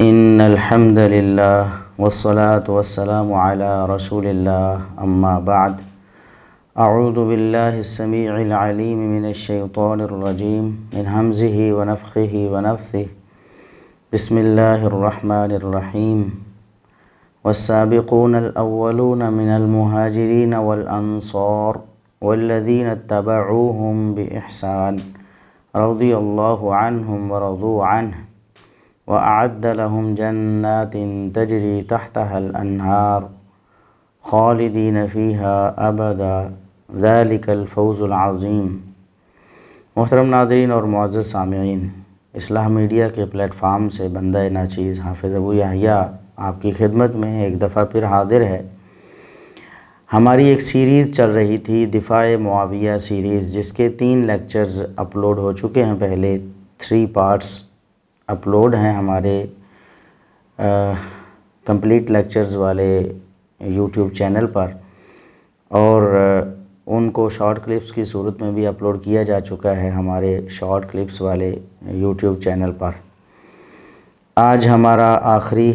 इन्नल हम्दुलिल्लाह वस्सलातु वस्सलामु अला रसूलिल्लाह अम्मा बाद। अऊज़ु बिल्लाहिस समीइल अलीम मिनश शैतानिर रजीम मिन हम्ज़िहि व नफ़्ख़िहि व नफ़्सिहि। बिस्मिल्लाहिर रहमानिर रहीम। वस्साबिक़ूनल अव्वलूना मिनल मुहाजिरीन वल अंसार वल्लज़ीना इत्तबअूहुम बिइहसान रज़ियल्लाहु अन्हुम व रज़ू अन्हु व अअद्द लहुम जन्नातिन तजरी तहतहल अन्हार खालिदीन फ़ीहा अबदा ज़ालिकल फ़ौज़ुल अज़ीम। मोहतरम नाज़रीन और मुअज़्ज़ज़ सामिईन, इस्लाह मीडिया के प्लेटफार्म से बंदा नाचीज़ हाफ़िज़ अबू याहिया आपकी खिदमत में एक दफ़ा फिर हाज़िर है। हमारी एक सीरीज़ चल रही थी दिफ़ाए मुआविया सीरीज़, जिसके 3 लेक्चर्स अपलोड हो चुके हैं। पहले 3 पार्ट्स अपलोड हैं हमारे कंप्लीट लेक्चर्स वाले यूट्यूब चैनल पर, और उनको शॉर्ट क्लिप्स की सूरत में भी अपलोड किया जा चुका है हमारे शॉर्ट क्लिप्स वाले यूट्यूब चैनल पर। आज हमारा आखिरी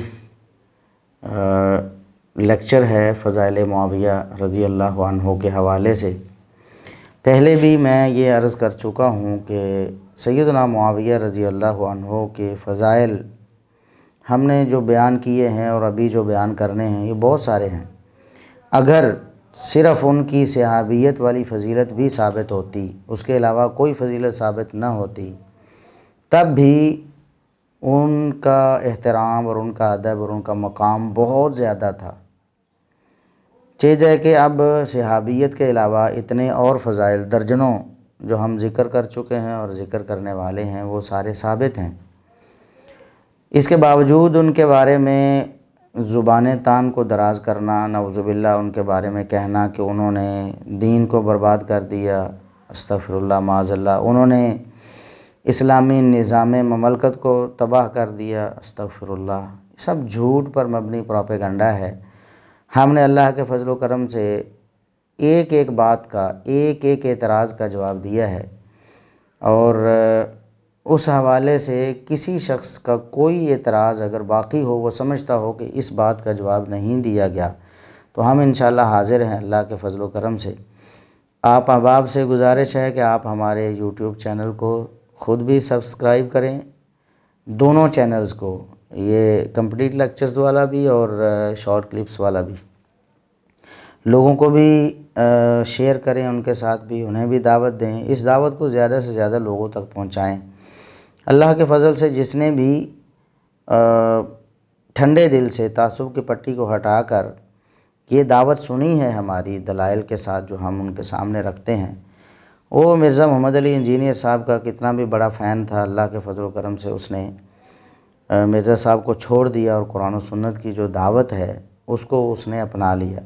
लेक्चर है फ़ज़ाइल मुआविया रज़ी अल्लाहु अन्हु के हवाले से। पहले भी मैं ये अर्ज़ कर चुका हूँ कि सैयदना मुआविया रज़ी अल्लाहु अन्हु के फ़ज़ाइल हमने जो बयान किए हैं और अभी जो बयान करने हैं ये बहुत सारे हैं। अगर सिर्फ़ उनकी सहाबियत वाली फ़जीलत भी साबित होती, उसके अलावा कोई फ़जीलत साबित न होती, तब भी उनका एहतराम और उनका अदब और उनका मकाम बहुत ज़्यादा था। चीज़ है कि अब सहाबियत के अलावा इतने और फ़ज़ाइल दर्जनों जो हम ज़िक्र कर चुके हैं और ज़िक्र करने वाले हैं वो सारे साबित हैं। इसके बावजूद उनके बारे में ज़ुबान तान को दराज़ करना, नऊज़ुबिल्लाह उनके बारे में कहना कि उन्होंने दीन को बर्बाद कर दिया, अस्तग़फ़िरुल्लाह माज़अल्लाह, उन्होंने इस्लामी निज़ाम ममलकत को तबाह कर दिया, अस्तग़फ़िरुल्लाह, सब झूठ पर मबनी प्रोपेगेंडा है। हमने अल्लाह के फ़ज़ल व करम से एक एक बात का, एक एक एतराज़ का जवाब दिया है, और उस हवाले से किसी शख्स का कोई एतराज़ अगर बाक़ी हो, वो समझता हो कि इस बात का जवाब नहीं दिया गया, तो हम इंशाअल्लाह हाज़िर हैं अल्लाह के फ़ज़ल व करम से। आप अहबाब से गुजारिश है कि आप हमारे यूट्यूब चैनल को ख़ुद भी सब्सक्राइब करें, दोनों चैनल्स को, ये कंप्लीट लेक्चर्स वाला भी और शॉर्ट क्लिप्स वाला भी। लोगों को भी शेयर करें, उनके साथ भी, उन्हें भी दावत दें। इस दावत को ज़्यादा से ज़्यादा लोगों तक पहुँचाएँ। अल्लाह के फ़ज़ल से जिसने भी ठंडे दिल से तासुब की पट्टी को हटाकर ये दावत सुनी है हमारी दलाइल के साथ जो हम उनके सामने रखते हैं, वो मिर्ज़ा मोहम्मद अली इंजीनियर साहब का कितना भी बड़ा फ़ैन था, अल्लाह के फ़ज़ल व करम से उसने मिर्ज़ा साहब को छोड़ दिया और कुरान और सुन्नत की जो दावत है उसको उसने अपना लिया।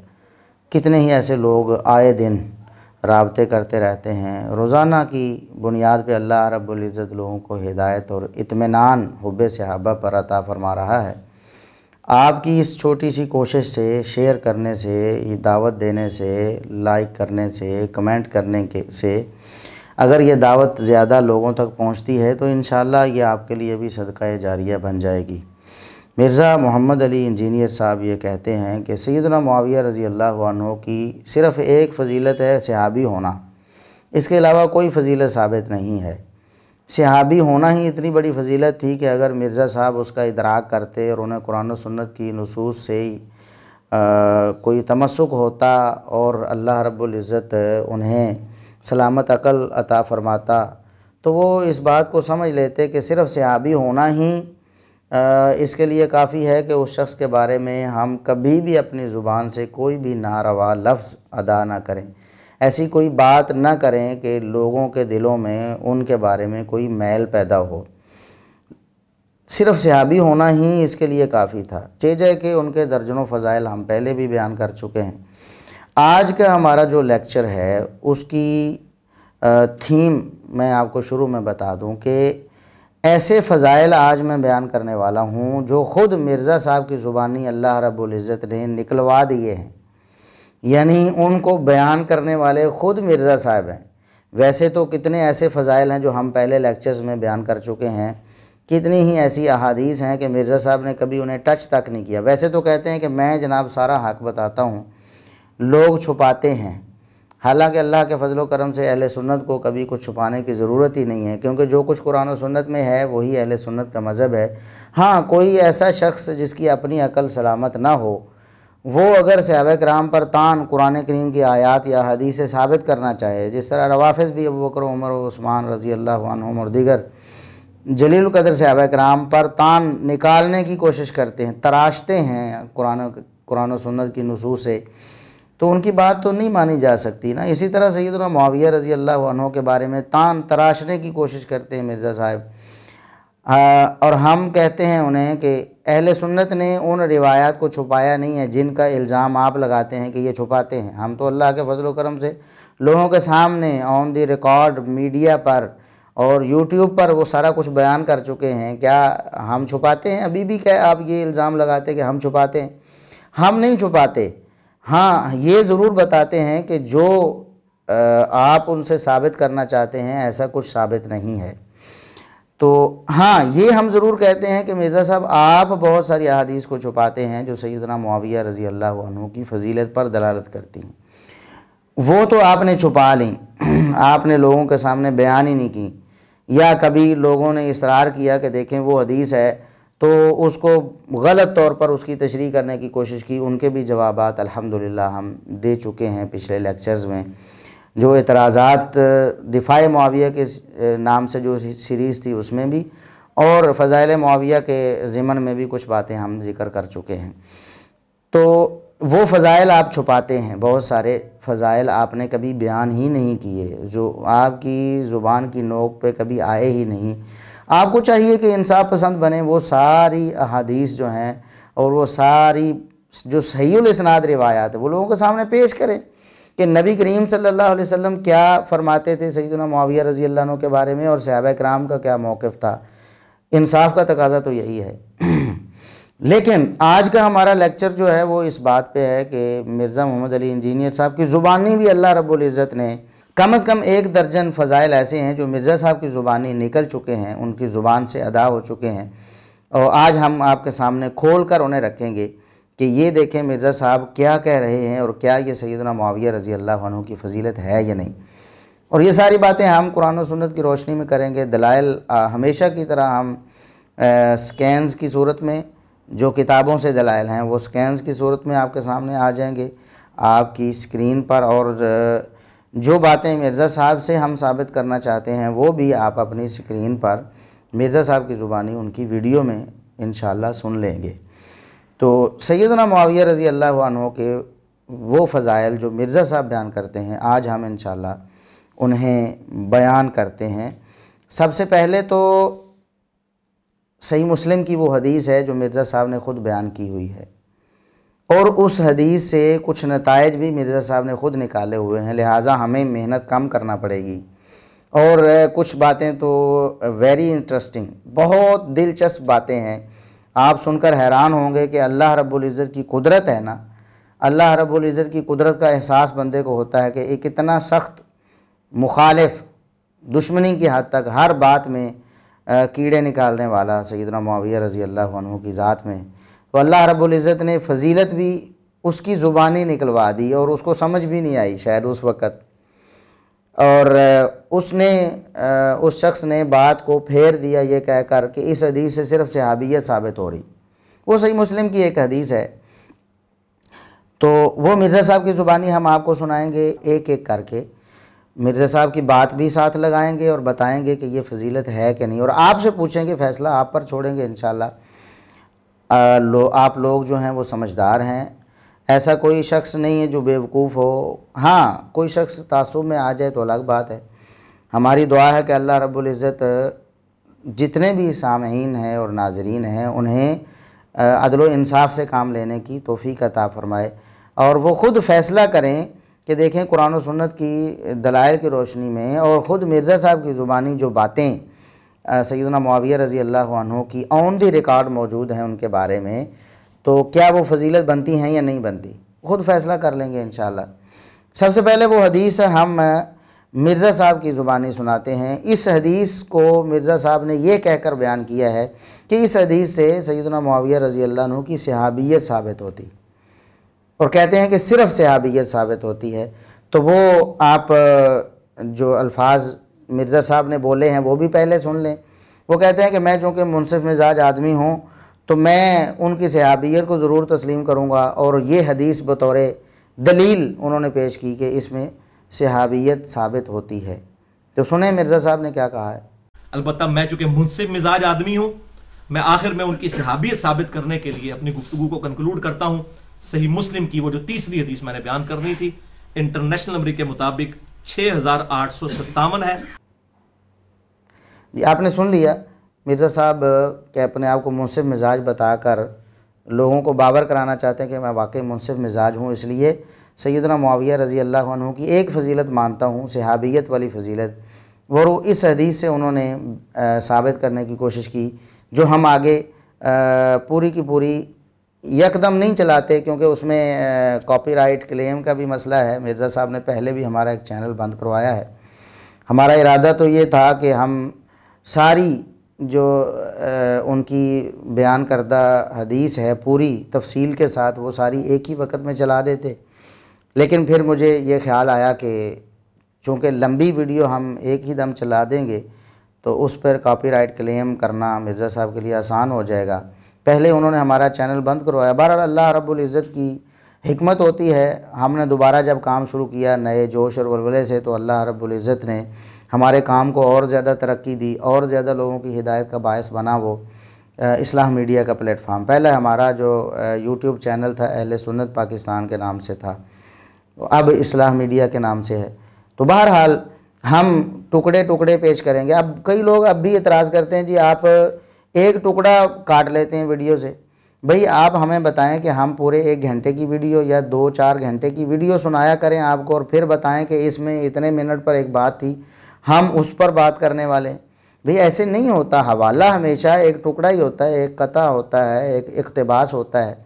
कितने ही ऐसे लोग आए दिन राब्ते करते रहते हैं। रोज़ाना की बुनियाद पे अल्लाह रब्बुल इज़्ज़त लोगों को हिदायत और इत्मीनान हुब्बे सहाबा पर अता फ़रमा रहा है। आपकी इस छोटी सी कोशिश से, शेयर करने से, ये दावत देने से, लाइक करने से, कमेंट करने के से अगर ये दावत ज़्यादा लोगों तक पहुंचती है तो इंशाअल्लाह ये आपके लिए भी सदका जारिया बन जाएगी। मिर्ज़ा मोहम्मद अली इंजीनियर साहब ये कहते हैं कि सैयदना मुआविया रज़ी अल्लाहु अन्हु की सिर्फ़ एक फ़जीलत है सहाबी होना, इसके अलावा कोई फ़जीलत साबित नहीं है। सहाबी होना ही इतनी बड़ी फ़जीलत थी कि अगर मिर्ज़ा साहब उसका इदराक करते और उन्हें कुरान और सुन्नत की नुसूस से कोई तमस्सुक होता और अल्लाह रब्बुल इज़्ज़त उन्हें सलामत अक़ल अता फ़रमाता, तो वो इस बात को समझ लेते कि सिर्फ़ सहाबी होना ही इसके लिए काफ़ी है कि उस शख्स के बारे में हम कभी भी अपनी ज़ुबान से कोई भी नारवा लफ्ज़ अदा ना करें, ऐसी कोई बात ना करें कि लोगों के दिलों में उनके बारे में कोई मैल पैदा हो। सिर्फ़ सहाबी होना ही इसके लिए काफ़ी था। चीज़ है कि उनके दर्जनों फ़ज़ाइल हम पहले भी बयान कर चुके हैं। आज का हमारा जो लेक्चर है उसकी थीम मैं आपको शुरू में बता दूं कि ऐसे फ़ज़ाइल आज मैं बयान करने वाला हूं जो ख़ुद मिर्ज़ा साहब की ज़ुबानी अल्लाह रब्बुल इज़्ज़त ने निकलवा दिए हैं, यानी उनको बयान करने वाले ख़ुद मिर्ज़ा साहब हैं। वैसे तो कितने ऐसे फ़ज़ाइल हैं जो हम पहले लेक्चर्स में बयान कर चुके हैं कितनी ही ऐसी अहादीस हैं कि मिर्ज़ा साहब ने कभी उन्हें टच तक नहीं किया। वैसे तो कहते हैं कि मैं जनाब सारा हक़ बताता हूँ, लोग छुपाते हैं। हालांकि अल्लाह के फजल व करम से अहले सुन्नत को कभी कुछ छुपाने की ज़रूरत ही नहीं है, क्योंकि जो कुछ कुरान और सुन्नत में है वही अहले सुन्नत का मज़हब है। हाँ, कोई ऐसा शख्स जिसकी अपनी अकल सलामत ना हो, वो अगर सहाबा किराम पर तान कुरान करीम की आयात या हदीस से साबित करना चाहे, जिस तरह रवाफ़िज़ भी अबू बकर उमर और उस्मान रज़ी अल्लाह अन्हुम और दीगर जलील क़द्र सहाबा किराम पर तान निकालने की कोशिश करते हैं, तराशते हैं कुरान और सुन्नत की नुसूस से, तो उनकी बात तो नहीं मानी जा सकती ना। इसी तरह सैयदना मुआविया रज़ी अल्लाह अन्हु के बारे में तान तराशने की कोशिश करते हैं मिर्ज़ा साहब। और हम कहते हैं उन्हें कि अहले सुन्नत ने उन रिवायात को छुपाया नहीं है जिनका इल्ज़ाम आप लगाते हैं कि ये छुपाते हैं। हम तो अल्लाह के फजल व करम से लोगों के सामने ऑन दी रिकॉर्ड मीडिया पर और यूट्यूब पर वो सारा कुछ बयान कर चुके हैं। क्या हम छुपाते हैं? अभी भी क्या आप ये इल्ज़ाम लगाते हैं कि हम छुपाते हैं? हम नहीं छुपाते। हाँ, ये ज़रूर बताते हैं कि जो आप उनसे साबित करना चाहते हैं ऐसा कुछ साबित नहीं है। तो हाँ, ये हम ज़रूर कहते हैं कि मिर्ज़ा साहब आप बहुत सारी अहादीस को छुपाते हैं जो सैयदना मुआविया रज़ी अल्लाह अन्हु की फ़जीलत पर दलालत करती हैं। वो तो आपने छुपा ली, आपने लोगों के सामने बयान ही नहीं की, या कभी लोगों ने इसरार किया कि देखें वो हदीस है तो उसको गलत तौर पर उसकी तशरीह करने की कोशिश की। उनके भी जवाबात अल्हम्दुलिल्लाह हम दे चुके हैं पिछले लेक्चर्स में। जो एतराज़ात दिफ़ाए मुआविया के नाम से जो सीरीज़ थी उसमें भी, और फ़ज़ाइल मुआविया के ज़िमन में भी कुछ बातें हम ज़िक्र कर चुके हैं। तो वो फ़ज़ाइल आप छुपाते हैं, बहुत सारे फ़ज़ाइल आपने कभी बयान ही नहीं किए, जो आपकी ज़ुबान की नोक पे कभी आए ही नहीं। आपको चाहिए कि इंसाफ पसंद बने, वो सारी अहादीस जो हैं और वो सारी जो सहीहुल इस्नाद रिवायात है वो लोगों के सामने पेश करें कि नबी करीम सल्लल्लाहु अलैहि वसल्लम क्या फ़रमाते थे सैयदना मुआविया रज़ी अल्लाह अन्हु के बारे में, और सहाबा किराम का क्या मौक़िफ़ था। इंसाफ का तकाज़ा तो यही है। लेकिन आज का हमारा लेक्चर जो है वो इस बात पे है कि मिर्ज़ा मोहम्मद अली इंजीनियर साहब की ज़ुबानी भी अल्लाह रब्बुल इज़्ज़त ने कम अज़ कम 1 दर्जन फ़ज़ाइल ऐसे हैं जो मिर्ज़ा साहब की ज़ुबानी निकल चुके हैं, उनकी ज़ुबान से अदा हो चुके हैं, और आज हम आपके सामने खोल कर उन्हें रखेंगे कि ये देखें मिर्ज़ा साहब क्या कह रहे हैं और क्या ये सैयदना मुआविया रज़ी अल्लाह अन्हु की फ़जीलत है या नहीं। और ये सारी बातें हम कुरान और सुन्नत की रोशनी में करेंगे। दलाइल हमेशा की तरह हम स्कैन्स की सूरत में, जो किताबों से दलाइल हैं वो स्कैन्स की सूरत में आपके सामने आ जाएंगे आपकी स्क्रीन पर, और जो बातें मिर्ज़ा साहब से हम साबित करना चाहते हैं वो भी आप अपनी स्क्रीन पर मिर्ज़ा साहब की ज़ुबानी उनकी वीडियो में इंशाअल्लाह सुन लेंगे। तो सैयदना मुआविया रज़ी अल्लाह अन्हु के वो फ़ज़ाइल जो मिर्ज़ा साहब बयान करते हैं, आज हम इंशाअल्लाह उन्हें बयान करते हैं। सबसे पहले तो सही मुस्लिम की वो हदीस है जो मिर्ज़ा साहब ने ख़ुद बयान की हुई है, और उस हदीस से कुछ नताइज भी मिर्ज़ा साहब ने ख़ुद निकाले हुए हैं, लिहाजा हमें मेहनत कम करना पड़ेगी। और कुछ बातें तो वेरी इंटरेस्टिंग, बहुत दिलचस्प बातें हैं, आप सुनकर हैरान होंगे कि अल्लाह रब्बुल इज़्ज़त की कुदरत है ना, अल्लाह रब्बुल इज़्ज़त की कुदरत का एहसास बंदे को होता है कि एक इतना सख्त मुखालिफ, दुश्मनी की हद तक हर बात में कीड़े निकालने वाला सैयदना मुआविया रज़ी अल्लाह अन्हु की ज़ात में, तो अल्लाह रब्बुल इज़्ज़त ने फ़जीलत भी उसकी ज़ुबानी निकलवा दी और उसको समझ भी नहीं आई शायद उस वक़्त, और उसने उस शख्स ने बात को फेर दिया ये कहकर कि इस हदीस से सिर्फ सहाबियत साबित हो रही। वो सही मुस्लिम की एक हदीस है, तो वो मिर्ज़ा साहब की ज़ुबानी हम आपको सुनाएंगे एक एक करके। मिर्ज़ा साहब की बात भी साथ लगाएंगे और बताएंगे कि ये फ़जीलत है कि नहीं, और आपसे पूछेंगे, फ़ैसला आप पर छोड़ेंगे इंशाअल्लाह। आप लोग जो हैं वो समझदार हैं, ऐसा कोई शख्स नहीं है जो बेवकूफ़ हो। हाँ, कोई शख्स तासुब में आ जाए तो अलग बात है। हमारी दुआ है कि अल्लाह रब्बुल इज़्ज़त जितने भी सामईन हैं और नाज़रीन हैं उन्हें अदल व इंसाफ से काम लेने की तौफ़ीक़ अता फ़रमाए, और वो ख़ुद फ़ैसला करें कि देखें कुरान और सुन्नत की दलाइल की रोशनी में, और ख़ुद मिर्ज़ा साहब की ज़ुबानी जो बातें सैयदना मुआविया रज़ी अल्लाह अन्हु की ऑन दी रिकॉर्ड मौजूद हैं उनके बारे में, तो क्या वो फ़जीलत बनती हैं या नहीं बनती, ख़ुद फ़ैसला कर लेंगे इंशाअल्लाह। सबसे पहले वो हदीस हम मिर्ज़ा साहब की ज़ुबानी सुनाते हैं। इस हदीस को मिर्ज़ा साहब ने ये कहकर बयान किया है कि इस हदीस से सैयदना मुआविया रज़ी अल्लाह अन्हु की सहाबियत साबित होती, और कहते हैं कि सिर्फ़ सहाबियत साबित होती है। तो वो आप जो अल्फाज मिर्ज़ा साहब ने बोले हैं वो भी पहले सुन लें। वो कहते हैं कि मैं चूँकि मुनसिफ मिजाज आदमी हूँ तो मैं उनकी सहाबियत को ज़रूर तस्लीम करूँगा, और ये हदीस बतौर दलील उन्होंने पेश की कि इसमें सहाबियत साबित होती है। तो सुने मिर्ज़ा साहब ने क्या कहा है। अलबत्ता मैं चूँकि मुनसिफ मिजाज आदमी हूँ, मैं आखिर में उनकी सहाबियत साबित करने के लिए अपनी गुफ्तगू को कंक्लूड करता हूँ। सही मुस्लिम की वो जो तीसरी हदीस मैंने बयान करनी थी, इंटरनेशनल नंबर के मुताबिक 6857 है। आपने सुन लिया, मिर्ज़ा साहब के अपने आप को मुनसिफ मिजाज बताकर लोगों को बावर कराना चाहते हैं कि मैं वाकई मुनसिफ मिजाज हूँ, इसलिए सैयदना मुआविया रज़ी अल्लाह अन्हु की एक फ़जीलत मानता हूँ, सहाबियत वाली फ़जीलत, वो इस हदीस से उन्होंने साबित करने की कोशिश की, जो हम आगे पूरी की पूरी यकदम नहीं चलाते, क्योंकि उसमें कॉपीराइट क्लेम का भी मसला है। मिर्ज़ा साहब ने पहले भी हमारा एक चैनल बंद करवाया है। हमारा इरादा तो ये था कि हम सारी जो उनकी बयान करदा हदीस है पूरी तफसील के साथ वो सारी एक ही वक्त में चला देते, लेकिन फिर मुझे ये ख्याल आया कि चूँकि लंबी वीडियो हम एक ही दम चला देंगे तो उस पर कॉपीराइट क्लेम करना मिर्ज़ा साहब के लिए आसान हो जाएगा। पहले उन्होंने हमारा चैनल बंद करवाया। बहरहाल अल्लाह रब्बुल इज़्ज़त की हिकमत होती है, हमने दोबारा जब काम शुरू किया नए जोश और वलवले से, तो अल्लाह रब्बुल इज़्ज़त ने हमारे काम को और ज़्यादा तरक्की दी, और ज़्यादा लोगों की हिदायत का बायस बना वो इस्लाह मीडिया का प्लेटफार्म। पहले हमारा जो यूट्यूब चैनल था अहले सुन्नत पाकिस्तान के नाम से था, अब इस्लाह मीडिया के नाम से है। तो बहरहाल हम टुकड़े टुकड़े पेश करेंगे। अब कई लोग अब भी एतराज़ करते हैं, जी आप एक टुकड़ा काट लेते हैं वीडियो से। भाई आप हमें बताएं कि हम पूरे 1 घंटे की वीडियो या 2-4 घंटे की वीडियो सुनाया करें आपको, और फिर बताएं कि इसमें इतने मिनट पर एक बात थी, हम उस पर बात करने वाले। भाई ऐसे नहीं होता, हवाला हमेशा एक टुकड़ा ही होता है, एक कता होता है, एक इक़्तिबास होता है,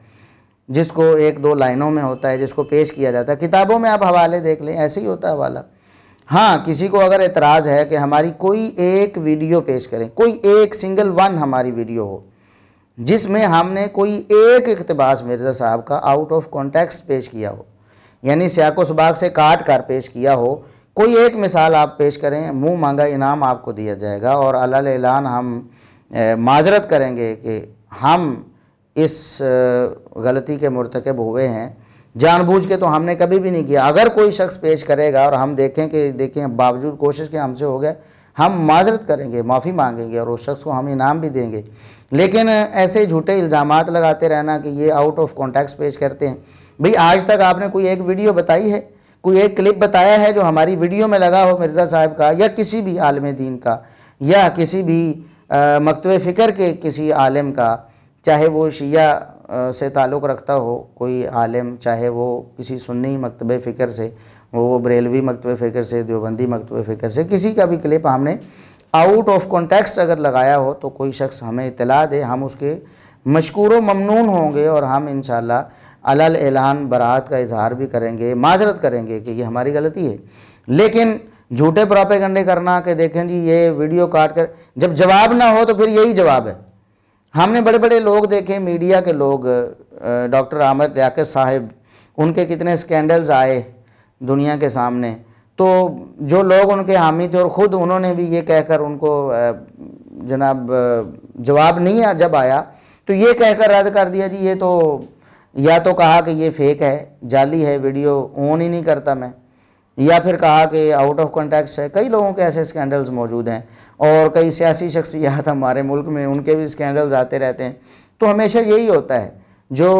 जिसको 1-2 लाइनों में होता है, जिसको पेश किया जाता है। किताबों में आप हवाले देख लें, ऐसे ही होता है हवाला। हाँ, किसी को अगर एतराज़ है कि हमारी कोई एक वीडियो पेश करें, कोई एक सिंगल वन हमारी वीडियो हो जिसमें हमने कोई एक इक़्तिबास मिर्ज़ा साहब का आउट ऑफ कॉन्टेक्स्ट पेश किया हो, यानी सियाको सबाक से काट कर पेश किया हो, कोई एक मिसाल आप पेश करें, मुंह मांगा इनाम आपको दिया जाएगा। और अलाल ऐलान हम माजरत करेंगे कि हम इस गलती के मुर्तकब हुए हैं, जानबूझ के तो हमने कभी भी नहीं किया। अगर कोई शख्स पेश करेगा और हम देखें कि देखें बावजूद कोशिश के हमसे हो गया, हम माजरत करेंगे, माफ़ी मांगेंगे और उस शख्स को हम इनाम भी देंगे। लेकिन ऐसे झूठे इल्ज़ामात लगाते रहना कि ये आउट ऑफ कॉन्टेक्स्ट पेश करते हैं। भाई आज तक आपने कोई एक वीडियो बताई है, कोई एक क्लिप बताया है जो हमारी वीडियो में लगा हो मिर्ज़ा साहब का, या किसी भी आलिम दीन का, या किसी भी मकतब फ़िक्र के किसी आलिम का, चाहे वो शिया से ताल्लुक़ रखता हो कोई आलिम, चाहे वो किसी सुन्नी मकतब फ़िक्र से, वो बरेलवी मकतब फ़िक्र से, देवबंदी मकतब फ़िक्र से, किसी का भी क्लिप हमने आउट ऑफ कॉन्टेक्स्ट अगर लगाया हो तो कोई शख्स हमें इत्तला दे, हम उसके मशकूर व ममनून होंगे, और हम इंशाअल्लाह अलल ऐलान बरात का इजहार भी करेंगे, माजरत करेंगे कि ये हमारी गलती है। लेकिन झूठे प्रोपेगंडे करना कि देखें जी ये वीडियो काट कर, जब जवाब ना हो तो फिर यही जवाब है। हमने बड़े बड़े लोग देखे, मीडिया के लोग, डॉक्टर आमिर लियाकत साहब, उनके कितने स्कैंडल्स आए दुनिया के सामने, तो जो लोग उनके हामी थे और ख़ुद उन्होंने भी ये कहकर उनको जनाब जवाब नहीं जब आया तो ये कहकर रद्द कर दिया, जी ये तो, या तो कहा कि ये फ़ेक है, जाली है, वीडियो ऑन ही नहीं करता मैं, या फिर कहा कि आउट ऑफ कॉन्टेक्स्ट है। कई लोगों के ऐसे स्कैंडल्स मौजूद हैं, और कई सियासी शख्सियात हमारे मुल्क में, उनके भी स्कैंडल्स आते रहते हैं। तो हमेशा यही होता है, जो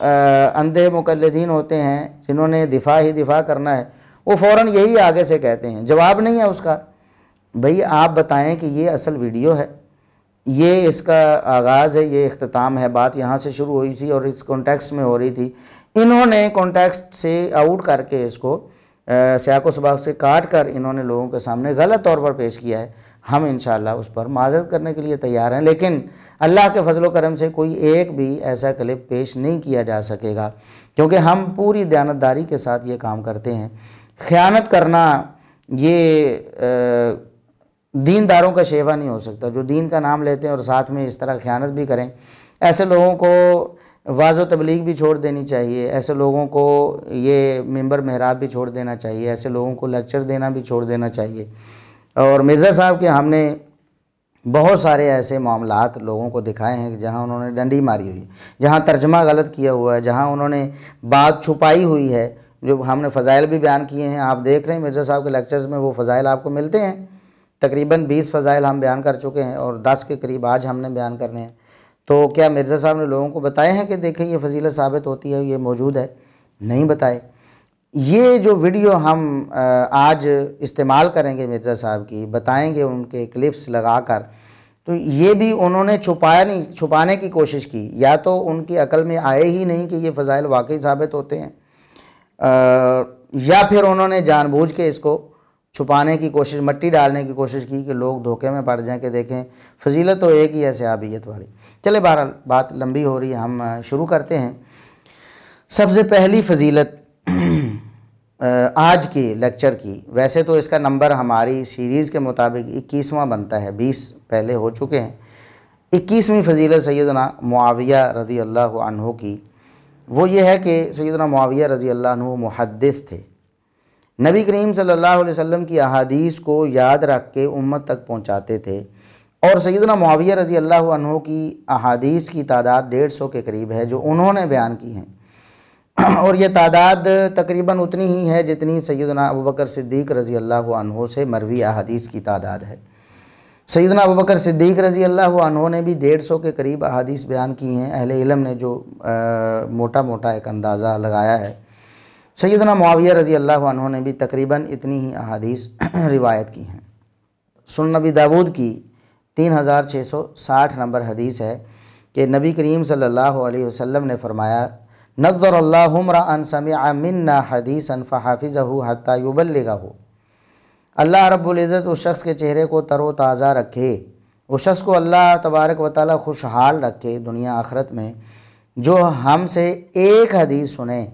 अंधे मुकल्लिदीन होते हैं जिन्होंने दिफा ही दिफा करना है, वो फ़ौरन यही आगे से कहते हैं, जवाब नहीं है उसका। भाई आप बताएं कि ये असल वीडियो है, ये इसका आगाज़ है, ये इख्तिताम है, बात यहाँ से शुरू हुई थी और इस कॉन्टेक्स्ट में हो रही थी। इन्होंने कॉन्टेक्स्ट से आउट करके इसको सियाको सबाक से काट कर इन्होंने लोगों के सामने गलत तौर पर पेश किया है। हम इंशाअल्लाह उस पर माज़रत करने के लिए तैयार हैं, लेकिन अल्लाह के फजल करम से कोई एक भी ऐसा क्लिप पेश नहीं किया जा सकेगा, क्योंकि हम पूरी दयानतदारी के साथ ये काम करते हैं। ख़यानत करना ये दीनदारों का शेवा नहीं हो सकता। जो दीन का नाम लेते हैं और साथ में इस तरह ख़यानत भी करें, ऐसे लोगों को वाज़ व तबलीग भी छोड़ देनी चाहिए, ऐसे लोगों को ये मिंबर महराब भी छोड़ देना चाहिए, ऐसे लोगों को लेक्चर देना भी छोड़ देना चाहिए। और मिर्ज़ा साहब के हमने बहुत सारे ऐसे मामलात लोगों को दिखाए हैं कि जहाँ उन्होंने डंडी मारी हुई है, जहाँ तर्जमा गलत किया हुआ है, जहाँ उन्होंने बात छुपाई हुई है। जो हमने फ़ज़ाइल भी बयान किए हैं, आप देख रहे हैं मिर्ज़ा साहब के लेक्चर्स में वो फ़ज़ाइल आपको मिलते हैं। तकरीबन 20 फ़ज़ाइल हम बयान कर चुके हैं और 10 के करीब आज हमने बयान करने हैं। तो क्या मिर्ज़ा साहब ने लोगों को बताए हैं कि देखें ये फ़जीलत साबित होती है, ये मौजूद है? नहीं बताए। ये जो वीडियो हम आज इस्तेमाल करेंगे मिर्ज़ा साहब की, बताएंगे उनके क्लिप्स लगाकर, तो ये भी उन्होंने छुपाने की कोशिश की। या तो उनकी अकल में आए ही नहीं कि ये फ़ज़ाइल वाकई साबित होते हैं, या फिर उन्होंने जानबूझ के इसको छुपाने की कोशिश, मट्टी डालने की कोशिश की कि लोग धोखे में पड़ जाएं कि देखें फ़जीलत तो एक ही है सहाबियत वाली। चले बहरहाल बात लंबी हो रही है, हम शुरू करते हैं। सबसे पहली फ़जीलत आज की लेक्चर की, वैसे तो इसका नंबर हमारी सीरीज़ के मुताबिक 21वां बनता है, 20 पहले हो चुके हैं। 21वीं फ़जीलत सैयदना मुआविया रज़ी अल्लाह अन्हु की, वो ये है कि सैयदना मुआविया रज़ी अल्लाह अन्हु मुहद्दिस थे। नबी करीम सल्लल्लाहु अलैहि वसल्लम की अहादीस को याद रख के उम्मत तक पहुँचाते थे। और सैयदना मुआविया रज़ी अल्लाह अन्हु की अहादीस की तादाद 150 के करीब है जो उन्होंने बयान की हैं, और ये तादाद तकरीबन उतनी ही है जितनी सैयदना अबू बकर सिद्दीक़ रज़ी अल्लाह अन्हु से मरवी अहादीस की तादाद है। सैयदना अबू बकर सिद्दीक़ रज़ी अल्लाह अन्हु ने भी 150 के करीब अहादीस बयान की हैं। अहले इल्म ने जो मोटा मोटा एक अंदाज़ा लगाया है, सैयदना मुआविया रज़ी अल्लाह अन्हु ने भी तकरीबन इतनी ही अहादीस रिवायत की हैं। सुनन नबी दाऊद की 3660 नंबर हदीस है कि नबी करीम सल्लल्लाहु अलैहि वसल्लम ने फरमाया, नज़्ज़रल्लाहु इम्रअन समिअ मिन्ना हदीसन फ़हाफ़िज़हु हत्ता युबल्लिगहु। अल्लाह रब्बुल इज़्ज़त उस शख्स के चेहरे को तरोताज़ा रखे, उस शख्स को अल्लाह तबारक व तआला खुशहाल रखे दुनिया आखिरत में, जो हमसे एक हदीस सुने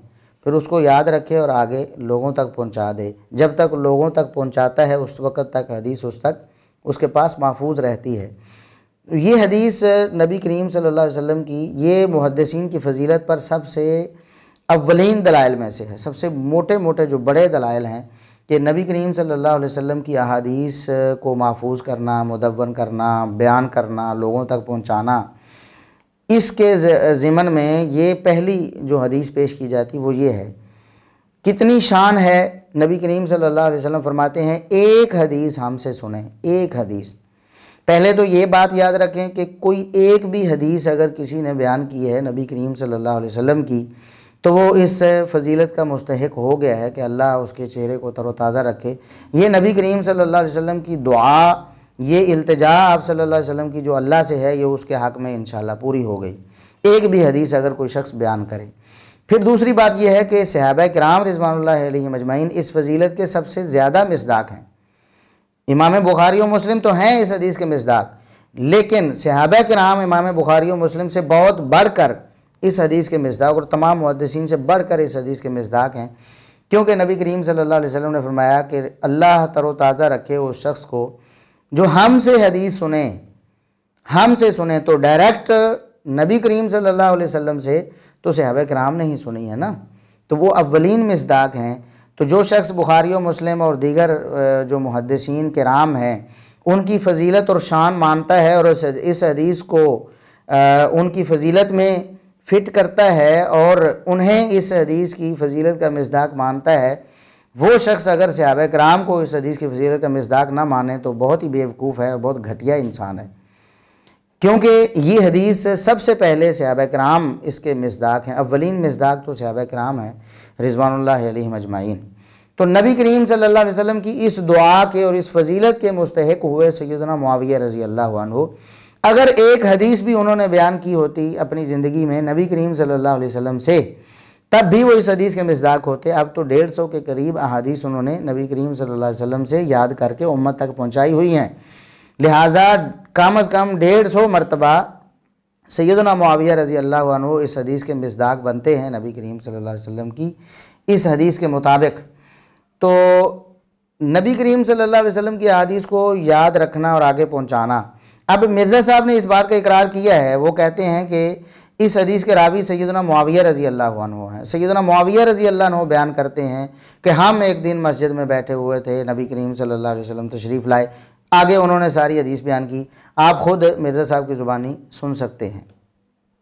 फिर उसको याद रखे और आगे लोगों तक पहुंचा दे। जब तक लोगों तक पहुंचाता है उस वक़्त तक हदीस उसके पास महफूज रहती है। ये हदीस नबी करीम सल्लल्लाहु अलैहि वसल्लम की, ये मुहद्दिसीन की फ़जीलत पर सबसे अव्वलीन दलाइल में से है। सबसे मोटे मोटे जो बड़े दलाइल हैं कि नबी करीम सल्लल्लाहु अलैहि वसल्लम की अहादीस को महफूज करना, मुदव्वन करना, बयान करना, लोगों तक पहुँचाना, इसके ज़िमन में ये पहली जो हदीस पेश की जाती वो ये है। कितनी शान है, नबी करीम सल्लल्लाहु अलैहि वसल्लम फरमाते हैं एक हदीस हमसे सुने, एक हदीस। पहले तो ये बात याद रखें कि कोई एक भी हदीस अगर किसी ने बयान की है नबी करीम सल्लल्लाहु अलैहि वसल्लम की, तो वो इस फ़जीलत का मुस्तहिक हो गया है कि अल्लाह उसके चेहरे को तरोताज़ा रखे। ये नबी करीम सल्लल्लाहु अलैहि वसल्लम की दुआ, ये इल्तिजा आप सल्लल्लाहु अलैहि वसल्लम की जो अल्लाह से है, ये उसके हक़ में इंशाअल्लाह पूरी हो गई, एक भी हदीस अगर कोई शख्स बयान करे। फिर दूसरी बात यह है कि सहाबा किराम रिज़वानुल्लाहि अलैहिम अजमईन इस फ़जीलत के सबसे ज़्यादा मिस्दाक हैं। इमाम बुखारी और मुस्लिम तो हैं इस हदीस के मिस्दाक, लेकिन सहाबा किराम इमाम बुखारी और मुस्लिम से बहुत बढ़कर इस हदीस के मिस्दाक और तमाम मुहद्दिसीन से बढ़कर इस हदीस के मिस्दाक हैं। क्योंकि नबी करीम सल्लल्लाहु अलैहि वसल्लम ने फरमाया कि अल्लाह तरोताज़ा रखे उस शख्स को जो हमसे हदीस सुने, हमसे सुने, तो डायरेक्ट नबी करीम सल्लल्लाहु अलैहि वसल्लम से तो सहाबा किराम ने ही सुनी है ना, तो वो अव्वलीन मिस्दाक हैं। तो जो शख्स बुखारी और मुस्लिम और दीगर जो मुहद्दिसीन किराम हैं उनकी फ़जीलत और शान मानता है और इस हदीस को उनकी फ़जीलत में फ़िट करता है और उन्हें इस हदीस की फ़जीलत का मिस्दाक मानता है, वो शख्स अगर सहाबा किराम को इस हदीस की फ़जीलत का मिस्दाक ना माने तो बहुत ही बेवकूफ़ है और बहुत घटिया इंसान है। क्योंकि ये हदीस सबसे पहले सहाबा किराम इसके मिस्दाक हैं, अव्वलीन मिस्दाक तो सहाबा किराम हैं रिज़वानुल्लाहि अलैहिम अजमईन। तो नबी करीम सल्लल्लाहु अलैहि वसल्लम की इस दुआ के और इस फ़जीलत के मुस्तहिक हुए सैयदना मुआविया रज़ी अल्लाह अन्हु। अगर एक हदीस भी उन्होंने बयान की होती अपनी ज़िंदगी में नबी करीम सल्लल्लाहु अलैहि वसल्लम से, तब भी वो इस हदीस के मिस्दाक होते। अब तो 150 के करीब अहादीस उन्होंने नबी करीम सल्लल्लाहु अलैहि वसल्लम से याद करके उम्मत तक पहुँचाई हुई हैं। लिहाजा कम अज़ कम 150 मरतबा सैयदना मुआविया रज़ी अल्लाह अन्हु इस हदीस के मिस्दाक बनते हैं नबी करीम सल्लल्लाहु अलैहि वसल्लम की इस हदीस के मुताबिक। तो नबी करीम सल्लल्लाहु अलैहि वसल्लम की अहादीस को याद रखना और आगे पहुंचाना। अब मिर्ज़ा साहब ने इस बात का इकरार किया है, वो कहते हैं कि इस हदीस के रावी सैयदना मुआविया रज़ी अल्लाह अन्हु हैं। सैयदना मुआविया रज़ी अल्लाह अन्हु बयान करते हैं कि हम एक दिन मस्जिद में बैठे हुए थे, नबी करीम सल्लल्लाहु अलैहि वसल्लम तशरीफ़ लाए। आगे उन्होंने सारी हदीस बयान की, आप खुद मिर्ज़ा साहब की ज़ुबानी सुन सकते हैं।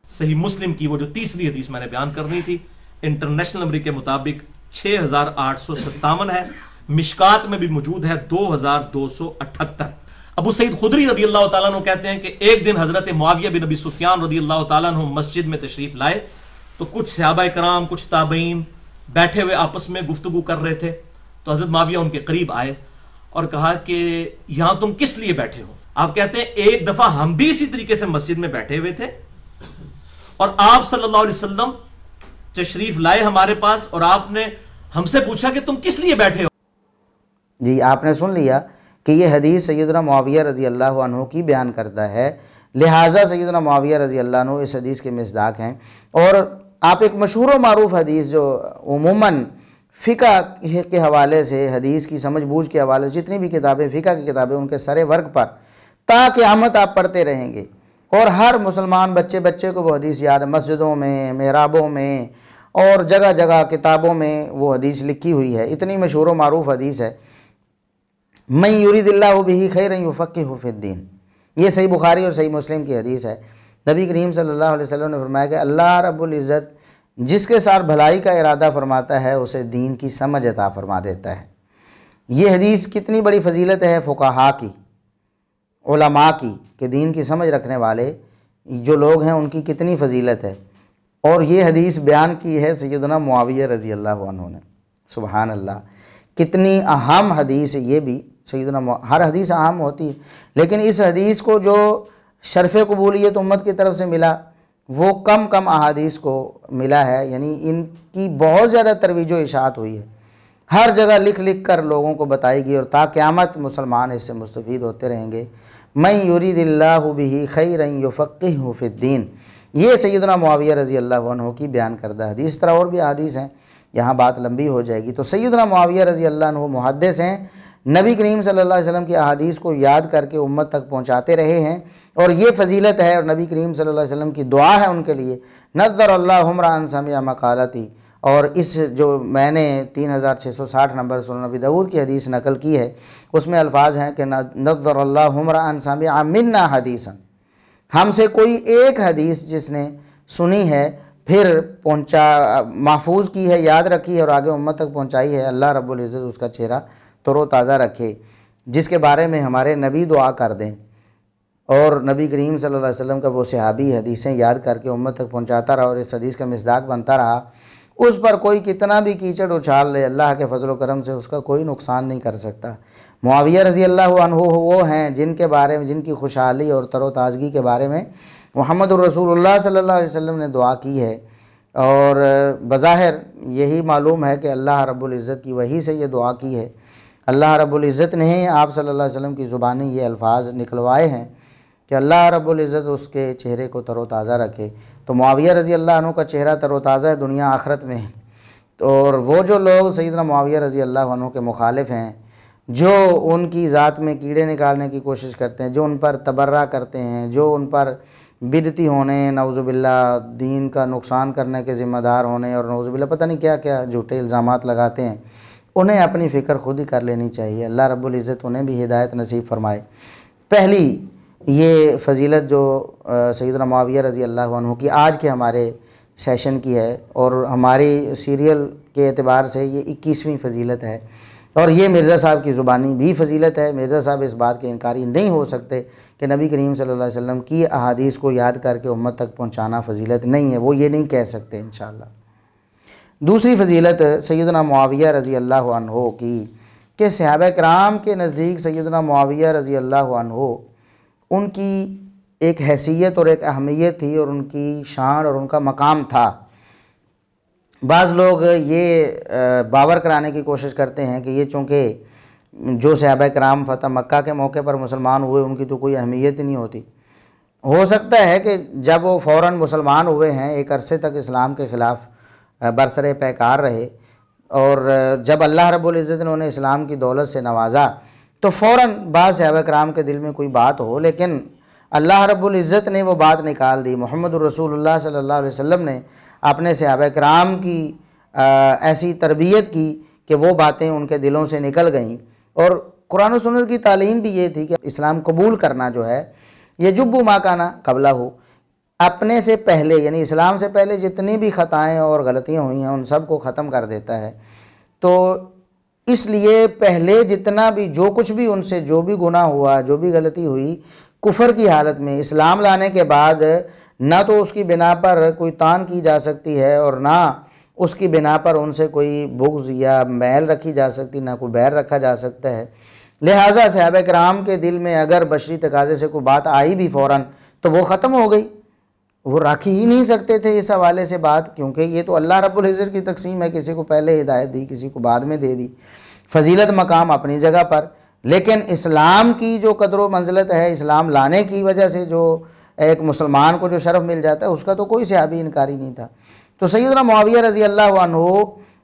सही मुस्लिम की वो जो तीसरी हदीस मैंने बयान करनी थी, इंटरनेशनल नंबर के मुताबिक 6857 है, मिशकात में भी मौजूद है 2278। अबू सईद खुदरी रदी अल्लाह तआला अन्हु कहते हैं कि एक दिन हजरत मुआविया बिन अबी सुफियान रदी अल्लाह तआला अन्हु मस्जिद में तशरीफ लाए तो कुछ सहाबा कराम, कुछ ताबईन बैठे हुए आपस में गुफ्तगू कर रहे थे। तो हजरत मुआविया उनके करीब आए और कहा कि यहां तुम किस लिए बैठे हो। आप कहते हैं एक दफा हम भी इसी तरीके से मस्जिद में बैठे हुए थे और आप सल्लल्लाहु अलैहि वसल्लम तशरीफ लाए हमारे पास और आपने हमसे पूछा कि तुम किस लिए बैठे हो। जी, आपने सुन लिया कि ये हदीस सैयदना मुआविया रज़ी अल्लाह अन्हु की बयान करता है, लिहाजा सैयदना मुआविया रज़ी अल्लाह अन्हु इस हदीस के मिस्दाक हैं। और आप एक मशहूर मारूफ हदीस जो उमूमन फ़िक़ा के हवाले से, हदीस की समझ बूझ के हवाले से जितनी भी किताबें फ़िक़ा की किताबें उनके सरे वर्ग पर ता क़यामत आप पढ़ते रहेंगे और हर मुसलमान बच्चे बच्चे को वो हदीस याद है। मस्जिदों में, मेहराबों में और जगह जगह किताबों में वो हदीस लिखी हुई है। इतनी मशहूर मारूफ हदीस है, मैं युरिदिल्लाहु बिही खैरन युफ़क़्क़िहु फ़िद्दीन। ये सही बुखारी और सही मुस्लिम की हदीस है। नबी करीम सल्लल्लाहु अलैहि वसल्लम ने फरमाया कि अल्लाह रब्बुल इज़्ज़त जिसके साथ भलाई का इरादा फरमाता है उसे दीन की समझ अता फरमा देता है। ये हदीस कितनी बड़ी फजीलत है फ़ुक़हा की, उलमा की, कि दीन की समझ रखने वाले जो लोग हैं उनकी कितनी फजीलत है। और ये हदीस बयान की है सैयदना मुआविया रज़ी अल्लाह अन्हु ने। सुबहान अल्लाह, कितनी अहम हदीस है ये भी। सैयदना हर हदीस अहम होती है, लेकिन इस हदीस को जो शरफ़ कबूलियत उम्मत की तरफ से मिला वो कम अहादीस को मिला है। यानी इनकी बहुत ज़्यादा तरवीज व इशाअत हुई है, हर जगह लिख लिख कर लोगों को बताएगी और ता क़यामत मुसलमान इससे मुस्तफ़ीद होते रहेंगे। मैं युरिदिल्लाहु बिही खैरन युफ़क़्क़िहु फ़िद्दीन, ये सैयदना मुआविया रज़ी अल्लाह अन्हु की बयान करदा हदीस। इस तरह और भी हदीस हैं, यहाँ बात लंबी हो जाएगी। तो सैयदना मुआविया रज़ी अल्लाह अन्हु मुहद्दिस हैं, नबी करीम सल्लल्लाहु अलैहि वसल्लम की अहादीस को याद करके उम्मत तक पहुँचाते रहे हैं और ये फजीलत है। और नबी करीम सल्लल्लाहु अलैहि वसल्लम की दुआ है उनके लिए, नज़्ज़रल्लाहु इम्राअन समिअ मक़ालती। और इस जो मैंने 3660 नंबर सुनन नबी दाऊद की हदीस नकल की है उसमें अल्फाज हैं कि नज़्ज़रल्लाहु इम्राअन समिअ मिन्ना हदीसन, हमसे कोई एक हदीस जिसने सुनी है फिर पहुँचा, महफूज की है, याद रखी है और आगे उम्मत तक पहुँचाई है, अल्लाह रब्बुल इज़्ज़त उसका चेहरा तरोताज़ा रखे, जिसके बारे में हमारे नबी दुआ कर दें। और नबी करीम सल्लल्लाहु अलैहि वसल्लम का वो सहाबी हदीसें याद करके उम्मत तक पहुँचाता रहा और इस हदीस का मिस्दाक बनता रहा। उस पर कोई कितना भी कीचड़ उछाल ले, अल्लाह के फजल करम से उसका कोई नुकसान नहीं कर सकता। मुआविया रज़ी अल्लाह अन्हु वो हैं जिनके बारे में, जिनकी खुशहाली और तरोताज़गी के बारे में मुहम्मदुर रसूलुल्लाह सल्लल्लाहु अलैहि वसल्लम ने दुआ की है। और बज़ाहिर यही मालूम है कि अल्लाह रब्बुल इज़्ज़त की वही से ये दुआ की है। अल्लाह रब्बुल इज़्ज़त ने ही आप सल्लल्लाहु अलैहि वसल्लम की ज़ुबानी ये अल्फाज निकलवाए हैं कि अल्लाह रब्बुल इज़्ज़त उसके चेहरे को तरोताज़ा रखे। तो मुआविया रज़ी अल्लाह अन्हु का चेहरा तरोताज़ा है दुनिया आखिरत में। तो और वो जो लोग सैयदना मुआविया रज़ी अल्लाह अन्हु के मुखालिफ हैं, जो उनकी ज़ात में कीड़े निकालने की कोशिश करते हैं, जो उन पर तबर्रा करते हैं, जो उन पर बिदती होने, नऊज़ुबिल्लाह दीन का नुकसान करने के ज़िम्मेदार होने और नऊज़ुबिल्लाह पता नहीं क्या क्या झूठे इल्ज़ामात लगाते हैं, उन्हें अपनी फ़िक्र खुद ही कर लेनी चाहिए। अल्लाह रब्बुल इज़्ज़त उन्हें भी हिदायत नसीब फरमाए। पहली ये फजीलत जो सैयदना मुआविया रज़ी अल्लाह अन्हु की आज के हमारे सेशन की है और हमारी सीरियल के एतबार से ये 21वीं फजीलत है और ये मिर्ज़ा साहब की ज़ुबानी भी फजीलत है। मिर्ज़ा साहब इस बात के इनकारी नहीं हो सकते कि नबी करीम सल्लल्लाहु अलैहि वसल्लम की अहादीस को याद करके उम्मत तक पहुँचाना फजीलत नहीं है, वो ये नहीं कह सकते इंशाअल्लाह। दूसरी फजीलत सैयदना मुआविया रज़ी अल्लाह अन्हु की कि सहाबा किराम के नज़दीक सैयदना मुआविया रज़ी अल्लाह अन्हु उनकी एक हैसियत और एक अहमियत थी और उनकी शान और उनका मकाम था। बाज़ लोग ये बावर कराने की कोशिश करते हैं कि ये चूँकि जो सहाबा किराम फ़तह मक्का के मौके पर मुसलमान हुए उनकी तो कोई अहमियत ही नहीं होती। हो सकता है कि जब वो फ़ौरन मुसलमान हुए हैं, एक अरसे तक इस्लाम के ख़िलाफ़ बरसरे पैकार रहे, और जब अल्लाह रब्बुल इज़्ज़त ने उन्हें इस्लाम की दौलत से नवाजा तो फ़ौरन बाज़ सहाबा कराम के दिल में कोई बात हो, लेकिन अल्लाह रब्बुल इज़्ज़त ने वो बात निकाल दी। मुहम्मद रसूलुल्लाह सल्लल्लाहु अलैहि वसल्लम ने अपने सहाबा कराम की ऐसी तरबियत की कि वो बातें उनके दिलों से निकल गईं। और कुरान और सुन्नत की तालीम भी ये थी कि इस्लाम कबूल करना जो है ये जुब्बु माकाना कबला हो, अपने से पहले यानी इस्लाम से पहले जितनी भी ख़ताएँ और गलतियाँ हुई हैं उन सब को ख़त्म कर देता है। तो इसलिए पहले जितना भी जो कुछ भी उनसे जो भी गुनाह हुआ, जो भी गलती हुई कुफ़र की हालत में, इस्लाम लाने के बाद ना तो उसकी बिना पर कोई तान की जा सकती है और ना उसकी बिना पर उनसे कोई बुग़्ज़ या मैल रखी जा सकती, ना कोई बैर रखा जा सकता है। लिहाजा सहाबा किराम के दिल में अगर बशरी तकाज़े से कोई बात आई भी फ़ौरन तो वो ख़त्म हो गई, वो रख ही नहीं सकते थे इस हवाले से बात, क्योंकि ये तो अल्लाह रब्बुल इज़्ज़त की तकसीम है, किसी को पहले हिदायत दी किसी को बाद में दे दी। फ़जीलत मकाम अपनी जगह पर, लेकिन इस्लाम की जो कदर व मंज़िलत है, इस्लाम लाने की वजह से जो एक मुसलमान को जो शरफ़ मिल जाता है उसका तो कोई सहाबी इनकारी नहीं था। तो सैयदना मुआविया रज़ी अल्लाह अन्हु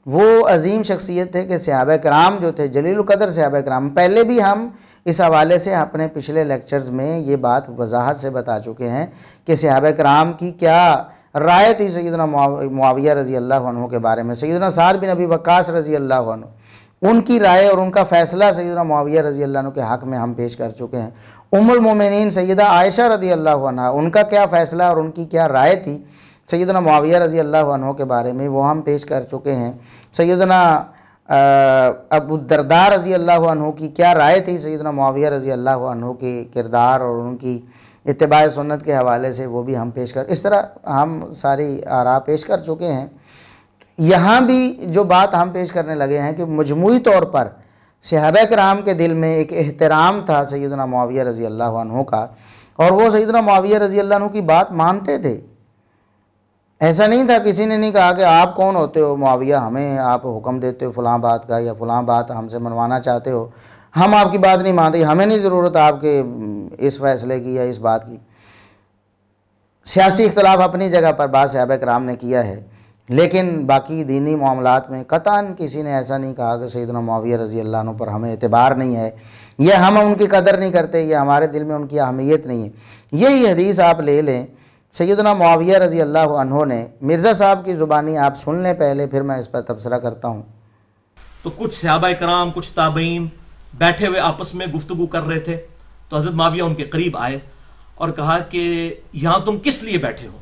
वो अजीम शख्सियत थे कि सहाबा कराम जो थे जलील क़दर सहाबा कराम, पहले भी हम इस हवाले से अपने पिछले लेक्चर्स में ये बात वजाहत से बता चुके हैं कि सहाबा कराम की क्या राय थी सैयदना मुआविया रज़ी अल्लाह अन्हु के बारे में। सैयदना साद बिन अबी वक्कास रज़ी अल्लाह अन्हु, उनकी राय और उनका फ़ैसला सैयदना मुआविया रज़ी अल्लाह अन्हु के हक़ में हम पेश कर चुके हैं। उम्मुल मोमिनीन सैयदा आयशा रज़ी अल्लाह अन्हा, उनका क्या फ़ैसला और उनकी क्या राय थी सैयदना मुआविया रज़ी अल्लाह अन्हु के बारे में, वो हम पेश कर चुके हैं। सैयदना अबू दरदा रज़ी अल्लाह अन्हु की क्या राय थी सैयदना मुआविया रज़ी अल्लाह अन्हु के किरदार और उनकी इत्तिबा सुन्नत के हवाले से, वो भी हम पेश कर, इस तरह हम सारी आरा पेश कर चुके हैं। यहाँ भी जो बात हम पेश करने लगे हैं कि मजमूई तौर पर सहाबा किराम के दिल में एक एहतराम था सैयदना मुआविया रज़ी अल्लाह अन्हु का, और वो सैयदना मुआविया रज़ी अल्लाह अन्हु की बात मानते थे। ऐसा नहीं था, किसी ने नहीं कहा कि आप कौन होते हो मुआविया, हमें आप हुक्म देते हो फ़लाँ बात का या फ़लाँ बात हमसे मनवाना चाहते हो, हम आपकी बात नहीं मानते, हमें नहीं ज़रूरत आपके इस फ़ैसले की या इस बात की। सियासी इख्तलाफ अपनी जगह पर बाज़ सहाबा किराम ने किया है, लेकिन बाकी दीनी मामलात में कतन किसी ने ऐसा नहीं कहा कि सैयदना मुआविया रज़ी अल्लाह अन्हु पर हमें एतबार नहीं है या हम उनकी कदर नहीं करते या हमारे दिल में उनकी अहमियत नहीं है। यही हदीस आप ले लें, सैयदना मुआविया रज़ी अल्लाह अन्हु ने, मिर्ज़ा साहब की ज़ुबानी आप सुन लें पहले, फिर मैं इस पर तबसरा करता हूँ। तो कुछ सहाबा कराम कुछ ताबईन बैठे हुए आपस में गुफ्तगू कर रहे थे, तो हज़रत मुआविया उनके करीब आए और कहा कि यहाँ तुम किस लिए बैठे हो?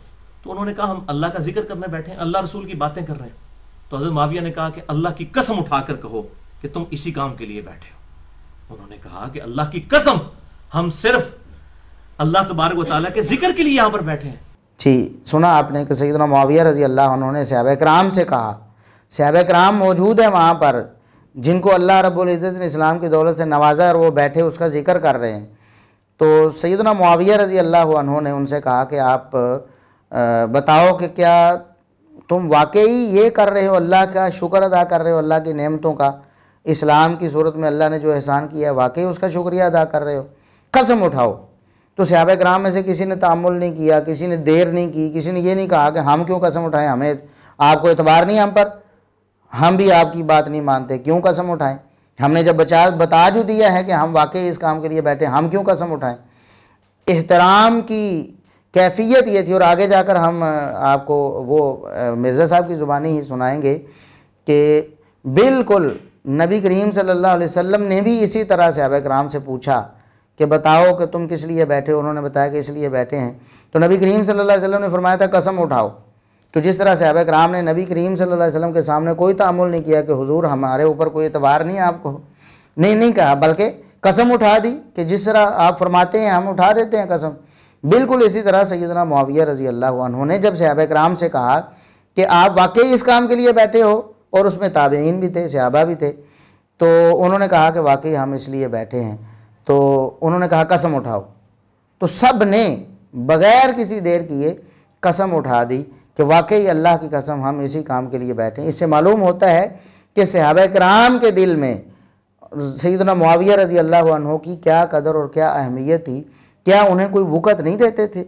तो उन्होंने कहा हम अल्लाह का जिक्र करने बैठे हैं, अल्लाह रसूल की बातें कर रहे हैं। तो हज़रत मुआविया ने कहा कि अल्लाह की कसम उठाकर कहो कि तुम इसी काम के लिए बैठे हो। उन्होंने कहा कि अल्लाह की कसम, हम सिर्फ अल्लाह तबारक व तआला के जिक्र के लिए यहाँ पर बैठे हैं। जी, सुना आपने कि सैयदना मुआविया रज़ी अल्लाह अन्हु ने सहाबा किराम से कहा, सहाबा किराम मौजूद है वहाँ पर जिनको अल्लाह रब्बुल इज़्ज़त ने इस्लाम की दौलत से नवाजा और वो बैठे उसका जिक्र कर रहे हैं। तो सैयदना मुआविया रज़ी अल्लाह अन्हु ने उनसे कहा कि आप बताओ कि क्या तुम वाकई ये कर रहे हो, अल्लाह का शुक्र अदा कर रहे हो, अल्लाह की नेमतों का, इस्लाम की सूरत में अल्लाह ने जो एहसान किया है वाकई उसका शुक्रिया अदा कर रहे हो? कसम उठाओ। तो सहाबा किराम में से किसी ने तामुल नहीं किया, किसी ने देर नहीं की, किसी ने ये नहीं कहा कि हम क्यों कसम उठाएं, हमें आपको एतबार नहीं हम पर, हम भी आपकी बात नहीं मानते, क्यों कसम उठाएं? हमने जब बता जो दिया है कि हम वाकई इस काम के लिए बैठे, हम क्यों कसम उठाएं? एहतराम की कैफियत ये थी। और आगे जाकर हम आपको वो मिर्ज़ा साहब की ज़ुबानी ही सुनाएंगे कि बिल्कुल नबी करीम सल्लल्लाहु अलैहि वसल्लम ने भी इसी तरह सहाबा किराम से पूछा कि बताओ कि तुम किस लिए बैठे हो? उन्होंने बताया कि इसलिए बैठे हैं। तो नबी करीम सल्लल्लाहु अलैहि वसल्लम ने फरमाया था कसम उठाओ। तो जिस तरह सहाबा किराम ने नबी करीम सल्लल्लाहु अलैहि वसल्लम के सामने कोई तामुल नहीं किया कि हुजूर हमारे ऊपर कोई एतबार नहीं है आपको, नहीं कहा, बल्कि कसम उठा दी कि जिस तरह आप फरमाते हैं हम उठा देते हैं कसम। बिल्कुल इसी तरह सैयदना मुआविया रज़ी अल्लाह अन्हु ने जब सहाबा किराम से कहा कि आप वाकई इस काम के लिए बैठे हो, और उसमें ताबईन भी थे, सहाबा भी थे, तो उन्होंने कहा कि वाकई हम इसलिए बैठे हैं। तो उन्होंने कहा कसम उठाओ। तो सब ने बग़ैर किसी देर किए कसम उठा दी कि वाकई अल्लाह की कसम हम इसी काम के लिए बैठे हैं। इससे मालूम होता है कि सहाबा किराम के दिल में सैयदना मुआविया रज़ी अल्लाह अन्हु की क्या कदर और क्या अहमियत थी। क्या उन्हें कोई वक़्त नहीं देते थे?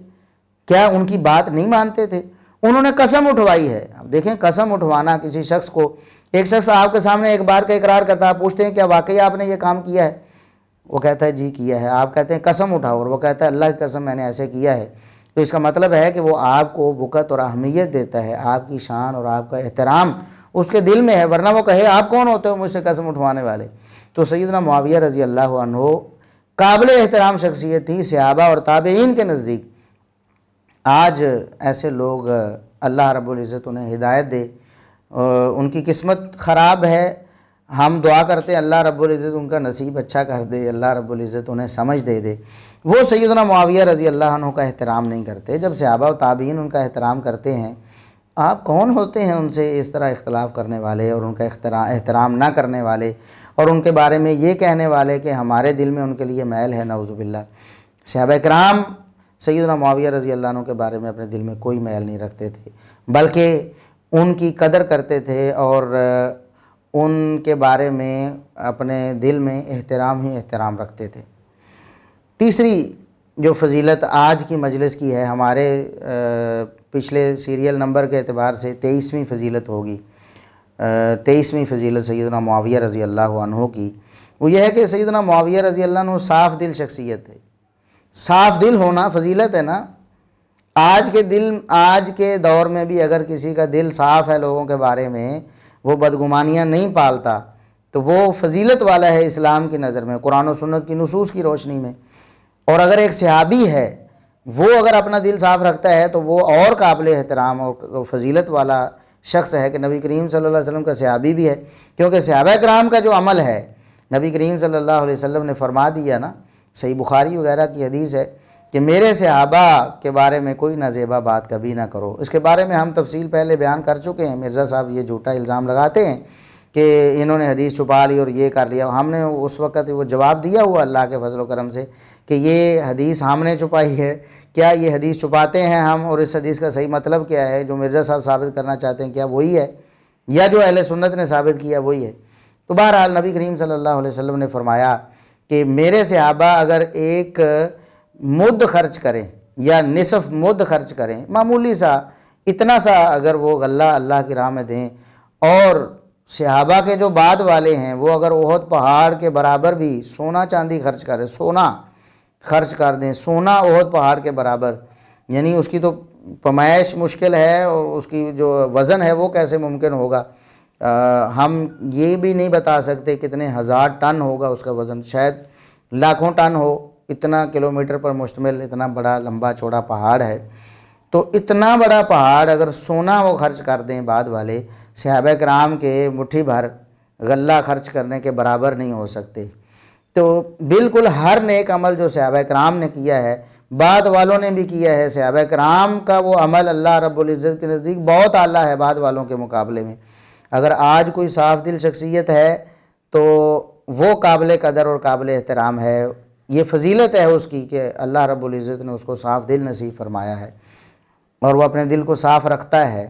क्या उनकी बात नहीं मानते थे? उन्होंने कसम उठवाई है। अब देखें, कसम उठवाना किसी शख्स को एक शख्स आपके सामने एक बार का इकरार करता है, आप पूछते हैं क्या वाकई आपने ये काम किया है? वो कहता है जी किया है। आप कहते हैं कसम उठाओ, और वो कहता है अल्लाह की कसम मैंने ऐसे किया है। तो इसका मतलब है कि वो आपको वक़्त और अहमियत देता है, आपकी शान और आपका एहतराम उसके दिल में है, वरना वो कहे आप कौन होते हो मुझसे कसम उठवाने वाले। तो सैयदना मुआविया रज़ी अल्लाह अन्हु काबिल एहतराम शख्सियत थी सहाबा और ताबईन के नज़दीक। आज ऐसे लोग अल्लाह रब्बुल इज़्ज़त उन्हें हिदायत दे, उनकी किस्मत ख़राब है। हम दुआ करते हैं अल्लाह रब्बुल इज़्ज़त उनका नसीब अच्छा कर दे, अल्लाह रब्बुल इज़्ज़त उन्हें समझ दे। वो सैयदना मुआविया रज़ी अल्लाह अन्हु का एहतराम नहीं करते, जब सहाबा और ताबईन उनका एहतराम करते हैं। आप कौन होते हैं उनसे इस तरह इख्तलाफ करने वाले और उनका एहतराम ना करने वाले और उनके बारे में ये कहने वाले कि हमारे दिल में उनके लिए मैल है, नऊज़ुबिल्लाह। सहाबा किराम सैयदना मुआविया रज़ी अल्लाह अन्हु के बारे में अपने दिल में कोई मैल नहीं रखते थे, बल्कि उनकी कदर करते थे और उनके बारे में अपने दिल में एहतराम ही एहतराम रखते थे। तीसरी जो फजीलत आज की मजलिस की है, हमारे पिछले सीरियल नंबर के एतबार से 23वीं फजीलत होगी। 23वीं फजीलत सैयदना मुआविया रज़ी अल्लाह अन्हु की वो यह है कि सैयदना मुआविया रज़ी अल्लाह अन्हु साफ़ दिल शख्सियत है। साफ़ दिल होना फजीलत है ना। आज के दौर में भी अगर किसी का दिल साफ़ है, लोगों के बारे में वो बदगुमानियाँ नहीं पालता, तो वो फजीलत वाला है इस्लाम की नज़र में, कुरान और सुन्नत की नुसूस की रोशनी में। और अगर एक सहाबी है वो अगर अपना दिल साफ़ रखता है तो वो और काबिल एहतराम और फजीलत वाला शख्स है कि नबी करीम सल्लल्लाहु अलैहि वसल्लम का सहाबी भी है। क्योंकि सहाबा किराम का जो अमल है, नबी करीम सल्लल्लाहु अलैहि वसल्लम ने फरमा दिया ना, सही बुखारी वगैरह की हदीस है कि मेरे सहाबा के बारे में कोई नाज़ेबा बात कभी ना करो। इसके बारे में हम तफसील पहले बयान कर चुके हैं। मिर्ज़ा साहब ये झूठा इल्ज़ाम लगाते हैं कि इन्होंने हदीस छुपा ली और ये कर लिया। हमने उस वक़्त वो जवाब दिया हुआ अल्लाह के फजल करम से कि ये हदीस हमने छुपाई है, क्या ये हदीस छुपाते हैं हम, और इस हदीस का सही मतलब क्या है, जो मिर्ज़ा साहब साबित करना चाहते हैं क्या वही है या जो अहले सुन्नत ने साबित किया वही है। तो बहरहाल नबी करीम सल्लल्लाहु अलैहि वसल्लम ने फरमाया कि मेरे सहाबा अगर एक मुद्द खर्च करें या निसफ़ मुद्द खर्च करें, मामूली सा इतना सा अगर वो गल्ला अल्लाह की राह में दें, और सहाबा के जो बाद वाले हैं वो अगर ओहद पहाड़ के बराबर भी सोना चांदी खर्च करें, सोना खर्च कर दें, सोना ओहद पहाड़ के बराबर, यानी उसकी तो पैमाइश मुश्किल है और उसकी जो वज़न है वो कैसे मुमकिन होगा। हम ये भी नहीं बता सकते कितने हज़ार टन होगा उसका वज़न, शायद लाखों टन हो। इतना किलोमीटर पर मुश्तमिल इतना बड़ा लंबा चौड़ा पहाड़ है। तो इतना बड़ा पहाड़ अगर सोना वो खर्च कर दें बाद वाले, सहाबा किराम के मुट्ठी भर गल्ला खर्च करने के बराबर नहीं हो सकते। तो बिल्कुल हर नेक अमल जो सहाबा किराम ने किया है बाद वालों ने भी किया है। सहाबा किराम का वो अमल अल्लाह रब्बुल इज़्ज़त के नज़दीक बहुत आला है बाद वालों के मुकाबले में। अगर आज कोई साफ़ दिल शख्सियत है तो वो काबिल कदर और काबिल एहतराम है। ये फजीलत है उसकी कि अल्लाह रब्बुल इज़्ज़त ने उसको साफ़ दिल नसीब फरमाया है और वह अपने दिल को साफ़ रखता है।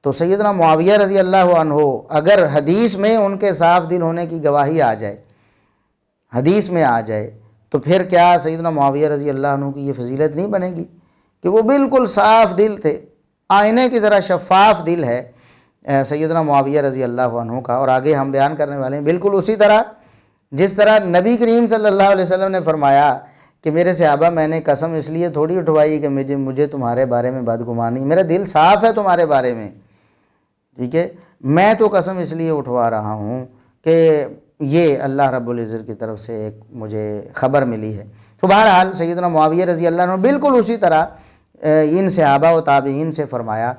तो सैयदना मुआविया रज़ी अल्लाह अन्हु अगर हदीस में उनके साफ़ दिल होने की गवाही आ जाए, हदीस में आ जाए, तो फिर क्या सैयदना मुआविया रज़ी अल्लाह अन्हु की ये फजीलत नहीं बनेगी कि वो बिल्कुल साफ़ दिल थे, आईने की तरह शफ़ाफ़ दिल है सैयदना मुआविया रज़ी अल्लाह अन्हु का। और आगे हम बयान करने वाले हैं बिल्कुल उसी तरह जिस तरह नबी करीम सल्लल्लाहु अलैहि वसल्लम ने फरमाया कि मेरे सहाबा मैंने कसम इसलिए थोड़ी उठवाई कि मुझे तुम्हारे बारे में बदगुमानी, मेरा दिल साफ़ है तुम्हारे बारे में, ठीक है, मैं तो कसम इसलिए उठवा रहा हूँ कि ये अल्लाह रब्बुल इज़्ज़त की तरफ से एक मुझे ख़बर मिली है। तो बहरहाल सैयदना मुआविया रज़ी अल्लाह अन्हु बिल्कुल उसी तरह इन सहाबा व ताबईन से फरमाया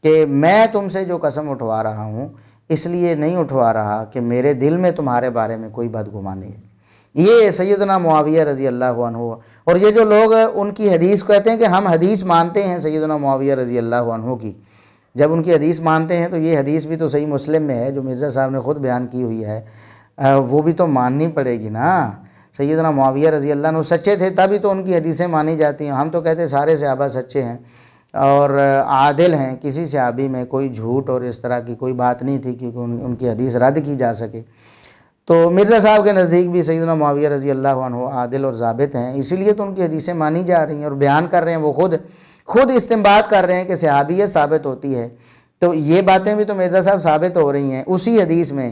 कि मैं तुमसे जो कसम उठवा रहा हूँ इसलिए नहीं उठवा रहा कि मेरे दिल में तुम्हारे बारे में कोई बदगुमानी है। ये सैयदना मुआविया रज़ी अल्लाह अन्हु। और ये जो लोग उनकी हदीस कहते हैं कि हम हदीस मानते हैं सैयदना मुआविया रज़ी अल्लाह अन्हु की, जब उनकी हदीस मानते हैं तो ये हदीस भी तो सही मुस्लिम में है जो मिर्ज़ा साहब ने ख़ुद बयान की हुई है, वो भी तो माननी पड़ेगी ना। सैयदना मुआविया रज़ी अल्लाह अन्हु सच्चे थे तभी तो उनकी हदीसें मानी जाती हैं। हम तो कहते हैं सारे सहाबा सच्चे हैं और आदिल हैं, किसी सहाबी में कोई झूठ और इस तरह की कोई बात नहीं थी क्योंकि उनकी हदीस रद्द की जा सके। तो मिर्ज़ा साहब के नज़दीक भी सैयदना मुआविया रज़ी अल्लाह अन्हु आदिल और ज़ाबित हैं, इसीलिए तो उनकी हदीसें मानी जा रही हैं और बयान कर रहे हैं। वो खुद इस्तिंबात कर रहे हैं कि सहाबियत साबित होती है तो ये बातें भी तो मिर्ज़ा साहब साबित हो रही हैं उसी हदीस में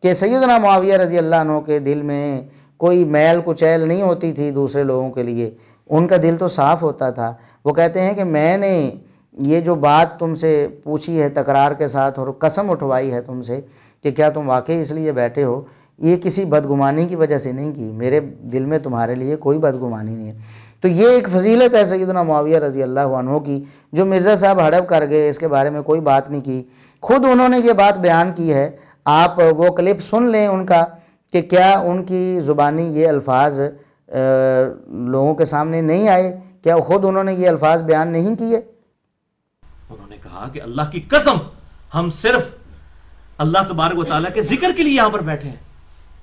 कि सैयदना मुआविया रज़ी अल्लाह अन्हु के दिल में कोई मैल कुचैल नहीं होती थी दूसरे लोगों के लिए, उनका दिल तो साफ़ होता था। वो कहते हैं कि मैंने ये जो बात तुमसे पूछी है तकरार के साथ और कसम उठवाई है तुमसे कि क्या तुम वाकई इसलिए बैठे हो, ये किसी बदगुमानी की वजह से नहीं की, मेरे दिल में तुम्हारे लिए कोई बदगुमानी नहीं है। तो ये एक फजीलत है सैयदना मुआविया रज़ी अल्लाह अन्हु की जो मिर्ज़ा साहब हड़प कर गए, इसके बारे में कोई बात नहीं की। खुद उन्होंने ये बात बयान की है, आप वो क्लिप सुन लें उनका कि क्या उनकी ज़ुबानी ये अल्फाज लोगों के सामने नहीं आए, क्या खुद उन्होंने ये अल्फाज बयान नहीं किए। उन्होंने कहा कि अल्लाह की कसम हम सिर्फ अल्लाह तबारक व तआला के जिक्र के लिए यहां पर बैठे हैं।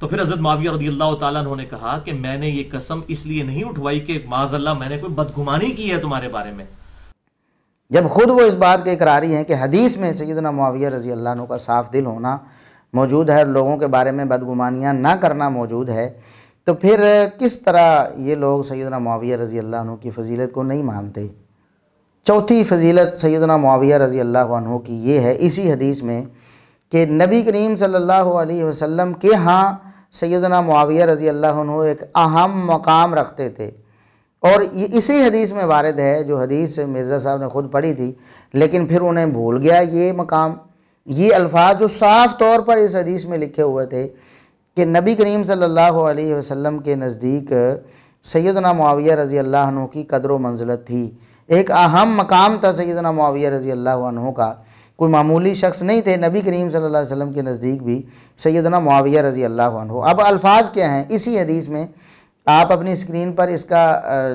तो फिर हज़रत मुआविया रज़ियल्लाहु ताला अन्हु ने कहा कि मैंने ये कसम इसलिए नहीं उठवाई कि माज़अल्लाह मैंने कोई बदगुमानी की है तुम्हारे बारे में। जब खुद वो इस बात के इकरारी हैं कि हदीस में सैयदना मुआविया रज़ी अल्लाह अन्हु का साफ दिल होना मौजूद है और लोगों के बारे में बदगुमानियाँ ना करना मौजूद है, तो फिर किस तरह ये लोग सैयदना मुआविया रज़ी अल्लाह अन्हु की फ़जीलत को नहीं मानते। चौथी फ़जीलत सैयदना मुआविया रज़ी अल्लाह अन्हु की ये है इसी हदीस में कि नबी करीम सल्लल्लाहु अलैहि वसल्लम के यहाँ सैयदना मुआविया रज़ी अल्लाह अन्हु एक अहम मकाम रखते थे। और ये इसी हदीस में वारिद है जो हदीस मिर्ज़ा साहब ने ख़ुद पढ़ी थी, लेकिन फिर उन्हें भूल गया ये मकाम, ये अल्फाज जो साफ़ तौर पर इस हदीस में लिखे हुए थे कि नबी करीम सल्लल्लाहु अलैहि वसल्लम के नज़दीक सैयदना मुआविया रज़ी अल्लाह अन्हु की कदर व मंज़िलत थी। एक अहम मकाम था सैयदना मुआविया रज़ी अल्लाह अन्हु का, कोई मामूली शख्स नहीं थे। नबी करीम सल्लल्लाहु अलैहि वसल्लम के नज़दीक भी सैयदना मुआविया रज़ी अल्लाह अन्हु। अब अल्फाज क्या हैं इसी हदीस में, आप अपनी स्क्रीन पर इसका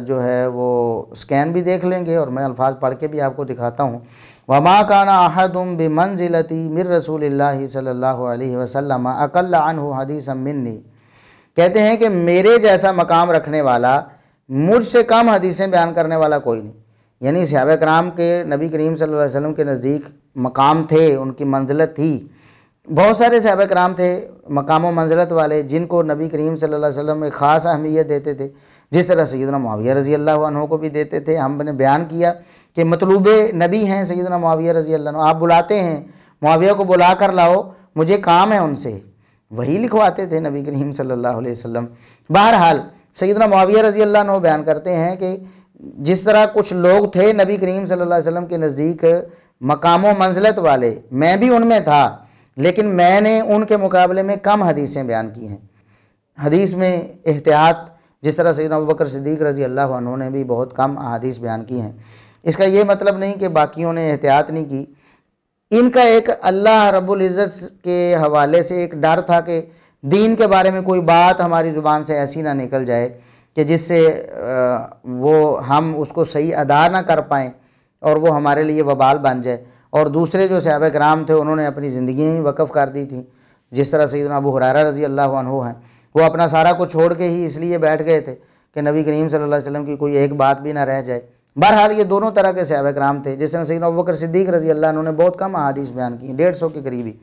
जो है वो स्कैन भी देख लेंगे और मैं अल्फाज पढ़ के भी आपको दिखाता हूँ। वमा काना अहदुम बिमंज़िलती मिर रसूलिल्लाहि सल्लल्लाहु अलैहि वसल्लम अक़ल्ल अन्हु हदीसन मिन्नी। कहते हैं कि मेरे जैसा मकाम रखने वाला, मुझसे कम हदीसें बयान करने वाला कोई नहीं। यानी सहाबा कराम के नबी करीम सल्लल्लाहु अलैहि वसल्लम के नज़दीक मकाम थे, उनकी मंजिलत थी। बहुत सारे सहाबा कराम थे मकाम व मंजिलत वाले जिनको नबी करीम सल्लल्लाहु अलैहि वसल्लम एक ख़ास अहमियत देते थे, जिस तरह सैयदना मुआविया रज़ी अल्लाह अन्हु को भी देते थे। हमने बयान किया कि मतलूब नबी हैं सैयदना मुआविया रज़ी अल्लाह अन्हु, आप बुलाते हैं मुआविया को बुला कर लाओ, मुझे काम है उनसे, वही लिखवाते थे नबी करीम सल्लल्लाहु अलैहि वसल्लम। बहरहाल सैयदना मुआविया रज़ी अल्लाह अन्हु बयान करते हैं कि जिस तरह कुछ लोग थे नबी करीम सल्लल्लाहु अलैहि वसल्लम के नज़दीक मकाम व मंजिलत वाले, मैं भी उनमें था, लेकिन मैंने उनके मुकाबले में कम हदीसें बयान की हैं। हदीस में एहतियात, जिस तरह सैयदना अबू बकर सिद्दीक़ रज़ी अल्लाह अन्हु ने भी बहुत कम अहादीस बयान की हैं। इसका ये मतलब नहीं कि बाकियों ने एहतियात नहीं की। इनका एक अल्लाह रब्बुल इज़्ज़त के हवाले से एक डर था कि दीन के बारे में कोई बात हमारी ज़ुबान से ऐसी ना निकल जाए कि जिससे वो हम उसको सही अदा ना कर पाएँ और वो हमारे लिए वबाल बन जाए। और दूसरे जो सहाबा कराम थे उन्होंने अपनी ज़िंदगी ही वक़फ़ कर दी थी। जिस तरह सैयदना अबू हुरैरा रज़ी अल्लाह अन्हु हैं, वो अपना सारा कुछ छोड़ के ही इसलिए बैठ गए थे कि नबी करीम सल्लल्लाहु अलैहि वसल्लम की कोई एक बात भी ना रह जाए। बहरहाल ये दोनों तरह के सहाबा कराम थे। जिस तरह सैयदना अबू बकर सिद्दीक़ रज़ी अल्लाह अन्हु ने बहुत कम अहादीस बयान की, 150 के करीबी।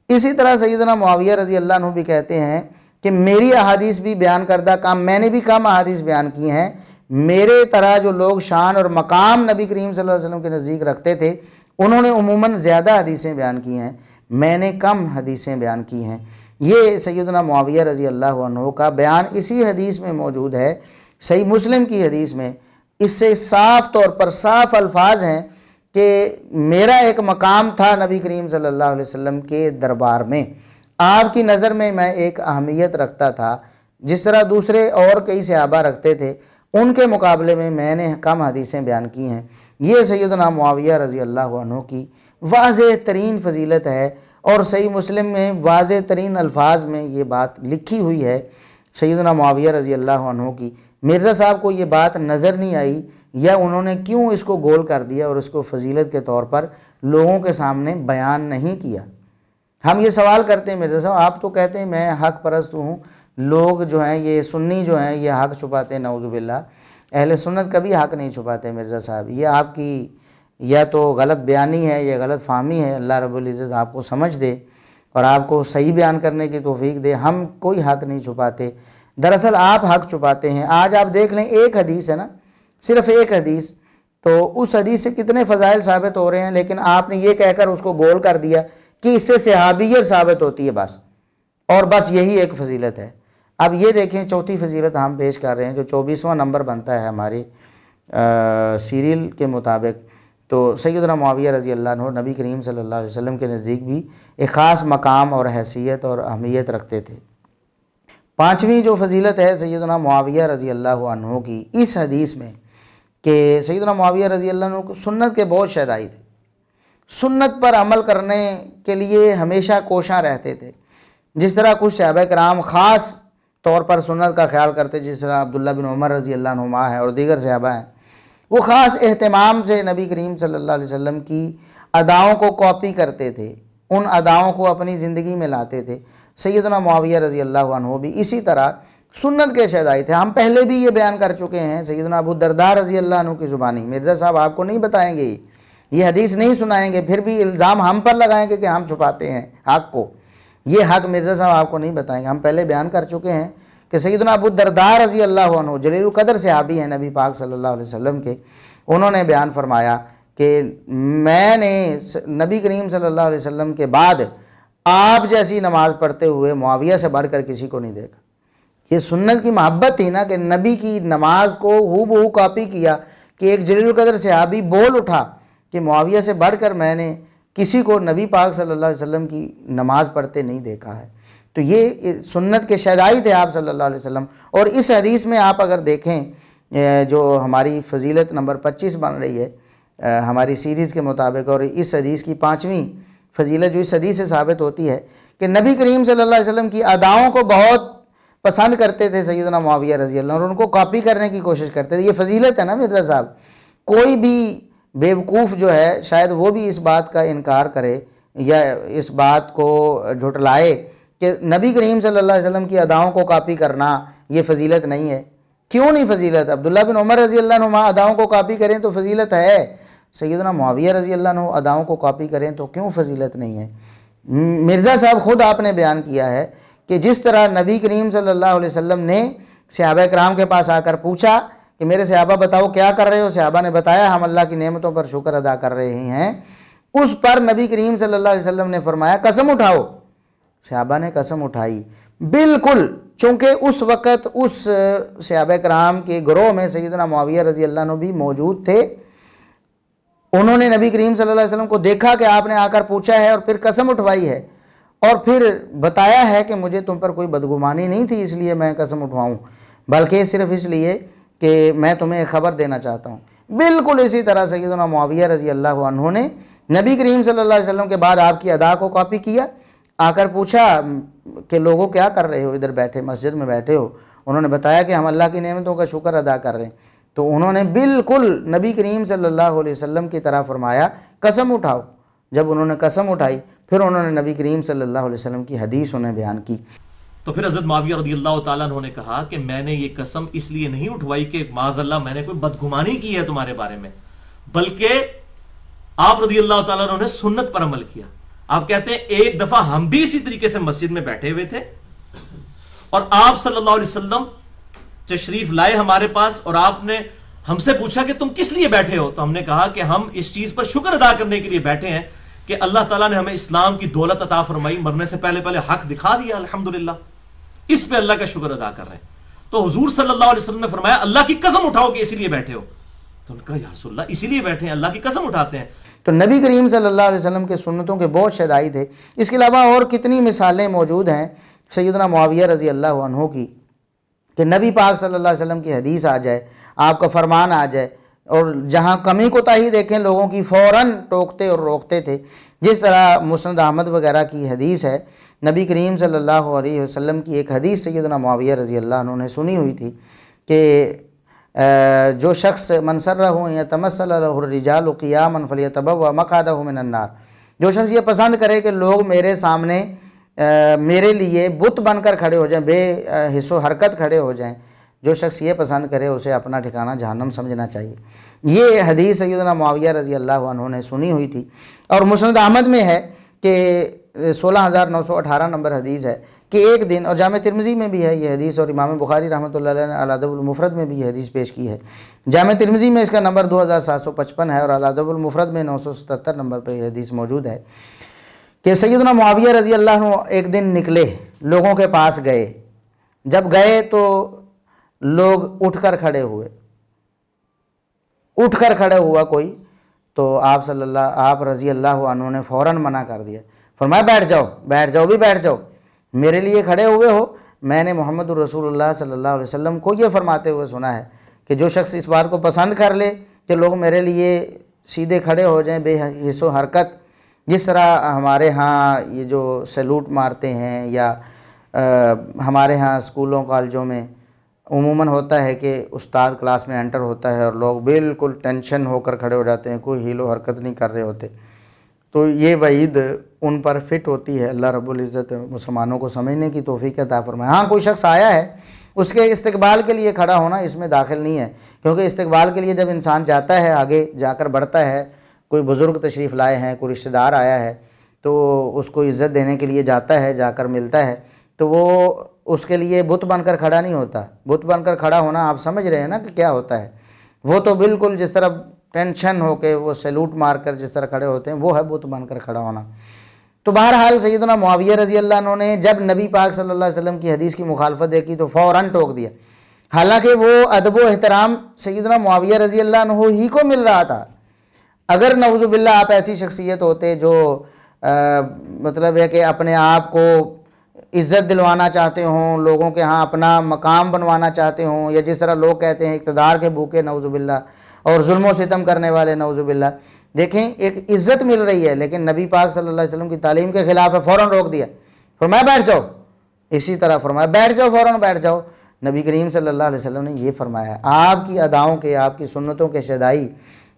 इसी तरह सैयदना मुआविया रज़ी अल्लाह अन्हु भी कहते हैं कि मेरी अहादीस भी बयान करदा कम, मैंने भी कम अहादीस बयान की हैं। मेरे तरह जो लोग शान और मकाम नबी करीम सल्लल्लाहु अलैहि वसल्लम के नज़दीक रखते थे उन्होंने उमूमन ज़्यादा हदीसें बयान की हैं, मैंने कम हदीसें बयान की हैं। ये सैयदना मुआविया रज़ी अल्लाह अन्हु का बयान इसी हदीस में मौजूद है, सही मुस्लिम की हदीस में। इससे साफ़ तौर पर साफ़ अल्फाज हैं कि मेरा एक मकाम था नबी करीम सल्लल्लाहु अलैहि वसल्लम के दरबार में, आपकी नज़र में मैं एक अहमियत रखता था, जिस तरह दूसरे और कई सहाबा रखते थे, उनके मुकाबले में मैंने कम हदीसें बयान की हैं। ये सैयदना मुआविया रज़ी अल्लाह अन्हु की वाज़ेह तरीन फजीलत है और सही मुस्लिम में वाज़ेह तरीन अल्फाज में ये बात लिखी हुई है सैयदना मुआविया रज़ी अल्लाह अन्हु की। मिर्ज़ा साहब को ये बात नज़र नहीं आई या उन्होंने क्यों इसको गोल कर दिया और इसको फजीलत के तौर पर लोगों के सामने बयान नहीं किया। हम ये सवाल करते हैं मिर्ज़ा साहब, आप तो कहते हैं मैं हक़ परस्त हूँ, लोग जो हैं ये सुन्नी जो हैं ये हक़ छुपाते हैं, नऊज़ुबिल्लाह। अहले सुन्नत कभी हक़ नहीं छुपाते मिर्ज़ा साहब, ये आपकी या तो गलत बयानी है या गलत फ़हमी है। अल्लाह रब्बुल इज़्ज़त आपको समझ दे और आपको सही बयान करने की तौफ़ीक दे। हम कोई हक़ नहीं छुपाते, दरअसल आप हक़ छुपाते हैं। आज आप देख लें, एक हदीस है ना, सिर्फ़ एक हदीस तो उस हदीस से कितने फ़ज़ाइल साबित हो रहे हैं, लेकिन आपने ये कहकर उसको गोल कर दिया कि इससे सहाबियत साबित होती है बस, और बस यही एक फ़जीलत है। अब ये देखें चौथी फ़जीलत हम पेश कर रहे हैं, जो 24वां नंबर बनता है हमारी सीरियल के मुताबिक। तो सैयदना मुआविया रज़ी अल्लाह अन्हु नबी करीम सल्लल्लाहु अलैहि वसल्लम के नज़दीक भी एक ख़ास मकाम और हैसियत और अहमियत रखते थे। पाँचवीं जो फ़जीलत है सैयदना मुआविया रज़ी अल्लाह अन्हु की इस हदीस में कि सैयदना मुआविया रज़ी अल्लाह अन्हु को सुन्नत के बहुत शदाई थे, सुन्नत पर अमल करने के लिए हमेशा कोशां रहते थे। जिस तरह कुछ सहाबा कराम ख़ास तौर पर सुन्नत का ख्याल करते, जिस तरह अब्दुल्ला बिन उमर रज़ी अल्लाह अन्हुमा है और दीगर सहाबा हैं, वो ख़ास एहतमाम से नबी करीम सल्लल्लाहु अलैहि वसल्लम की अदाओं को कॉपी करते थे, उन अदाओं को अपनी ज़िंदगी में लाते थे। सैयदना मुआविया रज़ी अल्लाह अन्हु भी इसी तरह सुन्नत के शहदाई थे। हम पहले भी ये बयान कर चुके हैं, सैयदना अबू दरदा रज़ी अल्लाह अन्हु की ज़ुबानी। मिर्ज़ा साहब आपको नहीं बताएंगे, ये हदीस नहीं सुनाएंगे, फिर भी इल्ज़ाम हम पर लगाएंगे कि हम छुपाते हैं हक़ को। ये हक़ मिर्ज़ा साहब आपको नहीं बताएंगे। हम पहले बयान कर चुके हैं कि सैयदना अबू दरदा रज़ी अल्लाह अन्हु जलील क़द्र सहाबी हैं नबी पाक सल्लल्लाहु अलैहि वसल्लम के। उन्होंने बयान फरमाया कि मैंने नबी करीम सल्लल्लाहु अलैहि वसल्लम के बाद आप जैसी नमाज़ पढ़ते हुए मुआविया से बढ़कर किसी को नहीं देखा। ये सुन्नत की मोहब्बत थी ना कि नबी की नमाज को हूबहू कॉपी किया कि एक जलील क़द्र सहाबी बोल उठा कि मुआविया से बढ़कर मैंने किसी को नबी पाक सल्लल्लाहु अलैहि वसल्लम की नमाज़ पढ़ते नहीं देखा है। तो ये सुन्नत के शहदाई थे आप सल्लल्लाहु अलैहि वसल्लम। और इस हदीस में आप अगर देखें जो हमारी फ़जीलत नंबर 25 बन रही है हमारी सीरीज़ के मुताबिक, और इस हदीस की पाँचवीं फ़जीलत जो इस हदीस से साबित होती है कि नबी करीम सल्लल्लाहु अलैहि वसल्लम की अदाओं को बहुत पसंद करते थे सैयदना मुआविया रज़ी अल्लाह, और उनको कॉपी करने की कोशिश करते थे। ये फ़जीलत है ना मिर्ज़ा साहब। कोई भी बेवकूफ़ जो है शायद वो भी इस बात का इनकार करे या इस बात को झुटलाए कि नबी करीम सल्लल्लाहु अलैहि वसल्लम की अदाओं को कॉपी करना ये फ़जीलत नहीं है। क्यों नहीं फ़जीलत? अब्दुल्ला बिन उमर रज़ी अल्लाह अन्हुमा अदाओं को कॉपी करें तो फ़जीलत है, सैयदना मुआविया रज़ी अल्लाह अन्हु अदाओं को कॉपी करें तो क्यों फ़जीलत नहीं है? मिर्ज़ा साहब ख़ुद आपने बयान किया है कि जिस तरह नबी करीम सल्लल्लाहु अलैहि वसल्लम ने सहाबा कराम के पास आकर पूछा कि मेरे सहाबा बताओ क्या कर रहे हो, सहाबा ने बताया हम अल्लाह की नेमतों पर शुक्र अदा कर रहे हैं। उस पर नबी करीम सल्लल्लाहु अलैहि वसल्लम ने फरमाया कसम उठाओ। सहाबा ने कसम उठाई, बिल्कुल, चूँकि उस वक़्त उस सहाबा कराम के गिरोह में सैयदना मुआविया रज़ी अल्लाह अन्हु भी मौजूद थे। उन्होंने नबी करीम सल्लल्लाहु अलैहि वसल्लम को देखा कि आपने आकर पूछा है और फिर कसम उठवाई है और फिर बताया है कि मुझे तुम पर कोई बदगुमानी नहीं थी इसलिए मैं कसम उठवाऊँ, बल्कि सिर्फ इसलिए कि मैं तुम्हें एक ख़बर देना चाहता हूँ। बिल्कुल इसी तरह सैयदना मुआविया रज़ी अल्लाह अन्हु ने नबी करीम सल्लल्लाहु अलैहि वसल्लम के बाद आपकी अदा को कॉपी किया, आकर पूछा कि लोगों क्या कर रहे हो, इधर बैठे मस्जिद में बैठे हो। उन्होंने बताया कि हम अल्लाह की नेमतों का शुक्र अदा कर रहे हैं। तो उन्होंने बिल्कुल नबी करीम सल्लल्लाहु अलैहि वसल्लम की तरह फरमाया कसम उठाओ। जब उन्होंने कसम उठाई फिर उन्होंने नबी करीम सल्लल्लाहु अलैहि वसल्लम की हदीस उन्हें बयान की। तो फिर हज़रत मुआविया रज़ियल्लाहु ताला अन्हु ने कहा कि मैंने ये कसम इसलिए नहीं उठवाई कि माज़अल्लाह मैंने कोई बदगुमानी की है तुम्हारे बारे में, बल्कि आप रज़ियल्लाहु ताला अन्हु ने सुन्नत पर अमल किया। आप कहते हैं एक दफा हम भी इसी तरीके से मस्जिद में बैठे हुए थे और आप सल्लल्लाहु अलैहि वसल्लम तशरीफ लाए हमारे पास और आपने हमसे पूछा कि तुम किस लिए बैठे हो। तो हमने कहा कि हम इस चीज पर शुक्र अदा करने के लिए बैठे हैं कि अल्लाह ताला ने हमें इस्लाम की दौलत अता फरमाई, मरने से पहले पहले हक दिखा दिया, अल्हम्दुलिल्लाह, इस पे अल्लाह का शुक्र अदा कर रहे हैं। तो हुजूर सल्लल्लाहु अलैहि वसल्लम ने फरमाया अल्लाह की कसम उठाओ कि इसीलिए बैठे हो। तो उनका या रसूलल्लाह इसीलिए बैठे हैं, अल्लाह की कसम उठाते हैं। तो नबी करीम सल्लल्लाहु अलैहि वसल्लम के सुन्नतों के बहुत शदाई थे। इसके अलावा और कितनी मिसालें मौजूद हैं सैयदना मुआविया रज़ी अल्लाह अन्हु की कि नबी पाक सल्लल्लाहु अलैहि वसल्लम की हदीस आ जाए, आपका फरमान आ जाए और जहाँ कमी कोताही देखें लोगों की फ़ौरन टोकते और रोकते थे। जिस तरह मुस्नद अहमद वगैरह की हदीस है, नबी करीम सल्लल्लाहु अलैहि वसल्लम की एक हदीस सैयदना मुआविया रज़ी अल्लाह अन्हु ने सुनी हुई थी कि जो शख्स मनसर्रहु यतमस्सल लहु रिजालु क़ियामन फलियतबव्वा मक़अदहु मिनन नार, जो शख्स ये पसंद करे कि लोग मेरे सामने मेरे लिए बुत बनकर खड़े हो जाएं, बेहिस्सो हरकत खड़े हो जाएं, जो शख्स ये पसंद करे उसे अपना ठिकाना जहन्नम समझना चाहिए। ये हदीस सैयदना मुआविया रज़ी अल्लाह अन्हु ने सुनी हुई थी। और मुस्नद अहमद में है कि 16,918 नंबर हदीस है कि एक दिन, और जामे तिरमिज़ी में भी है ये हदीस, और इमाम बुखारी रहमतुल्लाह अलैह ने अल-अदबुल मुफ़रद में भी ये हदीस पेश की है। जामे तिरमिज़ी में इसका नंबर 2755 है और अल-अदबुल मुफ़रद में 977 नंबर पर यह हदीस मौजूद है कि सैयदना मुआविया रज़ी अल्लाह अन्हु एक दिन निकले, लोगों के पास गए। जब गए तो लोग उठकर खड़े हुए, उठकर खड़े हुआ कोई, तो आप रज़ी अल्लाह अन्हु ने फ़ौरन मना कर दिया, फरमाया बैठ जाओ, बैठ जाओ, भी बैठ जाओ, मेरे लिए खड़े हुए हो। मैंने मोहम्मद रसूलुल्लाह सल्लल्लाहु अलैहि वसल्लम को ये फरमाते हुए सुना है कि जो शख्स इस बात को पसंद कर ले कि लोग मेरे लिए सीधे खड़े हो जाएं बेहिस्सो हरकत, जिस तरह हमारे यहाँ ये जो सैल्यूट मारते हैं या हमारे यहाँ स्कूलों कॉलेजों में उमूमन होता है कि उस्ताद क्लास में एंटर होता है और लोग बिल्कुल टेंशन होकर खड़े हो जाते हैं, कोई हीलो हरकत नहीं कर रहे होते, तो ये वईद उन पर फिट होती है। अल्लाह रब्बुल इज़्ज़त मुसलमानों को समझने की तौफीक अता फरमाए। हाँ, कोई शख्स आया है, उसके इस्तकबाल के लिए खड़ा होना इसमें दाखिल नहीं है, क्योंकि इस्तकबाल के लिए जब इंसान जाता है, आगे जाकर बढ़ता है, कोई बुज़ुर्ग तशरीफ़ लाए हैं, कोई रिश्तेदार आया है, तो उसको इज़्ज़त देने के लिए जाता है, जाकर मिलता है, तो वो उसके लिए बुत बनकर खड़ा नहीं होता। बुत बनकर खड़ा होना आप समझ रहे हैं ना कि क्या होता है, वो तो बिल्कुल जिस तरह टेंशन हो के वो सैल्यूट मार कर जिस तरह खड़े होते हैं, वो है बुत बनकर खड़ा होना। तो बहरहाल सैयदना मुआविया रज़ी अल्लाह अन्हु ने जब नबी पाक सल्लल्लाहु अलैहि वसल्लम की हदीस की मुखालफत देखी तो फ़ौरन टोक दिया। हालांकि वो अदब व एहतराम सैयदना मुआविया रज़ी अल्लाह अन्हु ही को मिल रहा था। अगर नऊज़ुबिल्लाह आप ऐसी शख्सियत होते जो मतलब है कि अपने आप को इज़्ज़त दिलवाना चाहते हों, लोगों के यहाँ अपना मकाम बनवाना चाहते हों, या जिस तरह लोग कहते हैं इक़्तिदार के भूखे नऊज़ुबिल्लाह और जुल्म व सितम करने वाले नऊज़ुबिल्लाह, देखें एक इज़्ज़त मिल रही है, लेकिन नबी पाक सल्लल्लाहु अलैहि वसल्लम की तालीम के ख़िलाफ़ है, फ़ौरन रोक दिया, फरमाया बैठ जाओ। इसी तरह फरमाया बैठ जाओ, फ़ौरन बैठ जाओ। नबी करीम सल्लल्लाहु अलैहि वसल्लम ने ये फरमाया। आपकी अदाओं के, आपकी सुन्नतों के शदाई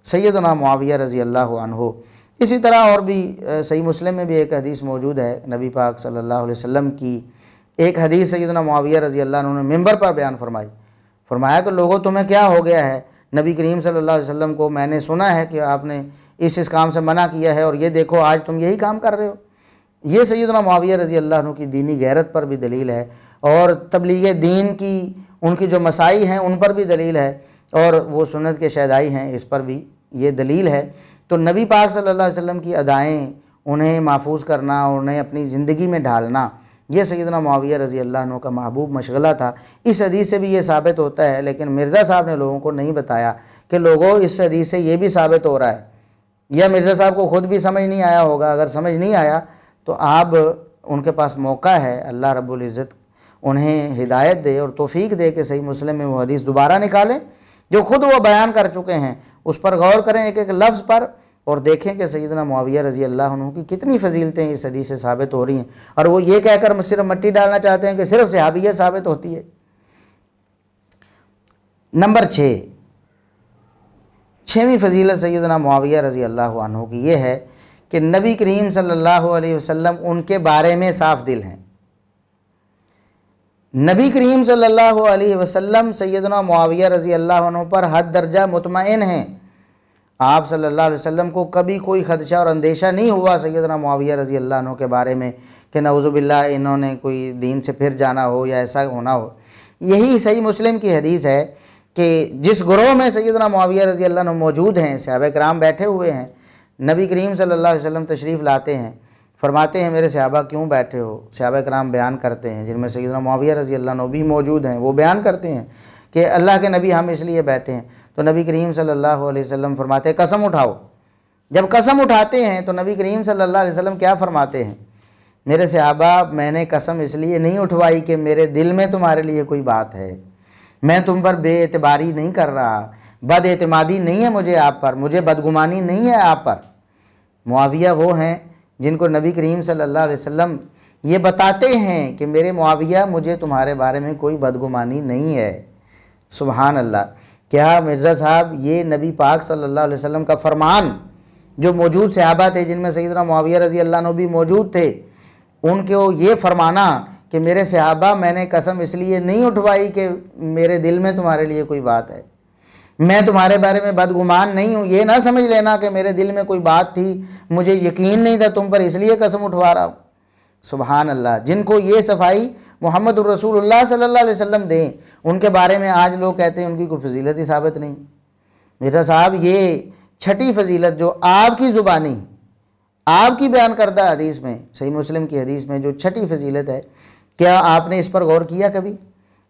सैयदना मुआविया रज़ी अल्लाह अन्हु। इसी तरह और भी सही मुस्लिम में भी एक हदीस मौजूद है, नबी पाक सल्लल्लाहु अलैहि वसल्लम की एक हदीस सैयदना मुआविया रज़ी अल्लाह अन्हु ने मिंबर पर बयान फरमाई। फरमाया कि लोगों तुम्हें क्या हो गया है, नबी करीम सल्लल्लाहु अलैहि वसल्लम को मैंने सुना है कि आपने इस काम से मना किया है और ये देखो आज तुम यही काम कर रहे हो। ये सैयदना मुआविया रज़ी अल्लाह अन्हु की दीनी गैरत पर भी दलील है और तबलीग दीन की उनकी जो मसाई हैं उन पर भी दलील है, और वो सुन्नत के शहदाई हैं इस पर भी ये दलील है। तो नबी पाक सल्लल्लाहु अलैहि वसल्लम की अदाएँ उन्हें महफूज करना, उन्हें अपनी ज़िंदगी में ढालना, ये सैयदना मुआविया रज़ी अल्लाह अन्हु का महबूब मशगला था। इस हदीस से भी ये साबित होता है, लेकिन मिर्ज़ा साहब ने लोगों को नहीं बताया कि लोगों इस हदीस से ये भी साबित हो रहा है, या मिर्ज़ा साहब को ख़ुद भी समझ नहीं आया होगा। अगर समझ नहीं आया तो आप उनके पास मौका है, अल्लाह रब्बुल इज़्ज़त उन्हें हिदायत दे और तौफीक दे कि सही मुस्लिम में वो हदीस दोबारा निकालें जो ख़ुद वो बयान कर चुके हैं, उस पर गौर करें एक एक लफ्ज़ पर, और देखें कि सैयदना मुआविया रज़ी अल्लाह अन्हु की कितनी फजीलतें इस हदीस से साबित हो रही हैं, और वो ये कहकर सिर्फ मट्टी डालना चाहते हैं कि सिर्फ सहाबियत साबित होती है। नंबर 6, छवीं फजीलत सैयदना मुआविया रज़ी अल्लाह अन्हु की ये है कि नबी करीम सल्लल्लाहु अलैहि वसल्लम उनके बारे में साफ दिल हैं। नबी करीम सल्लल्लाहु अलैहि वसल्लम सैयदना मुआविया रज़ी अल्लाह अन्हु पर हद दर्जा मुतमईन हैं। आप सल्लल्लाहु अलैहि वसल्लम को कभी कोई खदशा और अंदेशा नहीं हुआ सैयदना मुआविया रज़ी अल्लाह अन्हु के बारे में कि नऊज़ुबिल्लाह इन्होंने कोई दीन से फिर जाना हो या ऐसा होना हो। यही सही मुस्लिम की हदीस है कि जिस ग्रोह में सैयदना मुआविया रज़ी अल्लाह अन्हु मौजूद हैं, सहाबा किराम बैठे हुए हैं, नबी करीम सल्लल्लाहु अलैहि वसल्लम तशरीफ़ लाते हैं, फरमाते हैं मेरे सहाबा क्यों बैठे हो। सहाबा किराम बयान करते हैं, जिनमें सैयदना मुआविया रज़ी अल्लाह अन्हु भी मौजूद हैं, वो बयान करते हैं कि अल्लाह के नबी हम इसलिए बैठे हैं। तो नबी करीम सल्लल्लाहु अलैहि वसल्लम फरमाते हैं कसम उठाओ। जब कसम उठाते हैं तो नबी करीम सल्लल्लाहु अलैहि वसल्लम क्या फरमाते हैं, मेरे सहाबा मैंने कसम इसलिए नहीं उठवाई कि मेरे दिल में तुम्हारे लिए कोई बात है, मैं तुम पर बेएतबारी नहीं कर रहा, बदएतमादी नहीं है मुझे आप पर, मुझे बदगुमानी नहीं है आप पर। मुआविया वो हैं जिनको नबी करीम सल्लल्लाहु अलैहि वसल्लम ये बताते हैं कि मेरे मुआविया मुझे तुम्हारे बारे में कोई बदगुमानी नहीं है। सुभान अल्लाह। क्या मिर्ज़ा साहब ये नबी पाक सल्लल्लाहु अलैहि वसल्लम का फरमान जो मौजूद सहाबा थे, जिनमें सैयदना मुआविया रज़ी अल्लाह अन्हु भी मौजूद थे, उनको ये फरमाना कि मेरे सहाबा मैंने कसम इसलिए नहीं उठवाई कि मेरे दिल में तुम्हारे लिए कोई बात है, मैं तुम्हारे बारे में बदगुमान नहीं हूँ। ये ना समझ लेना कि मेरे दिल में कोई बात थी, मुझे यकीन नहीं था तुम पर इसलिए कसम उठवा रहा हूँ। सुबहान अल्लाह, जिनको ये सफाई मोहम्मद रसूलुल्लाह सल्लल्लाहु अलैहि वसल्लम दें, उनके बारे में आज लोग कहते हैं उनकी कोई फजीलत ही साबित नहीं। मिर्ज़ा साहब, ये छठी फजीलत जो आपकी ज़ुबानी, आपकी बयान करदा हदीस में, सही मुस्लिम की हदीस में जो छठी फजीलत है, क्या आपने इस पर गौर किया कभी?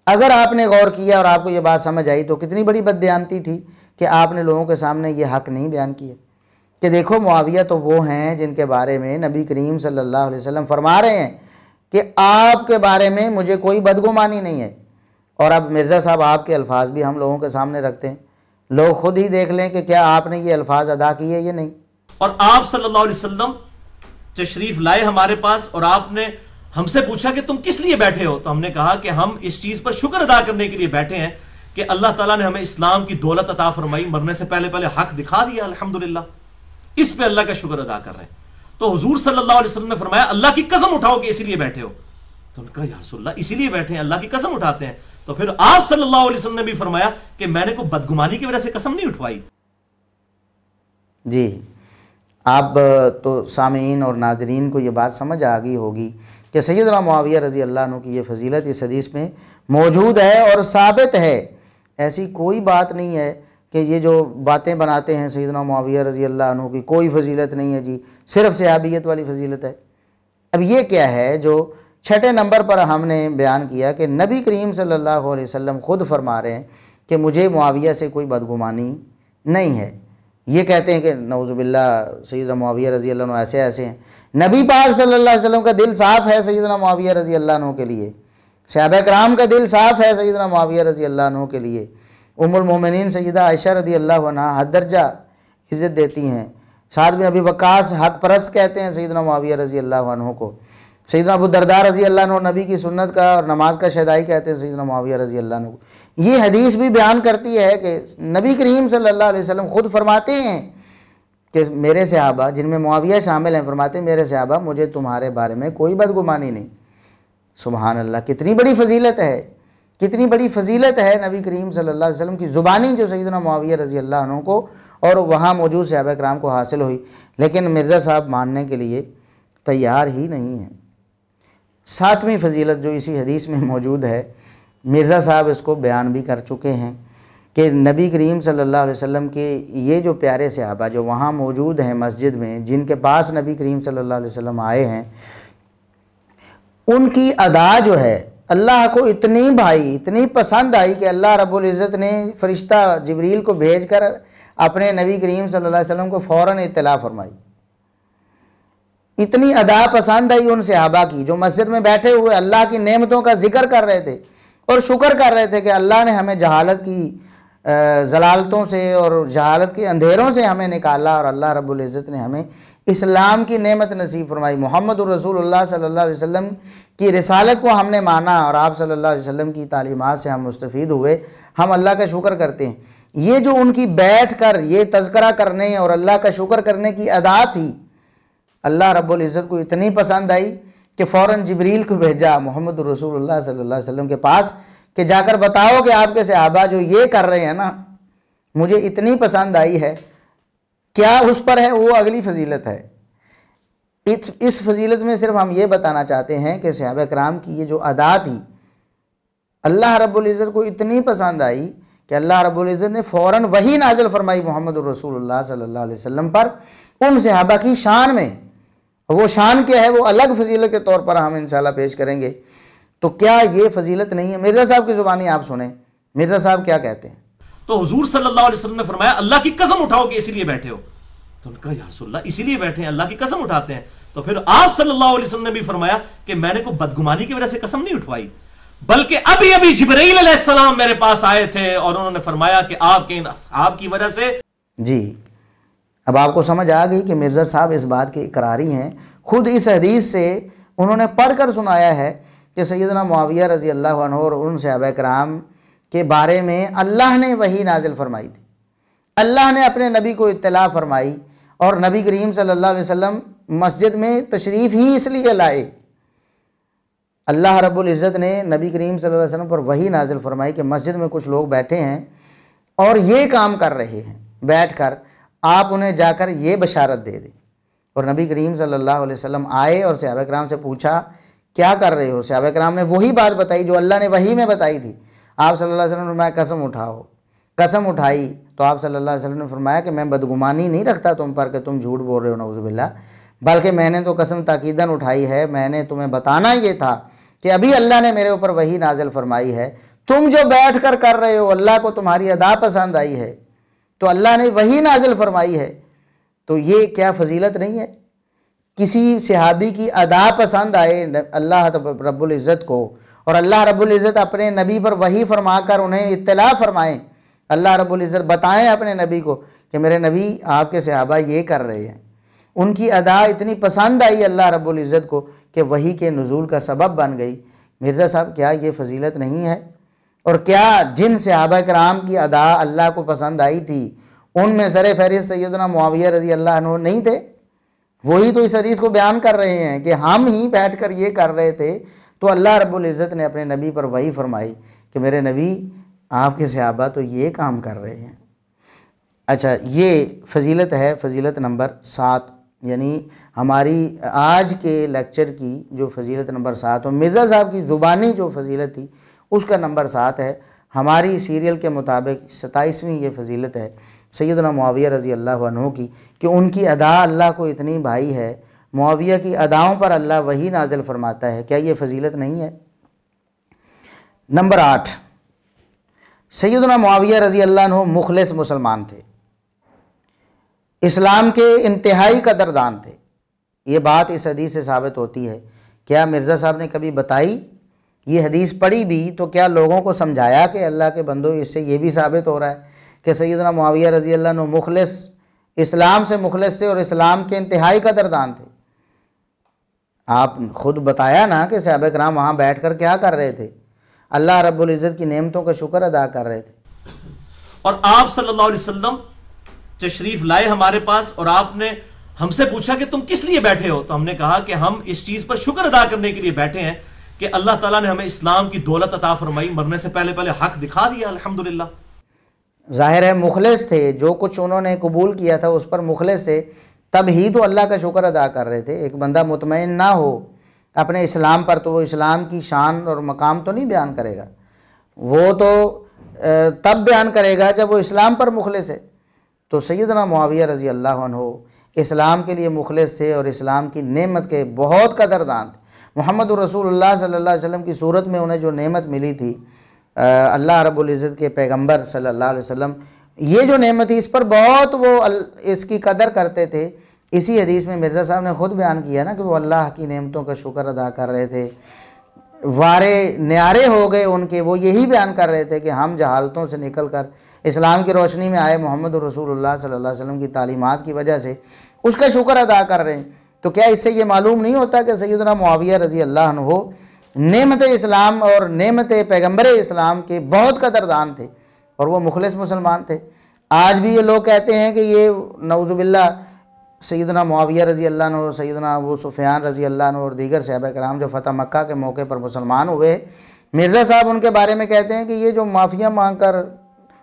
अगर आपने गौर किया और आपको ये बात समझ आई तो कितनी बड़ी बददियानती थी कि आपने लोगों के सामने ये हक़ नहीं बयान किया कि देखो मुआविया तो वो हैं जिनके बारे में नबी करीम सल्लल्लाहु अलैहि वसल्लम फरमा रहे हैं कि आपके बारे में मुझे कोई बदगुमानी नहीं है। और अब मिर्ज़ा साहब आपके अल्फाज भी हम लोगों के सामने रखते हैं, लोग खुद ही देख लें कि क्या आपने ये अल्फाज अदा किए या नहीं। और आप सल्लल्लाहु अलैहि वसल्लम तशरीफ लाए हमारे पास और आपने हमसे पूछा कि तुम किस लिए बैठे हो, तो हमने कहा कि हम इस चीज पर शुक्र अदा करने के लिए बैठे हैं कि अल्लाह ताला ने हमें इस्लाम की दौलत अता फरमाई, मरने से पहले पहले हक दिखा दिया, अल्हम्दुलिल्लाह, इस पे अल्लाह का शुक्र अदा कर रहे हैं। तो हुजूर सल्लल्लाहु अलैहि वसल्लम ने फरमाया अल्लाह की कसम उठाओ कि इसीलिए बैठे हो। तो उनका या रसूलल्लाह इसीलिए बैठे हैं, अल्लाह की कसम उठाते हैं। तो फिर आप सल्लल्लाहु अलैहि वसल्लम ने भी फरमाया कि मैंने कोई बदगुमानी की वजह से कसम नहीं उठवाई। जी, आप तो सामीन और नाजरीन को ये बात समझ आ गई होगी कि सैयदना मुआविया रज़ी अल्लाह अन्हु की ये फजीलत इस हदीस में मौजूद है और साबित है। ऐसी कोई बात नहीं है कि ये जो बातें बनाते हैं सैयदना मुआविया रज़ी अल्लाह अन्हु की कोई फजीलत नहीं है जी, सिर्फ सहाबियत वाली फजीलत है। अब ये क्या है जो छठे नंबर पर हमने बयान किया कि नबी करीम सल्लल्लाहु अलैहि वसल्लम ख़ुद फरमा रहे हैं कि मुझे मुआविया से कोई बदगुमानी नहीं है। ये कहते हैं कि नऊज़ुबिल्लाह सैयदना मुआविया रज़ी अल्लाह अन्हु ऐसे ऐसे हैं। नबी पाक सल्लल्लाहु अलैहि वसल्लम का दिल साफ़ है सैयदना मुआविया रज़ी अल्लाह अन्हु के लिए, सहाबा कराम का दिल साफ़ है सैयदना मुआविया रज़ी अल्लाह अन्हु के लिए। उम्मुल मोमिनीन सैयदा आयशा रज़ी अल्लाह अन्हा हद दर्जा इज़्ज़त देती हैं। साद बिन अबी वक्कास हक परस्त कहते हैं सैयदना मुआविया रज़ी अल्लाह अन्हु को। सैयदना अबू दरदा रज़ी अल्लाह अन्हु नबी की सुन्नत का और नमाज का शहदाई कहते हैं सैयदना मुआविया रज़ी अल्लाह अन्हु को। ये हदीस भी बयान करती है कि नबी करीम सल्लल्लाहु अलैहि वसल्लम ख़ुद फरमाते हैं कि मेरे सहाबा, जिनमें मुआविया शामिल हैं, फरमाते हैं मेरे सहाबा मुझे तुम्हारे बारे में कोई बदगुमानी नहीं। सुबहान अल्लाह, कितनी बड़ी फजीलत है, कितनी बड़ी फजीलत है नबी करीम सल्लल्लाहु अलैहि वसल्लम की ज़ुबानी जो सैयदना मुआविया रज़ी अल्लाह अन्हु को और वहाँ मौजूद सहाबा कराम को हासिल हुई। लेकिन मिर्ज़ा साहब मानने के लिए तैयार ही नहीं है। सातवीं फजीलत जो इसी हदीस में मौजूद है, मिर्ज़ा साहब इसको बयान भी कर चुके हैं कि नबी करीम सल्लल्लाहु अलैहि वसल्लम के ये जो प्यारे सहाबा जो वहाँ मौजूद हैं मस्जिद में, जिनके पास नबी करीम सल्लल्लाहु अलैहि वसल्लम आए हैं, उनकी अदा जो है अल्लाह को इतनी भाई, इतनी पसंद आई कि अल्लाह रब्बुल इज़्ज़त ने फ़रिश्ता जिब्रील को भेजकर अपने नबी करीम सल्लल्लाहु अलैहि वसल्लम को फ़ौरन इत्तला फरमाई। इतनी अदा पसंद आई उन सहाबा की जो मस्जिद में बैठे हुए अल्लाह की नेमतों का जिक्र कर रहे थे और शुक्र कर रहे थे कि अल्लाह ने हमें जहालत की जलालतों से और जहालत के अंधेरों से हमें निकाला और अल्लाह रब्बुल इज़्ज़त ने हमें इस्लाम की नेमत नसीब फरमाई। मोहम्मद रसूलुल्लाह सल्लल्लाहु अलैहि वसल्लम की रिसालत को हमने माना और आप सल्लल्लाहु अलैहि वसल्लम की तालीमात से हम मुस्तफ़ीद हुए। हम अल्लाह का शुक्र करते हैं। ये जो उनकी बैठ कर ये तज़किरा करने और अल्लाह का शुक्र करने की अदा थी, अल्लाह रब्बुल इज़्ज़त को इतनी पसंद आई कि फ़ौरन जिब्रील को भेजा मोहम्मद रसूलुल्लाह सल्लल्लाहु अलैहि वसल्लम के पास कि जाकर बताओ कि आपके सहाबा जो ये कर रहे हैं ना, मुझे इतनी पसंद आई है, क्या उस पर है वो अगली फजीलत है। इस फजीलत में सिर्फ हम ये बताना चाहते हैं कि सहाबा कराम की ये जो अदा थी अल्लाह रब्बुल इज़्ज़त को इतनी पसंद आई कि अल्लाह रब्बुल इज़्ज़त ने फ़ौरन वही नाज़िल फरमाई मोहम्मद रसूलुल्लाह सल्लल्लाहु अलैहि वसल्लम पर उन सहाबा की शान में। वो शान क्या है वो अलग फजीलत के तौर पर हम इंशाल्लाह पेश करेंगे। तो क्या ये फजीलत नहीं है? मिर्ज़ा साहब की ज़ुबानी आप सुने, मिर्ज़ा साहब क्या कहते हैं। तो हुजूर सल्लल्लाहु अलैहि वसल्लम ने फरमाया अल्लाह की कसम उठाओ कि इसीलिए बैठे हो। तो उनका या रसूलल्लाह इसीलिए बैठे हैं, अल्लाह की कसम उठाते हैं। तो फिर आप सल्लल्लाहु अलैहि वसल्लम ने भी फरमाया कि मैंने कोई बदगुमानी की वजह से कसम नहीं उठवाई, बल्कि अभी अभी जिब्रील अलैहिस्सलाम मेरे पास आए थे और उन्होंने फरमाया कि आपके इन असहाब की वजह से। जी, अब आपको समझ आ गई कि मिर्ज़ा साहब इस बात के इकरारी हैं। खुद इस हदीस से उन्होंने पढ़कर सुनाया है कि सैयदना मुआविया रज़ी अल्लाह अन्हु और उन सहाबा कराम के बारे में अल्लाह ने वही नाजिल फरमाई थी। अल्लाह ने अपने नबी को इत्तला फरमाई और नबी करीम सल्लल्लाहु अलैहि वसल्लम मस्जिद में तशरीफ़ ही इसलिए लाए। अल्लाह रब्बुल इज़्ज़त ने नबी करीम सल्लल्लाहु अलैहि वसल्लम पर वही नाजिल फरमाई कि मस्जिद में कुछ लोग बैठे हैं और ये काम कर रहे हैं, बैठ कर आप उन्हें जाकर ये बशारत दे दें और नबी करीम सल्लल्लाहु अलैहि वसल्लम आए और सहाबा कराम से पूछा क्या कर रहे हो। सहाबा कराम ने वही बात बताई जो अल्लाह ने वही में बताई थी। आप सल्लल्लाहु अलैहि वसल्लम ने फरमाया कसम उठाओ। कसम उठाई तो आप सल्लल्लाहु अलैहि वसल्लम ने फरमाया कि मैं बदगुमानी नहीं रखता तुम पर कि तुम झूठ बोल रहे हो नऊज़ुबिल्लाह, बल्कि मैंने तो कसम ताकीदन उठाई है, मैंने तुम्हें बताना ये था कि अभी अल्लाह ने मेरे ऊपर वही नाजिल फरमाई है, तुम जो बैठ कर रहे हो अल्लाह को तुम्हारी अदा पसंद आई है तो अल्लाह ने वही नाजिल फरमाई है। तो ये क्या फजीलत नहीं है? किसी सहाबी की अदा पसंद आए अल्लाह रब्बुल इज़्ज़त को और अल्लाह रब्बुल इज़्ज़त अपने नबी पर वही फरमा कर उन्हें इत्तला फरमाएँ, अल्लाह रब्बुल इज़्ज़त बताएं अपने नबी को कि मेरे नबी आपके सहाबा ये कर रहे हैं, उनकी अदा इतनी पसंद आई अल्लाह रब्बुल इज़्ज़त को कि वही के नुज़ूल का सबब बन गई। मिर्ज़ा साहब क्या ये फजीलत नहीं है? और क्या जिन सहाबा कराम की अदा अल्लाह को पसंद आई थी उनमें सर फहरिस्त सैयदना मुआविया रज़ी अल्लाह अन्हु नहीं थे? वही तो इस हदीस को बयान कर रहे हैं कि हम ही बैठकर ये कर रहे थे तो अल्लाह रब्बुल इज़्ज़त ने अपने नबी पर वही फरमाई कि मेरे नबी आपके सहाबा तो ये काम कर रहे हैं। अच्छा, ये फजीलत है, फजीलत नंबर 7, यानी हमारी आज के लेक्चर की जो फजीलत नंबर 7 और मिर्ज़ा साहब की ज़ुबानी जो फजीलत थी उसका नंबर 7 है। हमारी सीरियल के मुताबिक 27वीं ये फजीलत है सैयदना मुआविया रज़ी अल्लाह अन्हु की कि उनकी अदा अल्लाह को इतनी भाई है, मुआविया की अदाओं पर अल्लाह वही नाजिल फरमाता है। क्या ये फजीलत नहीं है? नंबर 8, सैयदना मुआविया रज़ी अल्लाह अन्हु मुखलिस मुसलमान थे, इस्लाम के इंतहाई कदरदान थे। ये बात इस हदीस से साबित होती है। क्या मिर्ज़ा साहब ने कभी बताई? ये हदीस पढ़ी भी तो क्या लोगों को समझाया कि अल्लाह के बंदो इससे ये भी साबित हो रहा है कि सैयदना मुआविया रज़ी अल्लाह अन्हु मुखलिस, इस्लाम से मुखलिस थे और इस्लाम के इंतहाई कदरदान थे। आप खुद बताया ना कि सहाबा कराम वहाँ बैठ कर क्या कर रहे थे? अल्लाह रब्बुल इज़्ज़त की नेमतों का शुक्र अदा कर रहे थे। और आप सल्लल्लाहु अलैहि वसल्लम तशरीफ लाए हमारे पास और आपने हमसे पूछा कि तुम किस लिए बैठे हो, तो हमने कहा कि हम इस चीज पर शुक्र अदा करने के लिए बैठे हैं कि अल्लाह ताला ने हमें इस्लाम की दौलत अता फरमाई, मरने से पहले पहले हक दिखा दिया, अल्हम्दुलिल्लाह। ज़ाहिर है मुखलिस थे, जो कुछ उन्होंने कबूल किया था उस पर मुखलिस थे, तब ही तो अल्लाह का शुक्र अदा कर रहे थे। एक बंदा मुतमईन ना हो अपने इस्लाम पर तो वो इस्लाम की शान और मकाम तो नहीं बयान करेगा, वो तो तब बयान करेगा जब वो इस्लाम पर मुखलिस है। तो सैयदना मुआविया रज़ी अल्लाह अन्हु इस्लाम के लिए मुखलिस थे और इस्लाम की नेमत के बहुत कदरदान थे। मोहम्मद रसूलुल्लाह सल्लल्लाहु अलैहि वसल्लम की सूरत में उन्हें जो नेमत मिली थी, अल्लाह रब्बुल इज़्ज़त के पैगंबर सल्लल्लाहु अलैहि वसल्लम, ये जो नेमत थी इस पर बहुत वो इसकी कदर करते थे। इसी हदीस में मिर्ज़ा साहब ने ख़ुद बयान किया ना कि वो अल्लाह की नेमतों का शुक्र अदा कर रहे थे, वारे न्यारे हो गए उनके। वो यही बयान कर रहे थे कि हम जहालतों से निकल कर इस्लाम की रोशनी में आए, मोहम्मद रसूलुल्लाह सल्लल्लाहु अलैहि वसल्लम की तालीमात की वजह से उसका शुक्र अदा कर रहे हैं। तो क्या इससे ये मालूम नहीं होता कि सैयदना मुआविया रज़ी अल्लाह अन्हु नेमत इस्लाम और नेमत पैगंबर इस्लाम के बहुत कदरदान थे और वो मुखलिस मुसलमान थे? आज भी ये लोग कहते हैं कि ये नऊज़ुबिल्लाह सैयदना मुआविया रज़ी अल्लाह अन्हु, सैयदना अबू सुफ़ियान रज़ी अल्लाह अन्हु और दीगर सहाबा कराम जो फ़तह मक्का के मौके पर मुसलमान हुए, मिर्ज़ा साहब उनके बारे में कहते हैं कि ये जो माफ़िया मांग कर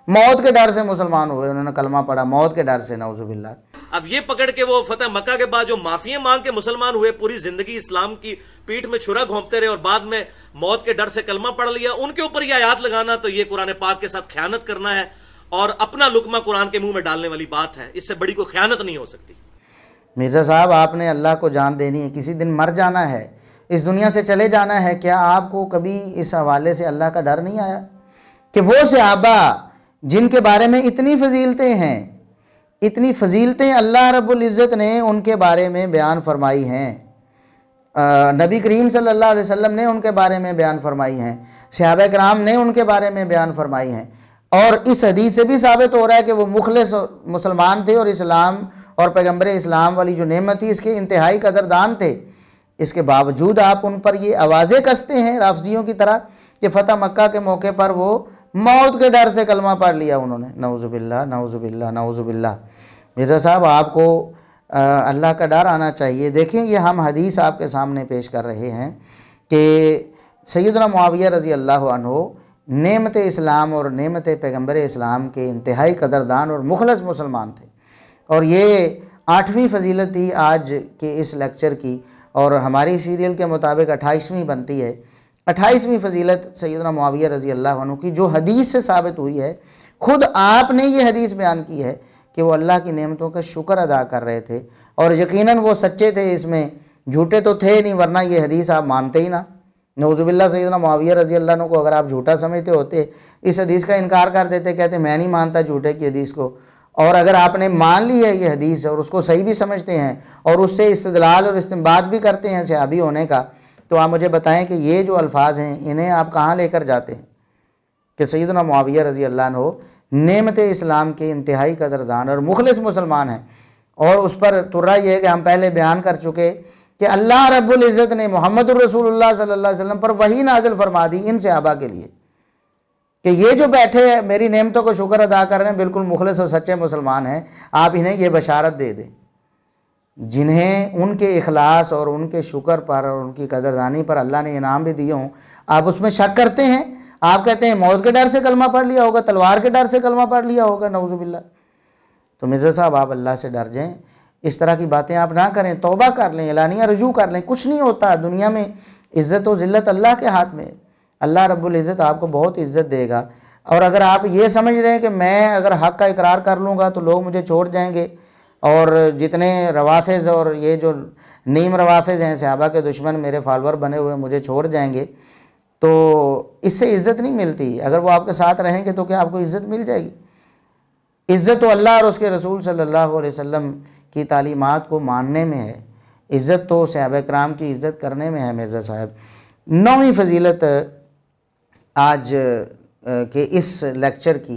मौत के डर से मुसलमान हुए, उन्होंने कलमा पढ़ा मौत के डर से, नऊज़ुबिल्लाह। अब ये पकड़ के वो फतह मक्का के बाद जो माफिया मांग के मुसलमान हुए, पूरी जिंदगी इस्लाम की पीठ में छुरा घोंपते रहे और बाद में मौत के डर से कलमा पढ़ लिया, उनके ऊपर ये आयत लगाना तो ये कुरान पाक के साथ खयानत करना है और अपना लुकमा कुरान के मुंह में डालने वाली बात है। इससे बड़ी कोई खयानत नहीं हो सकती। मिर्ज़ा साहब, आपने अल्लाह को जान देनी है, किसी दिन मर जाना है, इस दुनिया से चले जाना है। क्या आपको कभी इस हवाले से अल्लाह का डर नहीं आया कि वो सहाबा जिनके बारे में इतनी फजीलतें हैं, इतनी फजीलतें अल्लाह रब्बुल इज़्ज़त ने उनके बारे में बयान फरमाई हैं, नबी करीम सल्लल्लाहु अलैहि वसल्लम ने उनके बारे में बयान फरमाई हैं, सहाबा कराम ने उनके बारे में बयान फरमाई हैं, और इस हदीस से भी साबित हो रहा है कि वो मुखलिस मुसलमान थे और इस्लाम और पैगंबर इस्लाम वाली जो नेमत थी इसके इंतहाई कदरदान थे। इसके बावजूद आप उन पर ये आवाज़ें कसते हैं राफ़िदियों की तरह कि फ़तह मक्का के मौके पर वो मौत के डर से कलमा पढ़ लिया उन्होंने। नऊज़ुबिल्लाह नऊज़ुबिल्लाह नऊज़ुबिल्लाह। मिर्ज़ा साहब, आपको अल्लाह का डर आना चाहिए। देखें, ये हम हदीस आपके सामने पेश कर रहे हैं कि सैयदना मुआविया रज़ी अल्लाह अन्हु नेमत इस्लाम और नेमत पैगंबर इस्लाम के इंतहाई कदरदान और मुखलस मुसलमान थे, और ये 8वीं फजीलत थी आज के इस लेक्चर की, और हमारी सीरियल के मुताबिक 28वीं बनती है। 28वीं फजीलत सैयदना मुआविया रज़ी अल्लाह अन्हु की, जो हदीस से साबित हुई है, खुद आपने ये हदीस बयान की है कि वो अल्लाह की नेमतों का शुक्र अदा कर रहे थे, और यकीनन वो सच्चे थे, इसमें झूठे तो थे नहीं, वरना ये हदीस आप मानते ही ना। नऊज़ुबिल्लाह, सैयदना मुआविया रज़ी अल्लाह अन्हु को अगर आप झूठा समझते होते, इस हदीस का इनकार कर देते, कहते मैं नहीं मानता झूठे की हदीस को। और अगर आपने मान ली है ये हदीस और उसको सही भी समझते हैं और उससे इस्तिदलाल और इस्तिंबात भी करते हैं सहाबी होने का, तो आप मुझे बताएं कि ये जो अल्फाज हैं इन्हें आप कहाँ लेकर जाते हैं कि सैयदना मुआविया रज़ी अल्लाह अन्हु नेमत इस्लाम के इंतहाई कदरदान और मुखलिस मुसलमान हैं। और उस पर तुर्रा ये है कि हम पहले बयान कर चुके कि अल्लाह रब्बुल इज़्ज़त ने मोहम्मद रसूलुल्लाह सल्लल्लाहु अलैहि वसल्लम पर वही नाजिल फरमा दी इन सहाबा के लिए कि ये जो बैठे हैं मेरी नेमतों को शुक्र अदा कर रहे हैं, बिल्कुल मुखलिस और सच्चे मुसलमान हैं, आप इन्हें ये बशारत दे दें, जिन्हें उनके इखलास और उनके शुक्र पर और उनकी कदरदानी पर अल्लाह ने इनाम भी दिए हों, आप उसमें शक करते हैं। आप कहते हैं मौत के डर से कलमा पढ़ लिया होगा, तलवार के डर से कलमा पढ़ लिया होगा, नऊज़ुबिल्लाह। तो मिर्ज़ा साहब आप अल्लाह से डर जाएं, इस तरह की बातें आप ना करें, तौबा कर लें, एलानिया रुजू कर लें। कुछ नहीं होता दुनिया में, इज़्ज़त और ज़िल्लत अल्लाह के हाथ में। अल्लाह रब्बुल इज़्ज़त आपको बहुत इज़्ज़त देगा। और अगर आप ये समझ रहे हैं कि मैं अगर हक़ का इकरार कर लूँगा तो लोग मुझे छोड़ जाएंगे, और जितने रवाफ़िज़ और ये जो नीम रवाफ़िज़ हैं सहाबा के दुश्मन मेरे फॉलोअर बने हुए मुझे छोड़ जाएंगे, तो इससे इज़्ज़त नहीं मिलती। अगर वो आपके साथ रहेंगे तो क्या आपको इज़्ज़त मिल जाएगी? इज़्ज़त तो अल्लाह और उसके रसूल सल्लल्लाहु अलैहि वसल्लम की तालीमात को मानने में है, इज़्ज़त तो सहाबा कराम की इज़्ज़त करने में है। मिर्ज़ा साहब 9वीं फजीलत आज के इस लेक्चर की,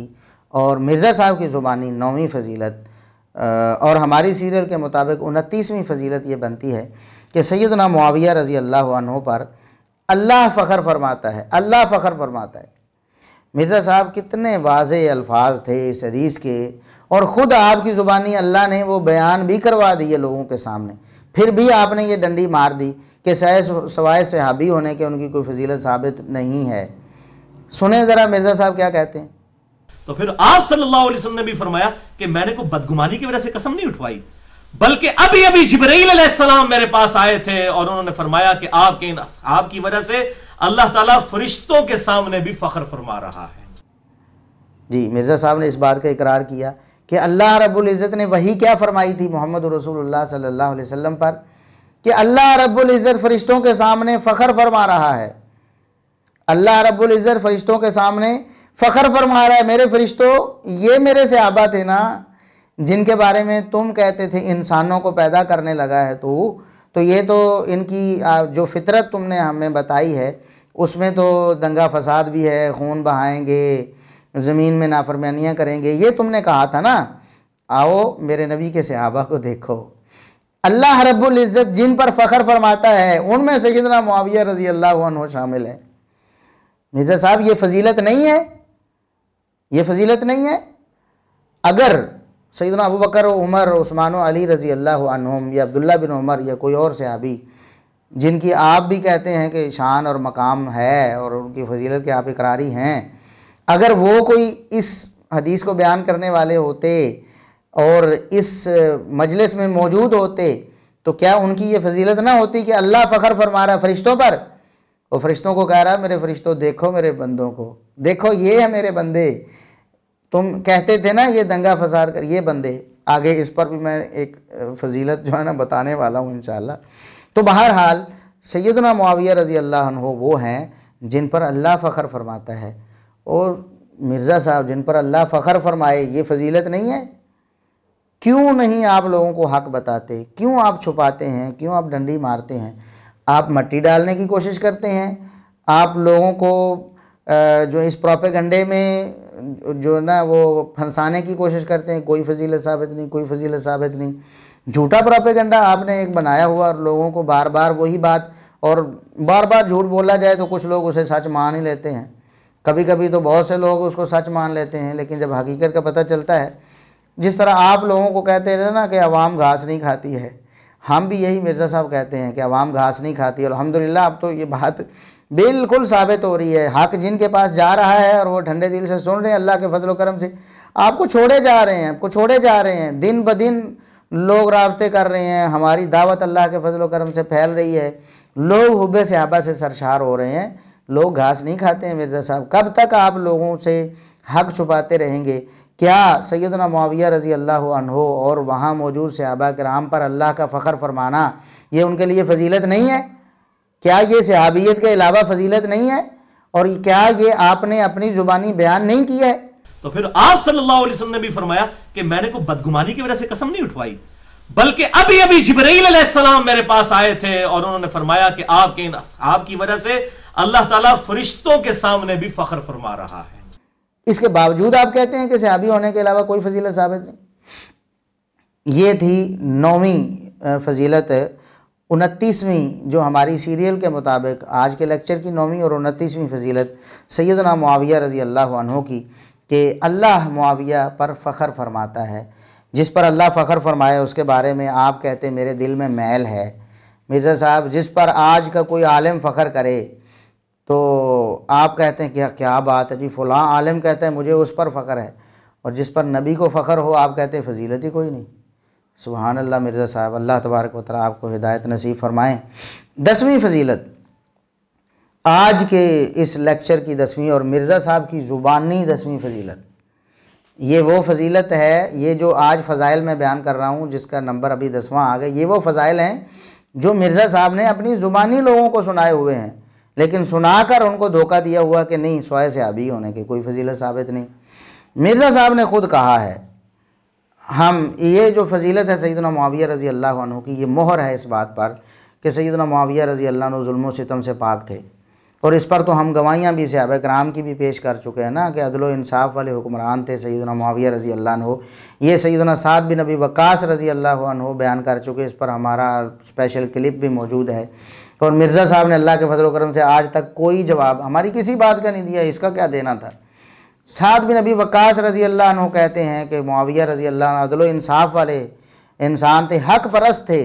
और मिर्ज़ा साहब की ज़ुबानी 9वीं फजीलत, और हमारी सीरियल के मुताबिक 29वीं फजीलत ये बनती है कि सैयदना मुआविया रज़ी अल्लाह अन्हु पर अल्लाह फ़ख्र फरमाता है, अल्लाह फ़ख्र फरमाता है। मिर्ज़ा साहब कितने वाज़े अल्फाज थे इस हदीस के, और ख़ुद आपकी ज़ुबानी अल्लाह ने वो बयान भी करवा दिए लोगों के सामने, फिर भी आपने ये डंडी मार दी कि सवाए सहाबी होने के उनकी कोई फजीलत साबित नहीं है। सुने ज़रा मिर्ज़ा साहब क्या कहते हैं। तो फिर आप सल्लल्लाहु अलैहि वसल्लम ने भी फरमाया कि मैंने को बदगुमानी की वजह से कसम नहीं उठवाई, बल्कि अभी अभी जिब्राईल अलैहिस्सलाम मेरे पास आए थे और उन्होंने फरमाया कि आपके इन असहाब की वजह से अल्लाह ताला फरिश्तों के सामने भी फख्र फरमा रहा है। जी, मिर्ज़ा साहब ने इस बात का इकरार किया कि अल्लाह रब्बुल इज़्ज़त ने वही क्या फरमाई थी मोहम्मद रसूलुल्लाह सल्लल्लाहु अलैहि वसल्लम पर कि अल्लाह रब्बुल इज़्ज़त फरिश्तों के सामने फ़ख्र फरमा रहा है। अल्लाह रब्बुल इज़्ज़त फरिश्तों के सामने फ़ख्र फरमा रहा है। मेरे फरिश्तों, ये मेरे सहाबा थे ना जिनके बारे में तुम कहते थे इंसानों को पैदा करने लगा है तो ये तो इनकी जो फितरत तुमने हमें बताई है उसमें तो दंगा फसाद भी है, खून बहाएंगे, ज़मीन में नाफरमानियाँ करेंगे, ये तुमने कहा था ना। आओ मेरे नबी के सहाबा को देखो, अल्लाह रब्बुल इज़्ज़त जिन पर फ़ख्र फरमाता है उनमें सैयदना मुआविया रज़ी अल्लाह अन्हु शामिल है। मिर्ज़ा साहब ये फजीलत नहीं है, ये फजीलत नहीं है। अगर सैयदना अबू बकर, उमर, उस्मान अली रज़ी अल्लाह अन्हुम या अब्दुल्ला बिन उमर या कोई और सहाबी जिनकी आप भी कहते हैं कि शान और मकाम है और उनकी फजीलत के आप इकरारी हैं, अगर वो कोई इस हदीस को बयान करने वाले होते और इस मजलिस में मौजूद होते तो क्या उनकी ये फजीलत ना होती कि अल्लाह फ़ख्र फरमा रहा है फरिश्तों पर। वो फरिश्तों को कह रहा है मेरे फरिश्तों देखो मेरे बंदों को, देखो ये है मेरे बंदे, तुम कहते थे ना ये दंगा फसाद कर, ये बंदे। आगे इस पर भी मैं एक फजीलत जो है ना बताने वाला हूँ इंशाअल्लाह। तो बहरहाल सैयदना मुआविया रज़ी अल्लाह अन्हु वो हैं जिन पर अल्लाह फ़ख्र फरमाता है, और मिर्ज़ा साहब जिन पर अल्लाह फ़ख्र फरमाए ये फजीलत नहीं है। क्यों नहीं आप लोगों को हक़ बताते, क्यों आप छुपाते हैं, क्यों आप डंडी मारते हैं, आप मट्टी डालने की कोशिश करते हैं, आप लोगों को जो इस प्रोपेगंडे में जो ना वो फंसाने की कोशिश करते हैं। कोई फजीलत साबित नहीं, कोई फजीलत साबित नहीं, झूठा प्रोपेगंडा आपने एक बनाया हुआ और लोगों को बार बार वही बात, और बार बार झूठ बोला जाए तो कुछ लोग उसे सच मान ही लेते हैं, कभी कभी तो बहुत से लोग उसको सच मान लेते हैं, लेकिन जब हकीकत का पता चलता है, जिस तरह आप लोगों को कहते हैं ना कि अवाम घास नहीं खाती है, हम भी यही मिर्ज़ा साहब कहते हैं कि अवाम घास नहीं खाती। और अल्हम्दुलिल्लाह अब तो ये बात बिल्कुल साबित हो रही है। हक़ जिनके पास जा रहा है और वो ठंडे दिल से सुन रहे हैं, अल्लाह के फजल करम से आपको छोड़े जा रहे हैं, आपको छोड़े जा रहे हैं। दिन ब दिन लोग राब्ते कर रहे हैं, हमारी दावत अल्लाह के फजल करम से फैल रही है, लोग हुब्बे सहाबा से सरशार हो रहे हैं, लोग घास नहीं खाते हैं। मिर्ज़ा साहब कब तक आप लोगों से हक छुपाते रहेंगे? क्या सैयदना मुआविया रज़ी अल्लाह अन्हो और वहाँ मौजूद सहाबा किराम पर अल्लाह का फ़ख्र फरमाना ये उनके लिए फ़जीलत नहीं है? क्या ये सहाबियत के अलावा फ़जीलत नहीं है? और क्या ये आपने अपनी ज़ुबानी बयान नहीं किया है? तो फिर आप सल्लल्लाहु अलैहि वसल्लम ने भी फरमाया कि मैंने को बदगुमानी की वजह से कसम नहीं उठवाई, बल्कि अभी अभी जिब्राइल अलैहिस्सलाम मेरे पास आए थे और उन्होंने फरमाया कि आपके इन असहाब की वजह से अल्लाह ताला फरिश्तों के सामने भी फख्र फरमा रहा है। इसके बावजूद आप कहते हैं कि सहाबी होने के अलावा कोई फजीलत साबित नहीं। ये थी 9वीं फजीलत, 29वीं जो हमारी सीरियल के मुताबिक आज के लेक्चर की 9वीं और 29वीं फजीलत सैयदना मुआविया रज़ी अल्लाह अन्हु की, कि अल्लाह मुआविया पर फ़ख्र फरमाता है। जिस पर अल्लाह फ़ख्र फरमाए उसके बारे में आप कहते हैं मेरे दिल में मैल है। मिर्ज़ा साहब, जिस पर आज का कोई आलिम फ़ख्र करे तो आप कहते हैं क्या बात है जी, फ़लाँ आलिम कहता है मुझे उस पर फ़ख्र है, और जिस पर नबी को फ़ख्र हो आप कहते हैं फ़जीलत ही कोई नहीं। सुभान अल्लाह मिर्ज़ा साहब, अल्लाह तबारक व तआला आपको हिदायत नसीब फ़रमाएँ। 10वीं फजीलत आज के इस लेक्चर की 10वीं और मिर्ज़ा साहब की ज़ुबानी 10वीं फजीलत, ये वो फजीलत है, ये जो आज फ़ज़ाइल में बयान कर रहा हूँ जिसका नंबर अभी 10वां आ गया, ये वो फ़ज़ाइल हैं जो मिर्ज़ा साहब ने अपनी ज़ुबानी लोगों को सुनाए हुए हैं, लेकिन सुनाकर उनको धोखा दिया हुआ कि नहीं सोए सहाबी होने की कोई फजीलत साबित नहीं। मिर्ज़ा साहब ने खुद कहा है, हम ये जो फजीलत है सैयदना मुआविया रज़ी अल्लाह अन्हु की, ये मोहर है इस बात पर कि सैयदना मुआविया रज़ी अल्लाह अन्हु जुल्म व सितम से पाक थे, और इस पर तो हम गवाहियाँ भी सहाबा किराम की भी पेश कर चुके हैं ना कि अदल व इंसाफ वाले हुक्मरान थे सैयदना मुआविया रज़ी अल्लाह अन्हु। ये सैयदना साद बिन अबी वक्कास रज़ी अल्लाह अन्हु बयान कर चुके, इस पर हमारा स्पेशल क्लिप भी मौजूद है। और मिर्ज़ा साहब ने अल्लाह के फजल व करम से आज तक कोई जवाब हमारी किसी बात का नहीं दिया, इसका क्या देना था। साद बिन अबी वक्कास रज़ी अल्लाह अन्हु कहते हैं कि मुआविया रज़ी अल्लाह अदल व इंसाफ वाले इंसान थे, हक परस्त थे,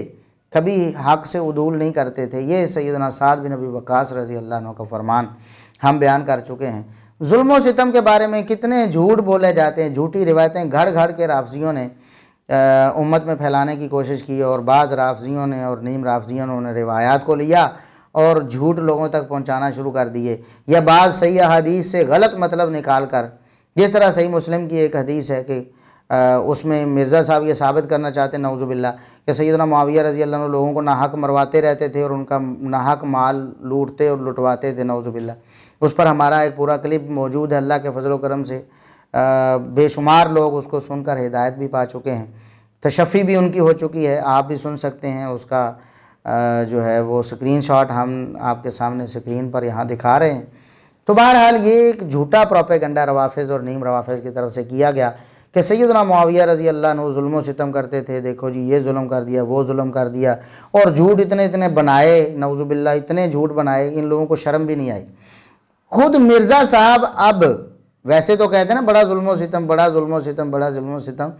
कभी हक से उदूल नहीं करते थे। ये सैयदना साद बिन अबी वक्कास रज़ी अल्लाह अन्हु का फरमान हम बयान कर चुके हैं। जुल्म व सितम के बारे में कितने झूठ बोले जाते हैं, झूठी रिवायतें घर घर के राफजियों ने उम्मत में फैलाने की कोशिश की, और बाज़ राफजियों ने और नीम राफजियों ने रिवायात को लिया और झूठ लोगों तक पहुंचाना शुरू कर दिए, या बाज़ सही हदीस से गलत मतलब निकाल कर, जिस तरह सही मुस्लिम की एक हदीस है कि उसमें मिर्ज़ा साहब ये साबित करना चाहते हैं नौजुबिल्ला कि सैयदना मुआविया रज़ी अल्लाह अन्हु लोगों को नाहक मरवाते रहते थे और उनका नाहक माल लूटते और लुटवाते थे नौजुबिल्ला। उस पर हमारा एक पूरा क्लिप मौजूद है, अल्लाह के फजल व करम से बेशुमार लोग उसको सुनकर हिदायत भी पा चुके हैं, तशफ़ी भी उनकी हो चुकी है, आप भी सुन सकते हैं। उसका जो है वो स्क्रीनशॉट हम आपके सामने स्क्रीन पर यहाँ दिखा रहे हैं। तो बहरहाल ये एक झूठा प्रोपेगेंडा रवाफ़िज़ और नीम रवाफ़िज़ की तरफ से किया गया कि सैयदना मुआविया रज़ी अल्लाह अन्हु जुल्म व सितम करते थे, देखो जी ये जुल्म कर दिया, वो जुल्म कर दिया, और झूठ इतने इतने बनाए, नऊज़ुबिल्लाह इतने झूठ बनाए, इन लोगों को शर्म भी नहीं आई। खुद मिर्ज़ा साहब अब वैसे तो कहते हैं ना बड़ा जुल्म व सितम, बड़ा जुल्म व सितम, बड़ा जुल्म व सितम,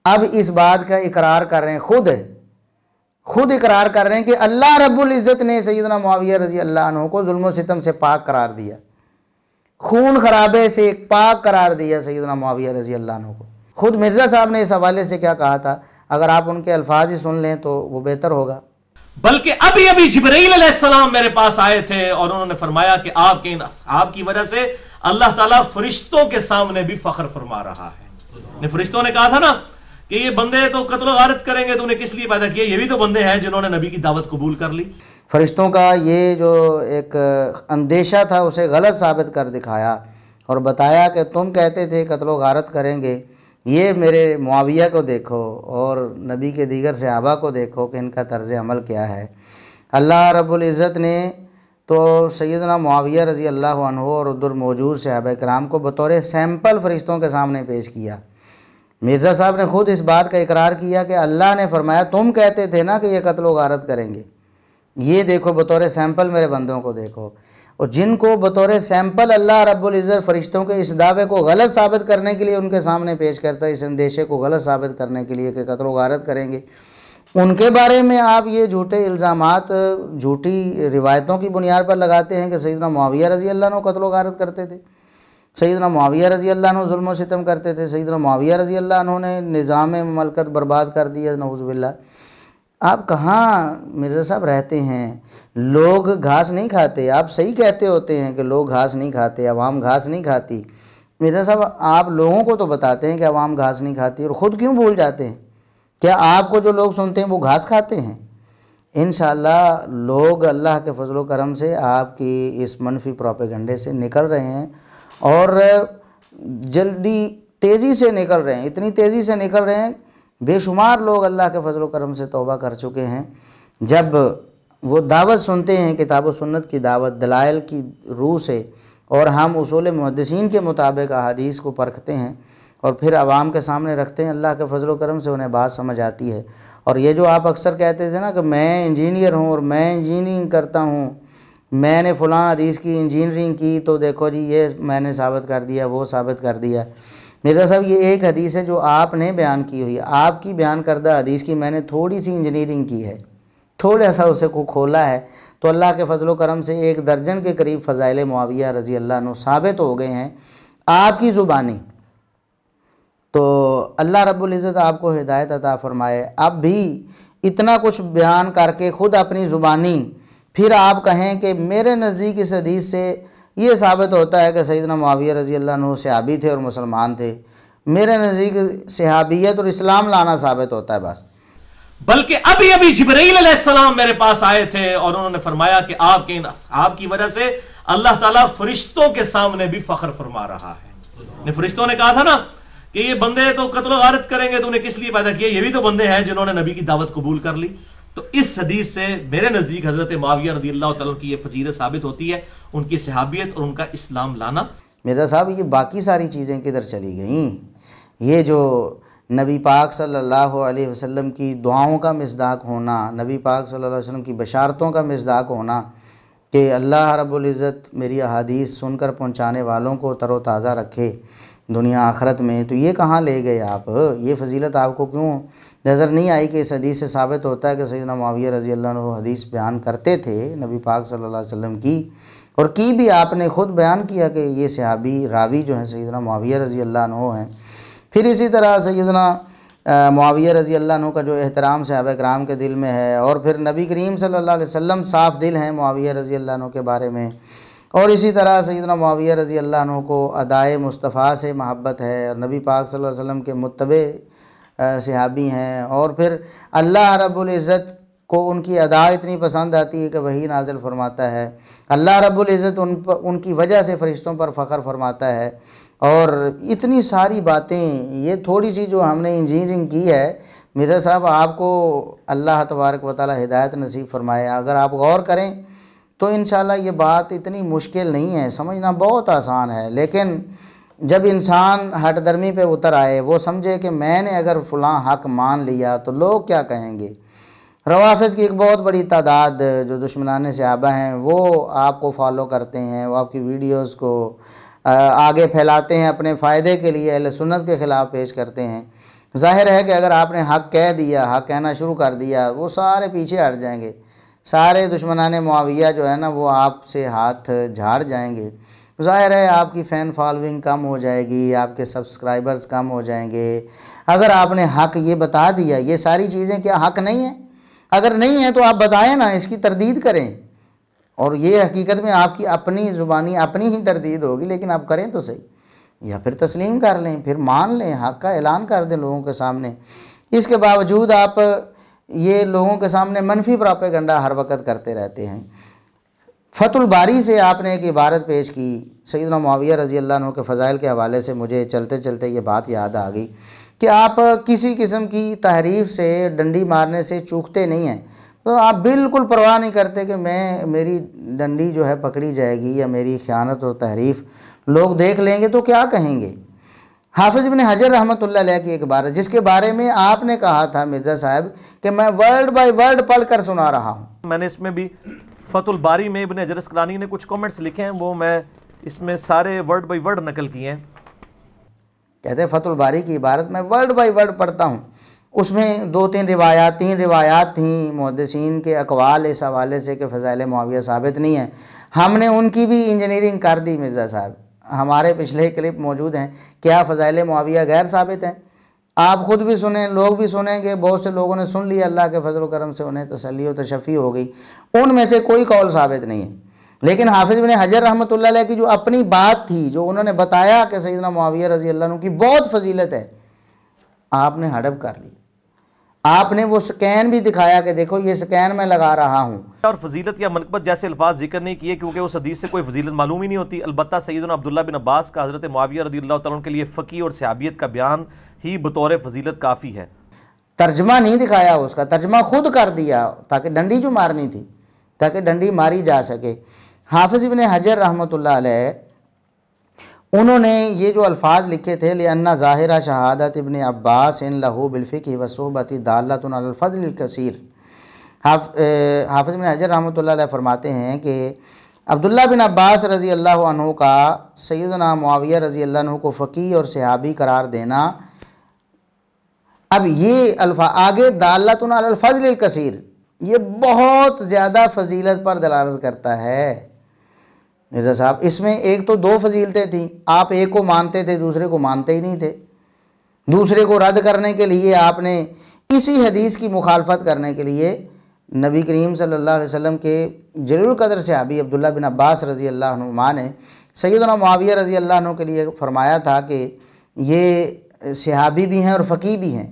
अब इस बात का इकरार कर रहे हैं, खुद इकरार कर रहे हैं कि अल्लाह रब्बुल इज़्ज़त ने सैयदना मुआविया रज़ी अल्लाह अन्हु को जुल्म व सितम से पाक करार दिया, खून खराबे से पाक करार दिया सैयदना मुआविया रज़ी अल्लाह अन्हु को। खुद मिर्ज़ा साहब ने इस हवाले से क्या कहा था, अगर आप उनके अल्फाज ही सुन लें तो वो बेहतर होगा। बल्कि अभी अभी जिब्राइल अलैहिस्सलाम मेरे पास आए थे और उन्होंने फरमाया कि आपके इन असहाब की वजह से अल्लाह ताला फरिश्तों के सामने भी फख्र फरमा रहा है। फरिश्तों ने कहा था ना कि ये बंदे तो कत्ल गारत करेंगे, तो उन्हें किस लिए पैदा किया, ये भी तो बंदे हैं जिन्होंने नबी की दावत कबूल कर ली। फरिश्तों का ये जो एक अंदेशा था उसे गलत साबित कर दिखाया और बताया कि तुम कहते थे कत्ल गारत करेंगे, ये मेरे मुआविया को देखो और नबी के दीगर सहाबा को देखो कि इनका तर्ज अमल क्या है। अल्लाह रब्बुल इज़्ज़त ने तो सैयदना मुआविया रज़ी अल्लाह अन्हु और उधर मौजूद सहाबा किराम को बतौर सैंपल फरिश्तों के सामने पेश किया। मिर्ज़ा साहब ने खुद इस बात का इकरार किया कि अल्लाह ने फरमाया तुम कहते थे ना कि ये कत्ल गारत करेंगे, ये देखो बतौर सैंपल मेरे बंदों को देखो। और जिनको बतौर सैंपल अल्लाह रब्बुल इज़्ज़त फरिश्तों के इस दावे को गलत साबित करने के लिए उनके सामने पेश करता है, इस अंदेशे को गलत साबित करने के लिए कि कत्ल गारत करेंगे, उनके बारे में आप ये झूठे इल्ज़ामात झूठी रिवायतों की बुनियाद पर लगाते हैं कि सैयदना मुआविया रज़ी अल्लाह अन्हु कत्ल गारत करते थे। सैयदना मुआविया रज़ी अल्लाह अन्हु जुल्म व सितम करते थे, सैयदना मुआविया रज़ी अल्लाह अन्हु ने निज़ाम ममलकत बर्बाद कर दिया, नऊज़ुबिल्लाह। आप कहाँ मिर्ज़ा साहब रहते हैं? लोग घास नहीं खाते, आप सही कहते होते हैं कि लोग घास नहीं खाते, अवाम घास नहीं खाती। मिर्ज़ा साहब आप लोगों को तो बताते हैं कि अवाम घास नहीं खाती, और ख़ुद क्यों भूल जाते हैं? क्या आपको जो लोग सुनते हैं वो घास खाते हैं? इंशाअल्लाह लोग अल्लाह के फजल व करम से आपकी इस मनफी प्रोपेगंडे से निकल रहे हैं, और जल्दी तेज़ी से निकल रहे हैं, इतनी तेज़ी से निकल रहे हैं, बेशुमार लोग अल्लाह के फजल व करम से तौबा कर चुके हैं। जब वो दावत सुनते हैं किताब व सुन्नत की दावत दलाइल की रूह से, और हम उसूल मुहद्दिसीन के मुताबिक अहादीस को परखते हैं और फिर आवाम के सामने रखते हैं, अल्लाह के फजल व करम से उन्हें बात समझ आती है। और ये जो आप अक्सर कहते थे ना कि मैं इंजीनियर हूँ और मैं इंजीनियरिंग करता हूँ, मैंने फ़लाँ हदीस की इंजीनियरिंग की, तो देखो जी ये मैंने साबित कर दिया, वो साबित कर दिया। मिर्ज़ा साहब ये एक हदीस है जो आपने बयान की हुई है, आपकी बयान करदा हदीस की मैंने थोड़ी सी इंजीनियरिंग की है, थोड़ा सा उसे को खोला है, तो अल्लाह के फजल व करम से 1 दर्जन के करीब फ़ज़ाइल मुआविया रज़ी अल्लाह अन्हु साबित हो गए हैं आपकी ज़ुबानी। तो अल्लाह रब्बुल इज़्ज़त आपको हिदायत अता फ़रमाए। अब भी इतना कुछ बयान करके ख़ुद अपनी ज़ुबानी फिर आप कहें कि मेरे नज़दीक इस हदीस से ये साबित होता है कि सैयदना मुआविया रज़ी अल्लाह अन्हु सहाबी थे और मुसलमान थे, मेरे नज़दीक सहाबियत और इस्लाम लाना साबित होता है बस। बल्कि अभी अभी जिब्राईल अलैहिस्सलाम मेरे पास आए थे और उन्होंने फरमाया कि आपके इन असहाब की वजह से अल्लाह ताला फरिश्तों के सामने भी फख्र फरमा रहा है। फरिश्तों ने कहा था ना कि ये बंदे तो कत्ल गारत करेंगे, तो उन्हें किस लिए पैदा किया? ये भी तो बंदे हैं जिन्होंने नबी की दावत कबूल कर ली। तो इस हदीस से मेरे नजदीक हजरत मुआविया रज़ियल्लाहु तआला की ये फजीलत साबित होती है, उनकी सहाबियत और उनका इस्लाम लाना। मिर्ज़ा साहब ये बाकी सारी चीज़ें किधर चली गईं? ये जो नबी पाक सल्लल्लाहु अलैहि वसल्लम की दुआओं का मिसदाक होना, नबी पाक सल्लल्लाहु अलैहि वसल्लम की बशारतों का मिसदाक होना कि अल्लाह रब्बुल इज़्ज़त मेरी अहादीस सुनकर पहुँचाने वालों को तरोताज़ा रखे दुनिया आखरत में, तो ये कहाँ ले गए आप? ये फजीलत आपको क्यों नज़र नहीं आई कि इस हदीस से साबित होता है कि सैयदना मुआविया रज़ी अल्लाह अन्हु हदीस बयान करते थे नबी पाक सल्लल्लाहु अलैहि वसल्लम की, और की भी आपने ख़ुद बयान किया कि ये सहाबी रावी जो हैं सैयदना मुआविया रज़ी अल्लाह अन्हु हैं। फिर इसी तरह सैयदना मुआविया रज़ी अल्लाह अन्हु का जो एहतराम सहाबा किराम के दिल में है, और फिर नबी करीम सल्लल्लाहु अलैहि वसल्लम साफ़ दिल हैं मुआविया रज़ी अल्लाह अन्हु के बारे में, और इसी तरह सैयदना मुआविया रज़ी अल्लाह अन्हु को अदाए मुस्तफ़ा से महब्बत है और नबी पाक सल्लल्लाहु अलैहि वसल्लम के मुत्तबे सहाबी हैं, और फिर अल्लाह रब्बुल इज़्ज़त को उनकी अदा इतनी पसंद आती है कि वही नाज़िल फरमाता है। अल्लाह रब्बुल इज़्ज़त उनकी वजह से फ़रिश्तों पर फ़ख्र फरमाता है, और इतनी सारी बातें, ये थोड़ी सी जो हमने इंजीनियरिंग की है, मिर्ज़ा साहब आपको अल्लाह तबारक व तआला हिदायत नसीब फरमाए। अगर आप गौर करें तो इंशाअल्लाह ये बात इतनी मुश्किल नहीं है, समझना बहुत आसान है। लेकिन जब इंसान हट दर्मी पे उतर आए, वो समझे कि मैंने अगर फ़लाँ हक़ मान लिया तो लोग क्या कहेंगे। रवाफ़िज़ की एक बहुत बड़ी तादाद जो दुश्मनाने सहाबा हैं वो आपको फॉलो करते हैं, वो आपकी वीडियोस को आगे फैलाते हैं अपने फ़ायदे के लिए, अहले सुन्नत के ख़िलाफ़ पेश करते हैं। ज़ाहिर है कि अगर आपने हक़ कह दिया, हक़ कहना शुरू कर दिया, वो सारे पीछे हट जाएंगे, सारे दुश्मनाने मुआविया जो है ना वो आपसे हाथ झाड़ जाएंगे। ज़ाहिर है आपकी फ़ैन फॉलोइंग कम हो जाएगी, आपके सब्सक्राइबर्स कम हो जाएंगे। अगर आपने हक़ ये बता दिया, ये सारी चीज़ें क्या हक़ नहीं है? अगर नहीं है तो आप बताएं ना, इसकी तरदीद करें, और ये हकीकत में आपकी अपनी ज़ुबानी अपनी ही तरदीद होगी, लेकिन आप करें तो सही, या फिर तस्लीम कर लें, फिर मान लें, हक़ का ऐलान कर दें लोगों के सामने। इसके बावजूद आप ये लोगों के सामने मनफी प्रोपेगंडा हर वक्त करते रहते हैं। फ़तहुल बारी से आपने एक इबारत पेश की सैयदना मुआविया रज़ी अल्लाह अन्हु के फ़ज़ाइल के हवाले से, मुझे चलते चलते ये बात याद आ गई कि आप किसी किस्म की तहरीफ से, डंडी मारने से चूकते नहीं हैं। तो आप बिल्कुल परवाह नहीं करते कि मेरी डंडी जो है पकड़ी जाएगी या मेरी ख़यानत और तहरीफ लोग देख लेंगे तो क्या कहेंगे। हाफिज़ इब्न हजर रहमतुल्लाह अलैह की एक इबारत, जिसके बारे में आपने कहा था मिर्ज़ा साहब कि मैं वर्ड बाय वर्ड पढ़ कर सुना रहा हूँ। मैंने इसमें भी फ़तहुल बारी में इब्न हजर अस्क़लानी ने कुछ कमेंट्स लिखे हैं, वो मैं इसमें सारे वर्ड बाय वर्ड नकल किए हैं। कहते हैं फ़तहुल बारी की इबारत मैं वर्ड बाय वर्ड पढ़ता हूँ, उसमें 2-3 रिवायात, 3 रिवायात थीं मुहद्दिसीन के अक़वाल इस हवाले से कि फ़ज़ाइल मुआविया साबित नहीं है। हमने उनकी भी इंजीनियरिंग कर दी मिर्ज़ा साहब, हमारे पिछले क्लिप मौजूद हैं, क्या फ़ज़ाइल मुआविया गैर साबित हैं? आप ख़ुद भी सुने, लोग भी सुनेंगे, बहुत से लोगों ने सुन लिया, अल्लाह के फजल करम से उन्हें तसल्ली और तशफ़ी हो गई, उनमें से कोई कौल साबित नहीं है। लेकिन हाफिज़ इब्न हजर रहमतुल्लाह अलैह की जो अपनी बात थी, जो उन्होंने बताया कि सैयदना मुआविया रज़ी अल्लाह अन्हु की बहुत फजीलत है, आपने हड़प कर ली। आपने वो स्कैन भी दिखाया कि देखो ये स्कैन मैं लगा रहा हूँ। और फजीलत या मनक़बत जैसे अल्फाज जिक्र नहीं किए क्योंकि उस हदीस से कोई फजीलत मालूम ही नहीं होती। अलबत्ता सैयदना अब्दुल्ला बिन अब्बास का हज़रत मुआविया रज़ियल्लाहु तआला अन्हु के लिए फ़क़ी और सहाबियत का बयान ही बतौर फजीलत काफ़ी है। तर्जमा नहीं दिखाया, उसका तर्जमा खुद कर दिया ताकि डंडी जो मारनी थी, ताकि डंडी मारी जा सके। हाफिज़ इब्न हजर रहमतुल्लाह अलैह उन्होंने ये जो अल्फाज लिखे थे, लिअन्ना ज़ाहिरा शहादत इब्न अब्बास इन लहू बिलफ़िक़्हि व सुहबति दाल्लतुन अलल फ़ज़लिल कसीर। हाफिज़ इब्न हजर रहमतुल्लाह अलैह फरमाते हैं कि अब्दुल्ला बिन अब्बास रज़ी अल्लाह अन्हु का सैयदना मुआविया रज़ी अल्लाह अन्हु को फ़क़ीह और सहाबी करार देना, अब ये अल्फा आगे दाल्लतुन अलल फ़ज़लिल कसीर, ये बहुत ज़्यादा फजीलत पर दलालत करता है। मिर्ज़ा साहब, इसमें एक तो दो फजीलतें थीं, आप एक को मानते थे, दूसरे को मानते ही नहीं थे। दूसरे को रद्द करने के लिए आपने इसी हदीस की मुखालफत करने के लिए नबी करीम सल्लल्लाहु अलैहि वसल्लम के जलील क़द्र सहाबी अब्दुल्ला बिन अब्बास रज़ी अल्लाह अन्हुमा ने सैयदना मुआविया रज़ी अल्लाह अन्हु के लिए फ़रमाया था कि ये सहाबी भी हैं और फ़क़ीह भी हैं।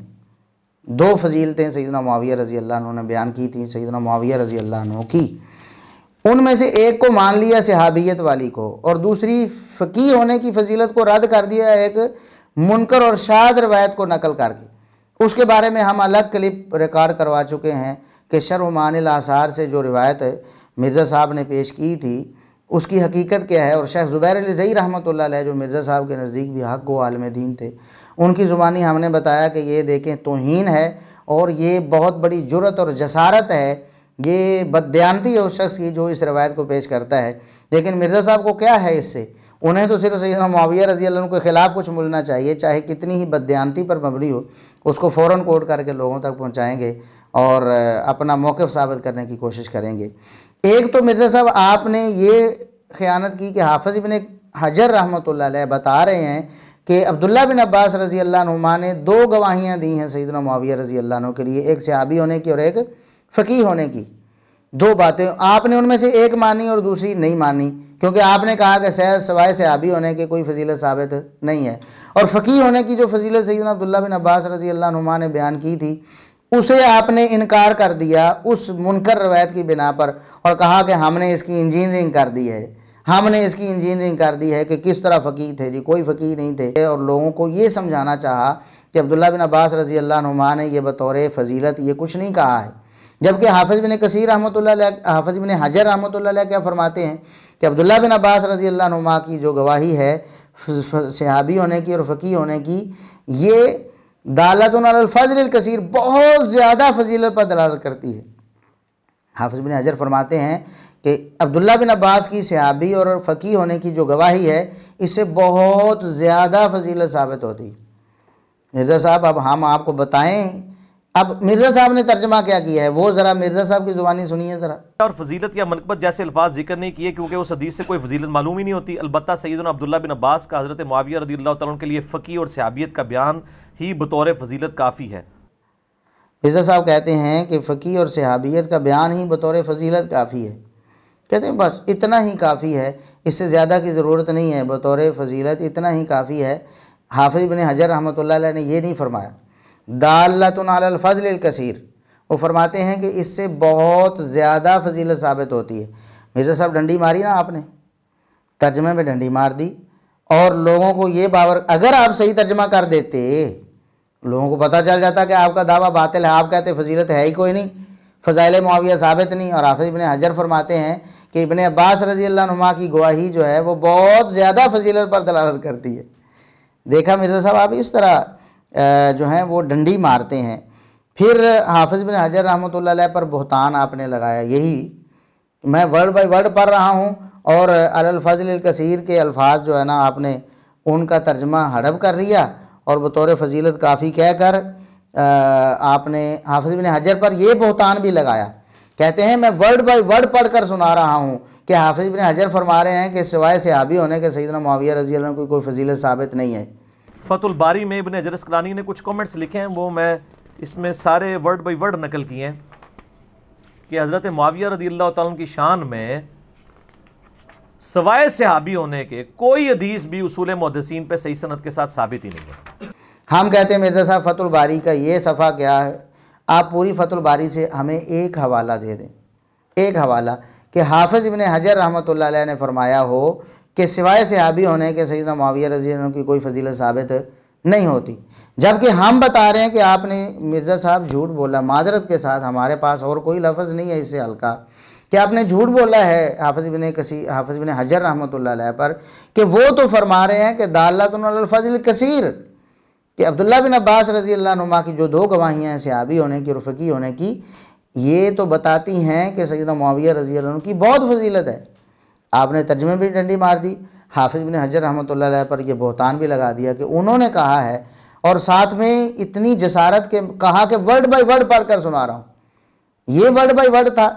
दो फजीलतें सैयदना मुआविया रज़ी अल्लाह अन्हु ने बयान की थी सैयदना मुआविया रज़ी अल्लाह अन्हु की, उनमें से एक को मान लिया सहाबियत वाली को, और दूसरी फ़क़ीह होने की फजीलत को रद्द कर दिया एक मुनकर और शाद रवायत को नकल करके। उसके बारे में हम अलग क्लिप रिकॉर्ड करवा चुके हैं कि शरह मानिल आसार से जो रिवायत मिर्ज़ा साहब ने पेश की थी उसकी हकीकत क्या है। और शेख ज़ुबैर अली ज़ई रहमतुल्लाह अलैह जो मिर्ज़ा साहब के नज़दीक भी हक़ व आलिम दीन थे, उनकी ज़ुबानी हमने बताया कि ये देखें तौहीन है और ये बहुत बड़ी जुर्रत और जसारत है, ये बददयानती है उस शख्स की जो इस रवायत को पेश करता है। लेकिन मिर्ज़ा साहब को क्या है इससे, उन्हें तो सिर्फ सैयदना मुआविया रज़ी अल्लाह अन्हु के ख़िलाफ़ कुछ बोलना चाहिए, चाहे कितनी ही बददयानती पर मबनी हो, उसको फ़ौरन कोट करके लोगों तक पहुँचाएँगे और अपना मौक़िफ़ साबित करने की कोशिश करेंगे। एक तो मिर्ज़ा साहब आपने ये ख़यानत की कि हाफिज़ इब्न हजर रहमतुल्लाह अलैह बता रहे हैं कि अब्दुल्ला बिन अब्बास रज़ी अल्लाह अन्हुमा ने दो गवाहियाँ दी हैं सैयदना मुआविया रज़ी अल्लाह अन्हु के लिए, एक सहाबी होने की और एक फ़क़ीह होने की। दो बातें आपने उनमें से एक मानी और दूसरी नहीं मानी, क्योंकि आपने कहा कि सवाए सहाबी होने के कोई फजीलत साबित नहीं है। और फ़क़ीह होने की जो फजीलत सैयदना अब्दुल्ला बिन अब्बास रज़ी अल्लाह अन्हुमा ने बयान की थी उसे आपने इनकार कर दिया उस मुनकर रवायत की बिना पर, और कहा कि हमने इसकी इंजीनियरिंग कर दी है, हमने इसकी इंजीनियरिंग कर दी है कि किस तरह फ़क़ीह थे। जी कोई फ़क़ीह नहीं थे। और लोगों को ये समझाना चाहा कि अब्दुल्ला बिन अब्बास रज़ी अल्लाह अन्हुमा ने यह बतौर फ़जीलत ये कुछ नहीं कहा है, जबकि हाफिज़ बिन कसीर रहमतुल्लाह अलैह, हाफिज़ बिन हजर रहमतुल्लाह अलैह क्या फरमाते हैं कि अब्दुल्ला बिन अब्बास रज़ी अल्लाह अन्हुमा की जो गवाही है सहाबी होने की और फ़क़ीह होने की, ये दालतुन अलल फ़ज़लिल कसीर बहुत ज़्यादा फजीलत पर दलालत करती है। हाफिज़ बिन हजर फरमाते हैं कि अब्दुल्ला बिन अब्बास की सहाबी और फ़क़ीह होने की जो गवाही है इससे बहुत ज़्यादा फजीलत साबित होती। मिर्ज़ा साहब अब हम आपको बताएं, अब मिर्ज़ा साहब ने तर्जमा क्या किया है वो ज़रा मिर्ज़ा साहब की ज़ुबानी सुनिए ज़रा। और फजीलत या मनक़बत जैसे अल्फाज जिक्र नहीं किए क्योंकि उस हदीस से कोई फजीलत मालूम ही नहीं होती। अलबत्ता सैयदना अब्दुल्ला बिन अब्बास का हज़रत मुआविया रज़ियल्लाहु तआला अन्हु के लिए फ़क़ीह और सहाबियत का बयान ही बतौर फजीलत काफ़ी है। मिर्ज़ा साहब कहते हैं कि फ़क़ीह और सहाबियत का बयान ही बतौर फजीलत काफ़ी है। कहते हैं बस इतना ही काफ़ी है, इससे ज़्यादा की ज़रूरत नहीं है, बतौर फजीलत इतना ही काफ़ी है। हाफिज़ बिन हजर रहमतुल्लाह अलैह ने ये नहीं फरमाया दाल्लतुन अलल फ़ज़लिल कसीर, वो फरमाते हैं कि इससे बहुत ज़्यादा फजीलत साबित होती है। मिर्ज़ा साहब डंडी मारी ना आपने, तर्जमे में डंडी मार दी और लोगों को ये बावर, अगर आप सही तर्जमा कर देते लोगों को पता चल जाता कि आपका दावा बातिल है, आप कहते फजीलत है ही कोई नहीं, फ़ज़ाइल मुआविया साबित नहीं। और हाफिज़ इब्न हजर फरमाते हैं कि इब्न अब्बास रज़ी अल्लाह अन्हुमा की गवाही जो है वो बहुत ज़्यादा फजीलत पर दलालत करती है। देखा मिर्ज़ा साहब, आप इस तरह जो हैं वो डंडी मारते हैं। फिर हाफिज़ बिन हजर रहमतुल्लाह अलैह पर बुहतान आपने लगाया, यही मैं वर्ड बाय वर्ड पढ़ रहा हूँ और अलल फ़ज़लिल कसीर के अल्फाज जो है ना आपने उनका तर्जमा हड़प कर लिया और बतौर फजीलत काफ़ी कहकर आपने हाफिज़ बिन हजर पर यह बुहतान भी लगाया कहते हैं मैं वर्ड बाय वर्ड पढ़कर सुना रहा हूँ कि हाफिज इब्न हजर फरमा रहे हैं कि सिवाय सहाबी होने के सैयदना मुआविया रज़ी अल्लाह अन्हु की कोई फजीलत साबित नहीं है। फतुल बारी में इब्न हजर अस्कलानी ने कुछ कमेंट्स लिखे हैं, वो मैं इसमें सारे वर्ड बाय वर्ड नकल किए हैं कि हज़रत मुआविया रज़ियल्लाहु तआला अन्हु की शान में सवाए सहाबी होने के कोई हदीस भी उसूल मुहद्दिसीन पे सही सनद के साथ साबित ही नहीं है। हम कहते हैं मिर्ज़ा साहब फतुल बारी का ये सफ़ा क्या है, आप पूरी फतुल बारी से हमें एक हवाला दे दें, एक हवाला कि हाफिज़ इब्न हजर रहमतुल्लाह अलैह ने फरमाया हो कि सिवाय सहाबी होने के सैयदना मुआविया रज़ी अल्लाह अन्हु की कोई फजीलत साबित नहीं होती, जबकि हम बता रहे हैं कि आपने मिर्ज़ा साहब झूठ बोला। माजरत के साथ हमारे पास और कोई लफ्ज़ नहीं है इससे हल्का कि आपने झूठ बोला है हाफिज़ इब्न हजर रहमतुल्लाह अलैह पर कि वो तो फरमा रहे हैं कि दाल्लतुन अलल फ़ज़्ल कसीर, कि अब्दुल्लाह बिन अब्बास रज़ी अल्लाह अन्हुमा की जो दो गवाहियाँ हैं सहाबी होने की, रफ़की होने की, ये तो बताती हैं कि सैयदना मुआविया रज़ी अल्लाह अन्हु की बहुत फजीलत है। आपने तर्जुमे भी डंडी मार दी, हाफिज़ इब्न हजर रहमतुल्लाह अलैह पर यह बहतान भी लगा दिया कि उन्होंने कहा है, और साथ में इतनी जसारत के कहा कि वर्ड बाय वर्ड पढ़ कर सुना रहा हूँ। ये वर्ड बाय वर्ड था,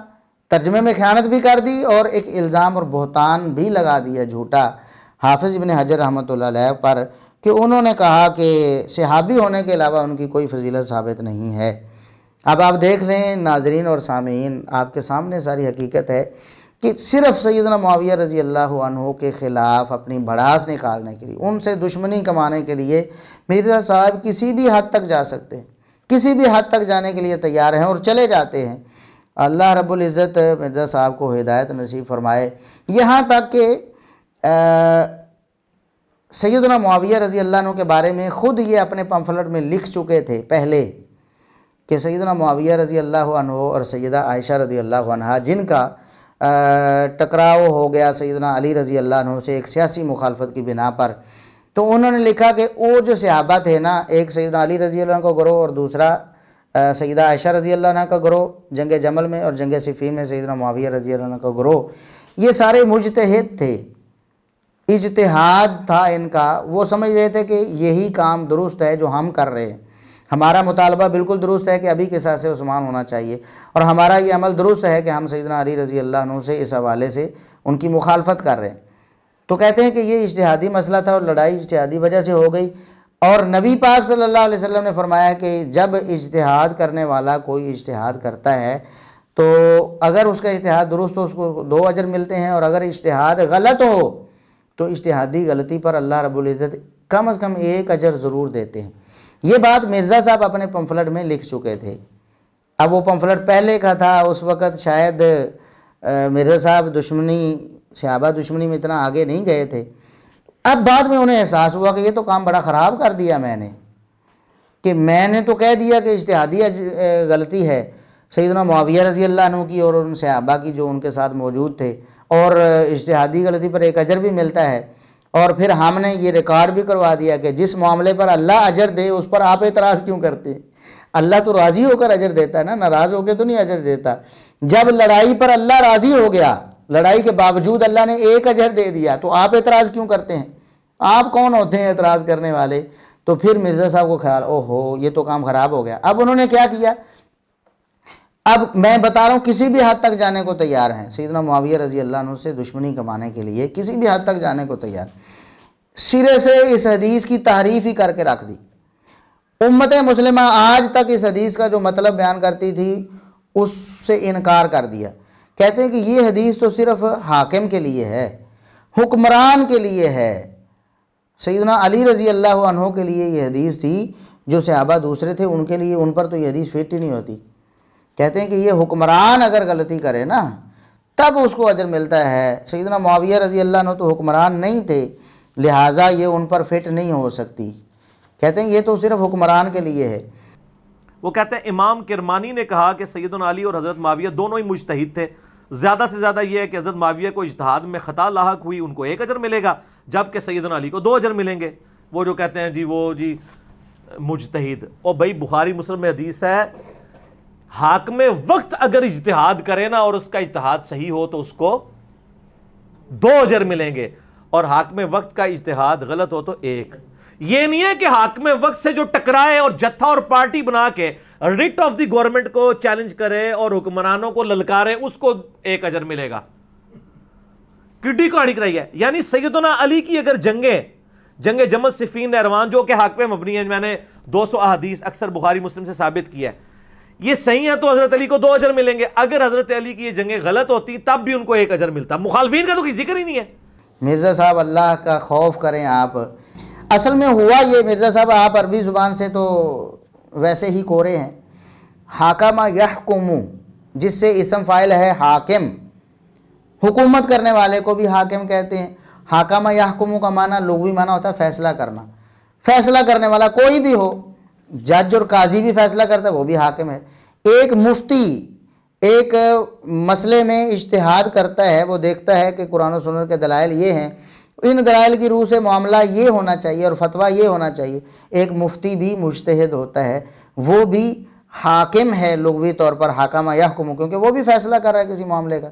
तर्जुमे में ख़यानत भी कर दी और एक इल्ज़ाम और बहतान भी लगा दिया झूठा हाफिज़ इब्न हजर रहमतुल्लाह अलैह पर कि उन्होंने कहा कि सहाबी होने के अलावा उनकी कोई फजीलत साबित नहीं है। अब आप देख लें नाजरीन और सामीन, आपके सामने सारी हकीकत है कि सिर्फ़ सैयदना मुआविया रज़ी अल्लाह अन्हु के ख़िलाफ़ अपनी भड़ास निकालने के लिए, उनसे दुश्मनी कमाने के लिए मिर्ज़ा साहब किसी भी हद तक जा सकते हैं, किसी भी हद तक जाने के लिए तैयार हैं और चले जाते हैं। अल्लाह रब्बुल इज़्ज़त मिर्ज़ा साहब को हिदायत नसीब फरमाए। यहाँ तक कि सैयदना मुआविया रज़ी अल्लाह अन्हु के बारे में ख़ुद ये अपने पम्फलेट में लिख चुके थे पहले कि सैयदना मुआविया रज़ी अल्लाह अन्हु और सैयदा आयशा रज़ी अल्लाह अन्हा जिनका टकराव हो गया सैयदना अली रज़ी अल्लाह अन्हु से एक सियासी मुखालफत की बिना पर, तो उन्होंने लिखा कि वो जो सहाबा थे ना, एक सैयदना अली रज़ी अल्लाह का गिरोह और दूसरा सैयदा आयशा रज़ी अल्लाह अन्हा का गिरोह जंग जमल में, और जंग सिफ़ीन में सैयदना मुआविया रज़ी अल्लाह अन्हु का गिरोह, ये सारे मुजतहिद थे, इज्तिहाद था इनका। वो समझ रहे थे कि यही काम दुरुस्त है जो हम कर रहे हैं, हमारा मुतालबा बिल्कुल दुरुस्त है कि अभी के साथ से उस्मान होना चाहिए, और हमारा ये अमल दुरुस्त है कि हम सैयदना अली रज़ी अल्लाह अन्हु से इस हवाले से उनकी मुखालफत कर रहे हैं। तो कहते हैं कि ये इज्तिहादी मसला था और लड़ाई इज्तिहादी वजह से हो गई, और नबी पाक सल्लल्लाहु अलैहि वसल्लम ने फरमाया कि जब इज्तिहाद करने वाला कोई इज्तिहाद करता है तो अगर उसका इज्तिहाद दुरुस्त हो उसको 2 अजर मिलते हैं, और अगर इज्तिहाद गलत हो तो इज्तिहादी गलती पर अल्लाह रब्बुल इज़्ज़त कम से कम 1 अजर ज़रूर देते हैं। ये बात मिर्ज़ा साहब अपने पम्फलेट में लिख चुके थे। अब वो पम्फलेट पहले का था, उस वक़्त शायद मिर्ज़ा साहब सहाबा दुश्मनी में इतना आगे नहीं गए थे। अब बाद में उन्हें एहसास हुआ कि ये तो काम बड़ा ख़राब कर दिया मैंने तो कह दिया कि इज्तिहादी गलती है सैयदना मुआविया रज़ी अल्लाह अन्हु की और उन सहाबा की जो उनके साथ मौजूद थे, और इज्तिहादी गलती पर 1 अजर भी मिलता है, और फिर हमने ये रिकॉर्ड भी करवा दिया कि जिस मामले पर अल्लाह अजर दे उस पर आप एतराज़ क्यों करते हैं। अल्लाह तो राज़ी होकर अजर देता है ना, नाराज़ होकर तो नहीं अजर देता। जब लड़ाई पर अल्लाह राज़ी हो गया, लड़ाई के बावजूद अल्लाह ने 1 अजर दे दिया, तो आप एतराज़ क्यों करते हैं? आप कौन होते हैं एतराज़ करने वाले? तो फिर मिर्ज़ा साहब को ख्याल, ओहो ये तो काम ख़राब हो गया। अब उन्होंने क्या किया, अब मैं बता रहा हूँ किसी भी हद तक जाने को तैयार हैं, सैयदना मुआविया रज़ी अल्लाह अन्हु से दुश्मनी कमाने के लिए किसी भी हद तक जाने को तैयार, सिरे से इस हदीस की तारीफ़ ही करके रख दी। उम्मत मुस्लिमा आज तक इस हदीस का जो मतलब बयान करती थी उससे इनकार कर दिया। कहते हैं कि ये हदीस तो सिर्फ़ हाकिम के लिए है, हुक्मरान के लिए है, सैयदना अली रज़ी अल्लाह अन्हु के लिए ये हदीस थी, जो सहाबा दूसरे थे उनके लिए, उन पर तो ये हदीस फिट ही नहीं होती। कहते हैं कि ये हुक्मरान अगर गलती करे ना तब उसको अजर मिलता है। सैयदना मुआविया रज़ी अल्लाह अन्हु तो हुक्मरान नहीं थे, लिहाजा ये उन पर फिट नहीं हो सकती। कहते हैं ये तो सिर्फ हुक्मरान के लिए है। वो कहते हैं इमाम किरमानी ने कहा कि सैयदना अली और हज़रत मुआविया दोनों ही मुज्तहिद थे, ज़्यादा से ज़्यादा ये है कि हज़रत मुआविया को इज्तिहाद में ख़ता लाहक हुई, उनको 1 अजर मिलेगा, जबकि सैयदना अली को 2 अजर मिलेंगे। वो जो कहते हैं जी मुज्तहिद, और भाई बुखारी मुस्लिम में हदीस है, हाकिम वक्त अगर इज्तिहाद करे ना और उसका इज्तिहाद सही हो तो उसको 2 अजर मिलेंगे, और हाकिम वक्त का इज्तिहाद गलत हो तो 1। ये नहीं है कि हाकिम वक्त से जो टकराए और जत्था और पार्टी बना के रिट ऑफ द गवर्नमेंट को चैलेंज करे और हुक्मरानों को ललकारे, उसको 1 अजर मिलेगा। किड्डी कहानी कराई है। यानी सैयदना अली की अगर जंगे जमल सिफीन नहरवान जो कि हक पे मबनी है, मैंने 200 अहादीस अक्सर बुखारी मुस्लिम से साबित किया है, ये सही है तो हजरत अली को 2 अजर मिलेंगे। अगर हजरत अली की ये जंगें गलत होती तब भी उनको 1 अजर मिलता। मुखालफीन का तो कोई जिक्र ही नहीं है। मिर्ज़ा साहब अल्लाह का खौफ करें आप। असल में हुआ ये मिर्ज़ा साहब, आप अरबी ज़ुबान से तो वैसे ही कोरे हैं। हाकमा यहकुमु, जिससे इसम फ़ाइल है हाकिम, हुकूमत करने वाले को भी हाकिम कहते हैं। हाकमा यहकुमु का माना लुग़वी माना होता है फैसला करना। फैसला करने वाला कोई भी हो, जज और काजी भी फैसला करता है, वो भी हाकिम है। एक मुफ्ती एक मसले में इज्तिहाद करता है, वो देखता है कि कुरान और सुन्नत के दलाइल ये हैं, इन दलाइल की रूह से मामला ये होना चाहिए और फतवा ये होना चाहिए। एक मुफ्ती भी मुज्तहिद होता है, वो भी हाकिम है लुग़वी तौर पर, हाकमा यहकुमु, क्योंकि वो भी फैसला कर रहा है किसी मामले का।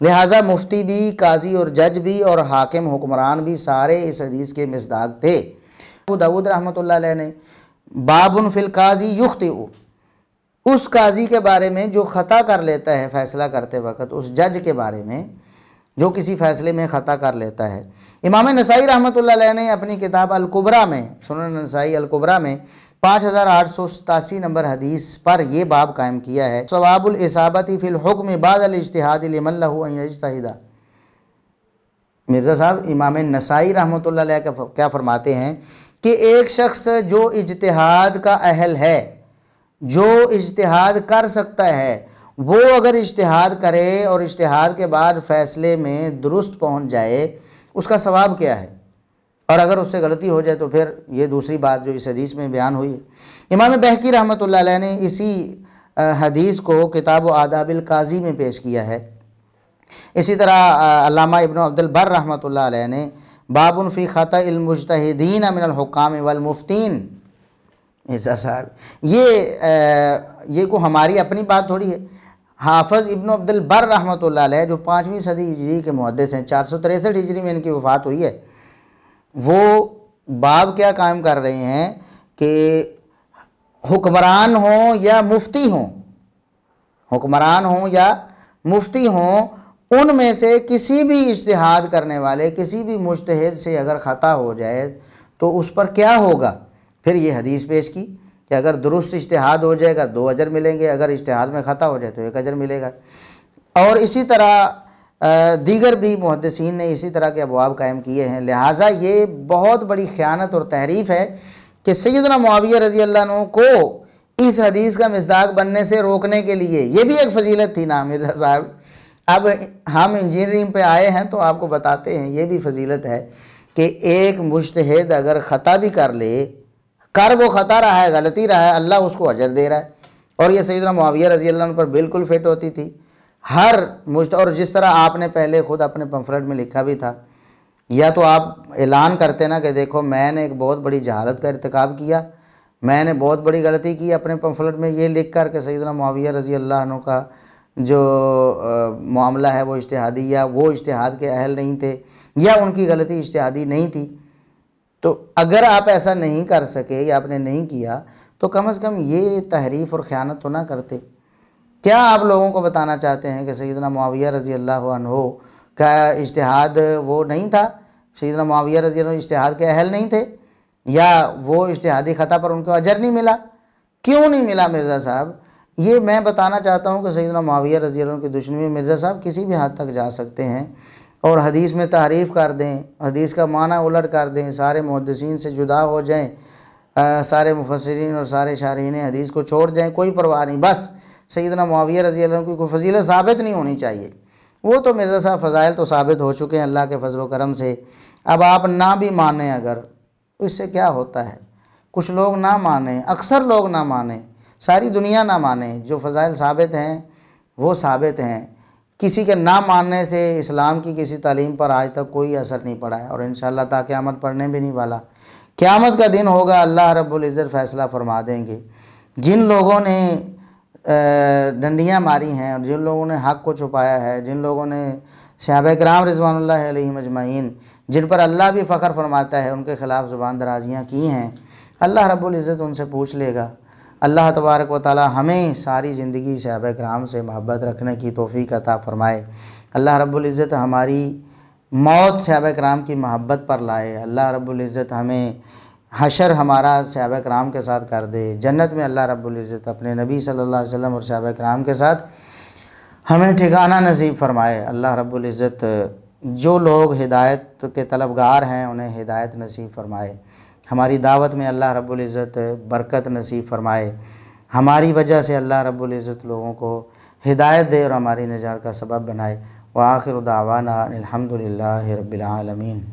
लिहाजा मुफ्ती भी, काजी और जज भी और हाकिम हुक्मरान भी सारे इस हदीस के मिसदाक थे। अबू दाऊद रहमतुल्लाह अलैह ने बाबुन फिल काजी युख्तिउ, उस काजी के बारे में जो ख़ता कर लेता है फैसला करते वक्त, उस जज के बारे में जो किसी फ़ैसले में ख़ता कर लेता है। इमाम नसाई रहमतुल्लाह अलैह ने अपनी किताब अल कुबरा में, सुनन नसाई अल कुबरा में 5887 नंबर हदीस पर यह बाब कायम किया है, सवाबुल इसाबती फिल हुक्म बादल इज्तिहाद लिमन लहु अन यज्तहिदा। मिर्ज़ा साहब इमाम नसाई रहमतुल्लाह अलैह क्या फरमाते हैं कि एक शख्स जो इज्तिहाद का अहल है, जो इज्तिहाद कर सकता है, वो अगर इज्तिहाद करे और इज्तिहाद के बाद फ़ैसले में दुरुस्त पहुंच जाए, उसका सवाब क्या है, और अगर उससे गलती हो जाए तो फिर ये दूसरी बात जो इस हदीस में बयान हुई है। इमाम बहकी रहमतुल्लाह अलैह ने इसी हदीस को किताब आदाबिल काजी में पेश किया है। इसी तरह अल्लामा इब्न अब्दुल बर रहमतुल्लाह अलैह ने बाबुन फ़ी ख़ताइल मुज्तहिदीन मिनल हुक्काम वल मुफ्तीन। मिर्ज़ा साहब ये को हमारी अपनी बात थोड़ी है। हाफ़िज़ इब्न अब्दुल बर रहमतुल्लाह अलैह जो 5वीं सदी हिजरी के मुहद्दिस हैं, 463 हिजरी में इनकी वफ़ात हुई है, वो बाब क्या कायम कर रहे हैं कि हुक्मरान हों या मुफ्ती हों, हुक्मरान हों या मुफ्ती हों, उनमें से किसी भी इज्तिहाद करने वाले, किसी भी मुज्तहिद से अगर ख़ता हो जाए तो उस पर क्या होगा। फिर ये हदीस पेश की कि अगर दुरुस्त इज्तिहाद हो जाएगा 2 अजर मिलेंगे, अगर इज्तिहाद में ख़ता हो जाए तो 1 अजर मिलेगा। और इसी तरह दीगर भी मुहद्दिसीन ने इसी तरह के अबवाब कायम किए हैं। लिहाजा ये बहुत बड़ी ख़यानत और तहरीफ है कि सैयदना मुआविया रज़ी अल्लाह अन्हु को इस हदीस का मिस्दाक बनने से रोकने के लिए, ये भी एक फजीलत थी ना मिर्ज़ा साहब। अब हम इंजीनियरिंग पे आए हैं तो आपको बताते हैं, ये भी फजीलत है कि एक मुज्तहिद अगर ख़ता भी कर ले, कर वो ख़ता रहा है, गलती रहा है, अल्लाह उसको अजर दे रहा है। और ये सैयदना मुआविया रज़ी अल्लाह अन्हु पर बिल्कुल फिट होती थी हर और जिस तरह आपने पहले ख़ुद अपने पम्फलेट में लिखा भी था, या तो आप ऐलान करते ना कि देखो मैंने एक बहुत बड़ी जहालत का इर्तिकाब किया, मैंने बहुत बड़ी गलती की, अपने पम्फलेट में ये लिख कर के सैयदना मुआविया रज़ी अल्लाह अन्हु का जो मामला है वो इज्तिहादी, या वो इज्तिहाद के अहल नहीं थे, या उनकी गलती इज्तिहादी नहीं थी। तो अगर आप ऐसा नहीं कर सके या आपने नहीं किया तो कम से कम ये तहरीफ और ख़यानत तो ना करते। क्या आप लोगों को बताना चाहते हैं कि सैयदना मुआविया रज़ी अल्लाह अन्हु का इज्तिहाद वो नहीं था, सैयदना मुआविया रज़ी अल्लाह इज्तिहाद के अहल नहीं थे, या वो इज्तिहादी ख़ता पर उनको अजर नहीं मिला? क्यों नहीं मिला मिर्ज़ा साहब? ये मैं बताना चाहता हूँ कि सैयदना मुआविया रज़ी अल्लाह की दुश्मनी में मिर्ज़ा साहब किसी भी हद तक जा सकते हैं और हदीस में तारीफ़ कर दें, हदीस का माना उलट कर दें, सारे मुहद्दिसीन से जुदा हो जाएं, सारे मुफस्सिरीन और सारे शारहीन हदीस को छोड़ जाएं, कोई परवाह नहीं, बस सैयदना मुआविया रज़ी अल्लाह की कोई फजीलत साबित नहीं होनी चाहिए। वो तो मिर्ज़ा साहब फ़ज़ाइल तो साबित हो चुके हैं अल्लाह के फजल व करम से। अब आप ना भी माने अगर, तो इससे क्या होता है, कुछ लोग ना माने, अक्सर लोग ना माने, सारी दुनिया ना माने, जो फ़ज़ाइल साबित हैं वो साबित हैं। किसी के ना मानने से इस्लाम की किसी तालीम पर आज तक कोई असर नहीं पड़ा है और इंशाअल्लाह ता क़यामत पढ़ने भी नहीं वाला। क़यामत का दिन होगा, अल्लाह रब्बुल इज़्ज़त फ़ैसला फरमा देंगे। जिन लोगों ने डंडियाँ मारी हैं और जिन लोगों ने हक़ को छुपाया है, जिन लोगों ने सहाबा किराम रिज़वानुल्लाहि अलैहिम अजमईन जिन पर अल्लाह भी फ़ख्र फरमाता है, उनके ख़िलाफ़ ज़ुबान दराज़ियाँ की हैं, अल्लाह रब्बुल इज़्ज़त उनसे पूछ लेगा। अल्लाह तबारक व तआला हमें सारी ज़िंदगी सहाबा किराम से मोहब्बत रखने की तौफ़ीक अता फ़रमाए। अल्लाह रब्बुल इज़्ज़त हमारी मौत सहाबा किराम की मोहब्बत पर लाए। अल्लाह रब्बुल इज़्ज़त हमें हशर हमारा सहाबा किराम के साथ कर दे। जन्नत में अल्लाह रब्बुल इज़्ज़त अपने नबी सल्लल्लाहु अलैहि वसल्लम और सहाबा किराम के साथ हमें ठिकाना नसीब फ़रमाए। अल्लाह रब्बुल इज़्ज़त जो लोग हिदायत के तलबगार हैं उन्हें हिदायत नसीब फ़रमाए। हमारी दावत में अल्लाह रब्बुल इज़्ज़त बरकत नसीब फ़रमाए। हमारी वजह से अल्लाह रब्बुल इज़्ज़त लोगों को हिदायत दे और हमारी निजात का सबब बनाए। व आखिर दावाना अनिल हम्दुलिल्लाहि रब्बिल आलमीन।